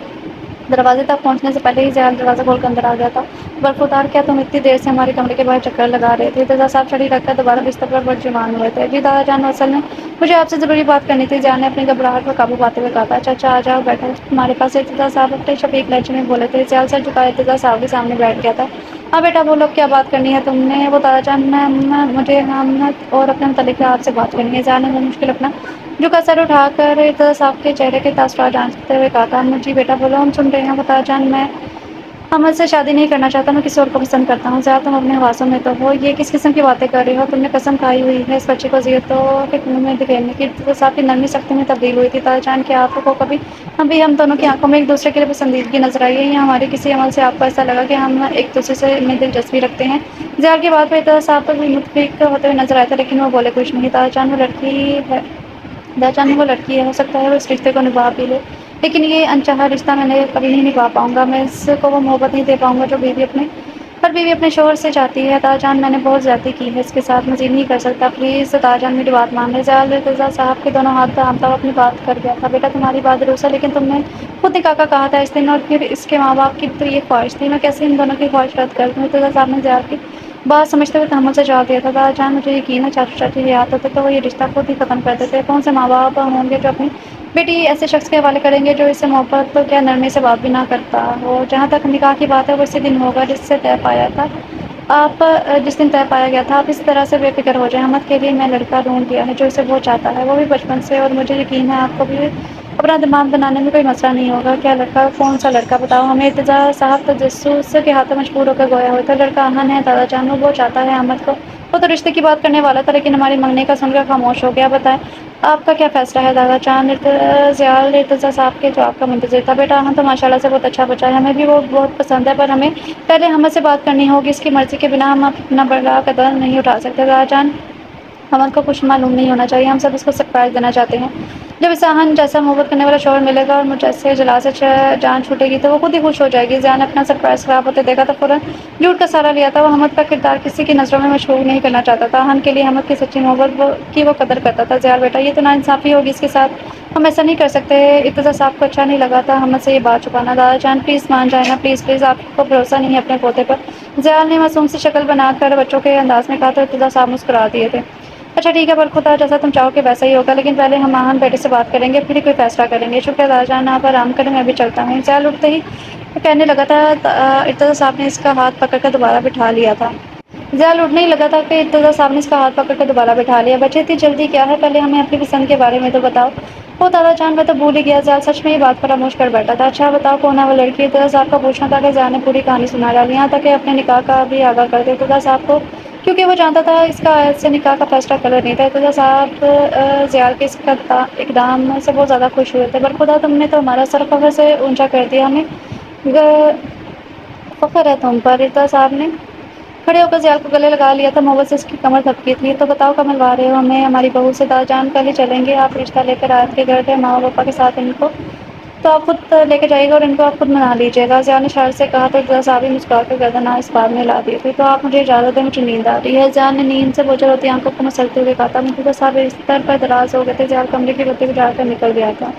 دروازے تک پہنچنے سے پہلے ہی زیال دروازہ کھول کر اندر آ گیا تھا۔ برخودار، کیا تم اتنی دیر سے ہمارے کمرے کے باہر چکر لگا رہے تھے؟ ارتضیٰ صاحب چھڑی رکھ کر دوبارہ بستر پر برجمان ہوئے تھے۔ جی دادا جان، اصل میں مجھے آپ سے ضروری بات کرنی تھی، زیال نے اپنی گھبراہٹ پر قابو پاتے ہوئے کہا تھا۔ چچا آ جاؤ، بیٹھو ہمارے پاس۔ ارتضیٰ صاحب اپنے شفیق لہجے میں بولے تھے۔ زیال سر جھکائے ارتضیٰ صاحب کے سامنے بیٹھ گیا تھا۔ ہاں بیٹا بولو، کیا بات کرنی ہے تم نے؟ وہ دادا جان، مجھے حمد اور اپنے متعلق آپ سے بات کرنی ہے۔ زیال نے بمشکل اپنا جھکا سر اٹھا کر ارتضیٰ صاحب کے چہرے کے تاثرات جانچتے ہوئے کہا تھا۔ جی بیٹا بولو، ہم سن رہے ہیں۔ وہ دادا جان، میں حمد سے شادی نہیں کرنا چاہتا، میں کسی اور کو پسند کرتا ہوں۔ زیال، تم اپنے حواسوں میں تو ہو، یہ کس قسم کی باتیں کر رہے ہو؟ تم نے قسم کھائی ہوئی ہے اس بچے کو اذیتوں کے کنویں میں دھکیلنے کی۔ ارتضیٰ صاحب کی نرمی سختی میں تبدیل ہوئی تھی۔ دادا جان، کیا آپ کو کبھی ہم دونوں کی آنکھوں میں ایک دوسرے کے لیے پسندیدگی نظر آئی ہے، یا ہمارے کسی عمل سے آپ کو ایسا لگا کہ ہم ایک دوسرے سے میں دلچسپی رکھتے ہیں؟ زیال کی بات پہ ارتضیٰ صاحب بھی متفق ہوتے ہوئے نظر آئے تھے، لیکن وہ بولے کچھ نہیں۔ دادا جان، وہ لڑکی ہے، ہو سکتا ہے وہ اس رشتے کو نبھا بھی لے، لیکن یہ انچاہا رشتہ میں نے کبھی نہیں نبھا پاؤں گا۔ میں اس کو وہ محبت نہیں دے پاؤں گا جو بیوی اپنے شوہر سے چاہتی ہے۔ دادا جان، میں نے بہت زیادتی کی ہے اس کے ساتھ، مزید نہیں کر سکتا، پلیز دادا جان میری بات مان لیں۔ زیال ارتضیٰ صاحب کے دونوں ہاتھ تھامتا ہوا اپنی بات کر گیا تھا۔ بیٹا تمہاری بات درست ہے، لیکن تم نے خود نکاح کا کہا تھا اس دن، اور پھر اس کے ماں باپ کی بھی تو یہ خواہش تھی، میں کیسے ان دونوں کی خواہش رد کر دوں؟ ارتضیٰ صاحب نے زیال کی بات سمجھتے ہوئے تحمل سے جواب دیا تھا۔ دادا جان، مجھے یقین ہے چاچو چاچی حیات ہوتے تو وہ یہ رشتہ خود ہی ختم کر دیتے۔ کون سے ماں باپ ہوں گے جو اپنی بیٹی ایسے شخص کے حوالے کریں گے جو اس سے محبت تو کیا نرمی سے بات بھی نہ کرتا ہو؟ جہاں تک نکاح کی بات ہے، وہ اسی دن ہوگا جس دن طے پایا گیا تھا۔ آپ اس طرح سے بے فکر ہو جائیں، حمد کے لیے میں لڑکا ڈھونڈ لیا ہے جو اسے وہ چاہتا ہے، وہ بھی بچپن سے، اور مجھے یقین ہے آپ کو بھی اپنا دماغ بنانے میں کوئی مسئلہ نہیں ہوگا۔ کیا لڑکا؟ کون سا لڑکا بتاؤ ہمیں؟ ارتضیٰ صاحب تجسس کے ہاتھوں مجبور ہو کر گویا ہوئے تھے۔ لڑکا آہن ہے دادا جان، وہ چاہتا ہے حمد کو، وہ تو رشتے کی بات کرنے والا تھا، لیکن ہماری منگنے کا سن کر خاموش ہو گیا۔ بتائیں آپ کا کیا فیصلہ ہے دادا جان؟ زیال ارتضیٰ صاحب کے جواب کا منتظر تھا۔ بیٹا آہن تو ماشاءاللہ سے بہت اچھا بچہ ہے، ہمیں بھی وہ بہت پسند ہے، پر ہمیں پہلے حمد سے بات کرنی ہوگی، اس کی مرضی کے بنا ہم اپنا بڑا قدم نہیں اٹھا سکتے۔ دادا جان، حمد کو کچھ معلوم نہیں ہونا چاہیے، ہم سب اس کو سرپرائز دینا چاہتے ہیں۔ جب اسے آہن جیسا محبت کرنے والا شوہر ملے گا اور مجھ سے جلا سے جان چھوٹے گی تو وہ خود ہی خوش ہو جائے گی۔ ضیاء نے اپنا سرپرائز خراب ہوتے دیکھا تو فوراً جھوٹ کا سہارا لیا تھا۔ وہ حمد کا کردار کسی کی نظروں میں مشہور نہیں کرنا چاہتا تھا۔ آہن کے لیے حمد کی سچی محبت کی وہ قدر کرتا تھا۔ ضیاء بیٹا یہ تو ناانصافی ہوگی اس کے ساتھ، ہم ایسا نہیں کر سکتے۔ ارتضیٰ صاحب کو اچھا نہیں لگا تھا حمد سے یہ بات چھپانا۔ دادا جان پلیز مان جائیں نا، پلیز پلیز، آپ کو بھروسہ نہیں ہے اپنے پوتے پر؟ ضیاء نے معصوم سی شکل بنا کر بچوں کے انداز میں کہا تو ارتضیٰ صاحب مسکرا دیے تھے۔ اچھا ٹھیک ہے، برخدا جیسا تم چاہو کہ ویسا ہی ہوگا، لیکن پہلے ہم آہن بیٹے سے بات کریں گے پھر ہی کوئی فیصلہ کریں گے۔ شکریہ دادا جان، آپ آرام کریں، میں بھی چلتا ہوں۔ ضیاء اٹھتے ہی کہنے لگا تھا ارتضیٰ صاحب نے اس کا ہاتھ پکڑ کر دوبارہ بٹھا لیا تھا۔ ضیاء لوٹنے ہی لگا تھا کہ ارتضیٰ صاحب نے اس کا ہاتھ پکڑ کر دوبارہ بٹھا لیا۔ بچے اتنی جلدی کیا ہے، پہلے ہمیں اپنی پسند کے بارے میں تو بتاؤ۔ او دادا جان میں تو بھول ہی گیا، ضیاء سچ میں یہ بات فراموش کر بیٹھا تھا۔ اچھا بتاؤ کون ہے وہ لڑکی؟ ارتضیٰ صاحب کا پوچھنا تھا کہ ضیاء نے پوری کہانی سنا ڈالی، یہاں تک کہ اپنے نکاح کا بھی آگاہ کر دیا ارتضیٰ صاحب کو، کیونکہ وہ جانتا تھا اس کا آج سے نکاح کا فیصلہ غلط نہیں تھا۔ ارتضیٰ صاحب ضیاء کے اس اقدام سے بہت زیادہ خوش ہوئے تھے۔ برخدا تم نے تو ہمارا سر فخر سے اونچا کر دیا، ہمیں فخر ہے تم پر۔ ارتضیٰ صاحب نے کھڑے ہو کر ضیاء کو گلے لگا لیا تھا، محبت سے اس کی کمر تھپکی تھی۔ تو بتاؤ کب ملوا رہے ہو ہمیں ہماری بہو سے؟ دادا جان کل ہی چلیں گے، آپ رشتہ لے کر آیت کے گھر تھے ماں پاپا کے ساتھ، ان کو تو آپ خود لے کے جائیے گا اور ان کو آپ خود منا لیجیے گا۔ ضیاء نے شرارت سے کہا تو ارتضیٰ صاحب بھی مسکرا کر گردن اس بات میں ہلا دی تھی۔ تو آپ مجھے اجازت دیں، مجھے نیند آ رہی ہے۔ ضیاء نے نیند سے بوجھل ہوتی آنکھوں کو مسلتے ہوئے کہا تھا۔ ارتضیٰ صاحب بستر پر دراز ہو گئے تھے، ضیاء کمرے کی بتی بجھا کر نکل گیا تھا۔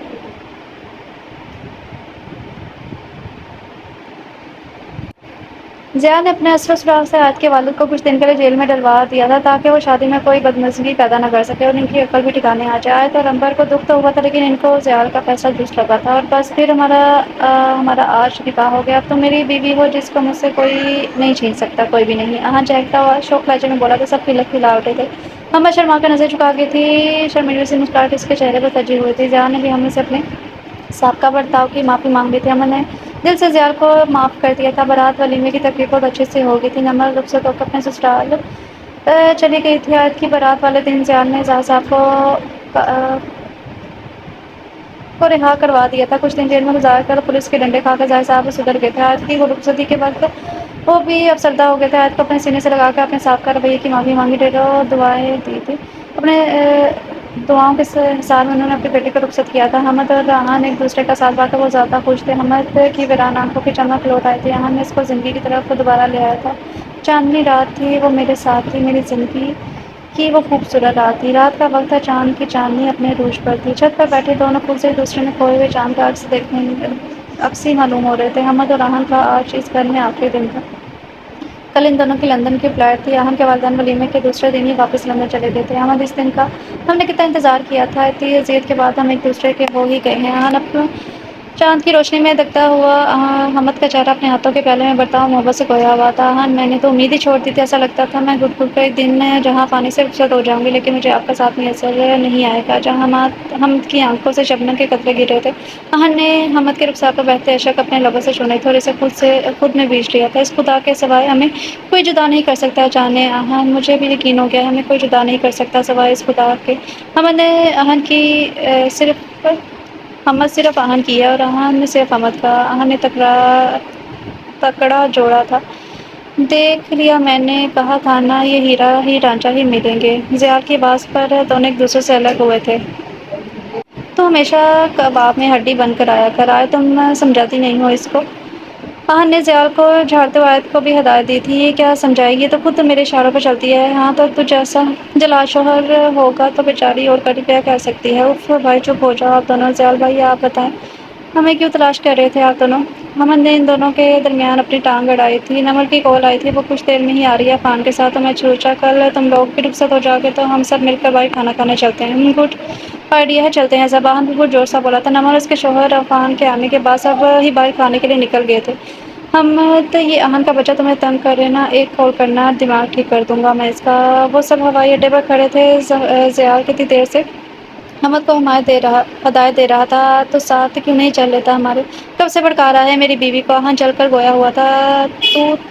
ضیاء نے اپنے اسرار و سرار سے آیت کے والد کو کچھ دن کے لیے جیل میں ڈلوا دیا تھا تاکہ وہ شادی میں کوئی بدمزگی پیدا نہ کر سکے اور ان کی عقل بھی ٹھکانے آ جائے۔ آیت اور عنبر کو دکھ تو ہوا تھا لیکن ان کو ضیاء کا فیصلہ درست لگا تھا، اور بس پھر ہمارا آج نکاح ہو گیا، اب تم میری بیوی ہو جس کو مجھ سے کوئی نہیں چھین سکتا، کوئی بھی نہیں۔ آہن چہکتا ہوا شوق لہجے میں بولا تو سب کھلا اٹھے تھے۔ حمد شرما کر نظر جھکا گئی تھی، شرمیلی سی مسکراہٹ اس کے چہرے پر سجی ہوئی تھی۔ ضیاء نے بھی حمد سے اپنے سابقہ برتاؤ کی معافی مانگ لی تھی۔ حمد نے دل سے ضیاء کو معاف کر دیا تھا۔ بارات ولیمے کی تقریب بہت اچھے سے ہو گئی تھی۔ نمر رخصت ہو کر اپنے سسرال چلی گئی تھی۔ آیت کی بارات والے دن ضیاء نے اعجاز صاحب کو رہا کروا دیا تھا۔ کچھ دن جیل میں گزار کر پولیس کے ڈنڈے کھا کر ضیاء صاحب سدھر گئے تھے۔ آیت کی رخصتی کے وقت وہ بھی افسردہ ہو گئے تھے۔ آیت کو اپنے سینے سے لگا کر اپنے سابقہ رویے کی معافی مانگی، ڈھیروں دعائیں دی تھی۔ اپنے دعاؤں کے حساب میں انہوں نے اپنی بیٹی کو رخصت کیا تھا۔ حمد اور آہن ایک دوسرے کا ساتھ پا کر وہ زیادہ خوش تھے۔ حمد کی ویران آنکھوں کی چمک لوٹ آئی تھی۔ آہن نے اس کو زندگی کی طرف دوبارہ لے آیا تھا۔ چاندنی رات تھی، وہ میرے ساتھ تھی، میری زندگی کی وہ خوبصورت رات تھی۔ رات کا وقت تھا، چاند کی چاندنی اپنے عروج پر تھی۔ چھت پر بیٹھے دونوں خود سے ایک دوسرے میں کھوئے ہوئے چاند کا عکس ہی معلوم ہو رہے تھے۔ حمد اور آہن کا آج اس گھر میں آخری دن تھا۔ کل ان دونوں کی لندن کی فلائٹ تھی۔ آہن کے والدین ولیمے کے دوسرے دن ہی واپس لندن چلے گئے تھے۔ حمد اس دن کا ہم نے کتنا انتظار کیا تھا، اتنی اذیت کے بعد ہم ایک دوسرے کے ہو ہی گئے ہیں۔ آہن اپنا چاند کی روشنی میں دکھتا ہوا حمد کا چہرہ اپنے ہاتھوں کے پیالے میں برتا ہوا محبت سے کھویا ہوا تھا۔ آہن میں نے تو امید ہی چھوڑ دی تھی، ایسا لگتا تھا میں گھٹ گھٹ کر ایک دن جہاں پانی سے رخصت ہو جاؤں گی، لیکن مجھے آپ کا ساتھ میسر نہیں آئے گا۔ جہاں حمد کی آنکھوں سے شبنم کے قطرے گر رہے تھے، آہن نے حمد کے رخسار پر بہتے اشک اپنے لبوں سے چھونے تھے اور اسے خود میں بیچ لیا تھا۔ اس خدا کے سوائے ہمیں کوئی جدا نہیں کر سکتا جانے آہن، مجھے بھی یقین ہو گیا ہے ہمیں کوئی جدا نہیں کر سکتا سوائے اس خدا کے۔ حمد نے آہن کی حمد صرف آہن کی ہے اور آہن نے صرف حمد کا۔ آہن نے تکڑا جوڑا تھا۔ دیکھ لیا میں نے کہا تھا نا، یہ ہیرا ہی رانجھا ہی ملیں گے۔ ضیاء کی بات پر دونوں ایک دوسرے سے الگ ہوئے تھے۔ تو ہمیشہ کباب میں ہڈی بن کر آیا کر، آئے تم سمجھاتی نہیں ہو اس کو؟ آہن نے ضیاء کو جھاڑتے ہوئے آیت کو بھی ہدایت دی تھی، یہ کیا سمجھائے گی، تو خود تو میرے اشاروں پر چلتی ہے۔ ہاں تو تجھ جیسا جلا شوہر ہوگا تو بیچاری اور کیا کہہ سکتی ہے۔ اف بھائی چپ ہو جاؤ آپ دونوں۔ ضیاء بھائی آپ بتائیں ہمیں کیوں تلاش کر رہے تھے آپ دونوں؟ حمد نے ان دونوں کے درمیان اپنی ٹانگ اڑائی تھی۔ نمر کی کال آئی تھی، وہ کچھ دیر میں ہی آ رہی ہے عرفان کے ساتھ، تو میں سوچا کل تم لوگ بھی رخصت ہو جاؤ گے تو ہم سب مل کر باہر کھانا کھانے چلتے ہیں۔ گڈ آئیڈیا ہے، چلتے ہیں سب۔ آہن بالکل جوش سا بولا تھا۔ نمر اور اس کے شوہر عرفان کے آنے کے بعد سب ہی باہر کھانے کے لیے نکل گئے تھے۔ حمد یہ آہن کا بچہ تمہیں تنگ کرے نا، ایک کال کرنا، دماغ ٹھیک کر دوں گا میں اس کا۔ وہ سب ہوائی اڈے پر کھڑے تھے۔ ضیاء کتنی دیر سے حمد کو ہدایت دے رہا تھا، تو ساتھ کیوں نہیں چل لیتا ہمارے؟ کب سے بھڑکا رہا ہے میری بیوی کو؟ آہن جل کر گویا ہوا تھا۔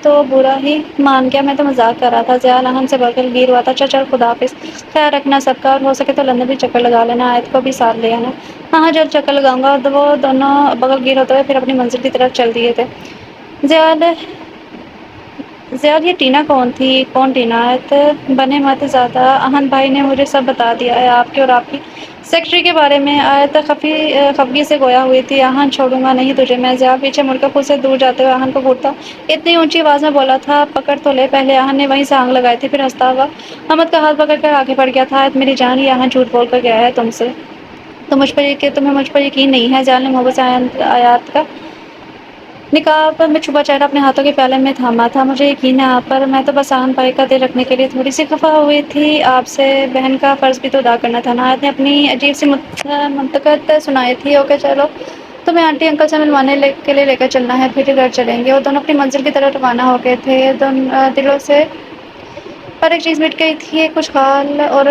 تو برا ہی مان گیا، میں تو مذاق کر رہا تھا۔ ضیاء آہن سے بغل گیر ہوا تھا۔ چل چل خدا حافظ، خیال رکھنا سب کا، اور ہو سکے تو لندن بھی چکر لگا لینا، آیت کو بھی ساتھ لے آنا۔ ہاں جلد چکر لگاؤں گا۔ وہ دونوں بغل گیر ہوتے ہوئے پھر اپنی منزل کی طرف چل دیے تھے۔ ضیاء زیاد یہ ٹینا کون تھی کون ٹینایت بنے مت زیادہ اہن بھائی نے مجھے سب بتا دیا ہے آپ کے اور آپ کی سیکٹری کے بارے میں آیت خفگی سے گویا ہوئی تھی آہن چھوڑوں گا نہیں تجھے میں زیاد پیچھے مڑ کر خود سے دور جاتے ہوئے آہن کو گھورتا اتنی اونچی آواز میں بولا تھا پکڑ تو لے پہلے آہن نے وہیں سے آنگ لگائی تھی پھر ہنستا ہوا احمد کا ہاتھ پکڑ کر آگے بڑھ گیا تھا آیت میری جان یہ آہن جھوٹ بول کر گیا ہے تم سے تو مجھ پر کہ تمہیں مجھ پر یقین نہیں ہے جان نے محبت سے آیات کا نقاب میں چھپا چہرہ اپنے ہاتھوں کے پیالے میں تھاما تھا مجھے یقین ہے آپ پر میں تو بس آہن بھائی کا دل رکھنے کے لیے تھوڑی سی خفا ہوئی تھی آپ سے بہن کا فرض بھی تو ادا کرنا تھا نا آیت نے اپنی عجیب سی منطقت سنائی تھی اوکے چلو تمہیں آنٹی انکل سے ملوانے کے لیے لے کر چلنا ہے پھر گھر چلیں گے اور دونوں اپنی منزل کی طرف روانہ ہو گئے تھے دلوں سے پر ایک چیز مٹ گئی تھی کچھ خال اور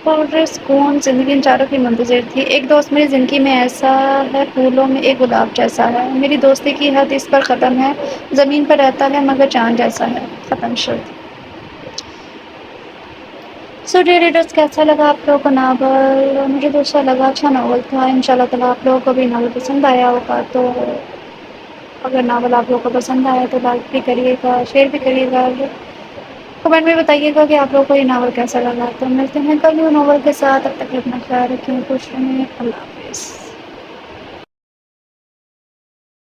پرسکون زندگی ان چاروں کی منتظر تھی ایک دوست میری زندگی میں ایسا ہے پھولوں میں ایک گلاب جیسا ہے میری دوستی کی حد اس پر ختم ہے زمین پر رہتا ہے مگر چاند جیسا ہے ختم شد سو ڈیئر ریڈرز کیسا لگا آپ لوگوں کو ناول مجھے تو اچھا لگا اچھا ناول تھا ان شاء اللہ تعالیٰ آپ لوگوں کو بھی ناول پسند آیا ہوگا تو اگر ناول آپ لوگوں کو پسند آیا تو لائک بھی کریے گا شیئر بھی کریے گا کمنٹ میں بتائیے گا کہ آپ لوگوں کو یہ ناول کیسا لگا تو ملتے ہیں کل نیو ناول کے ساتھ اب تک اپنا خیال رکھیں خوش رہیں اللہ حافظ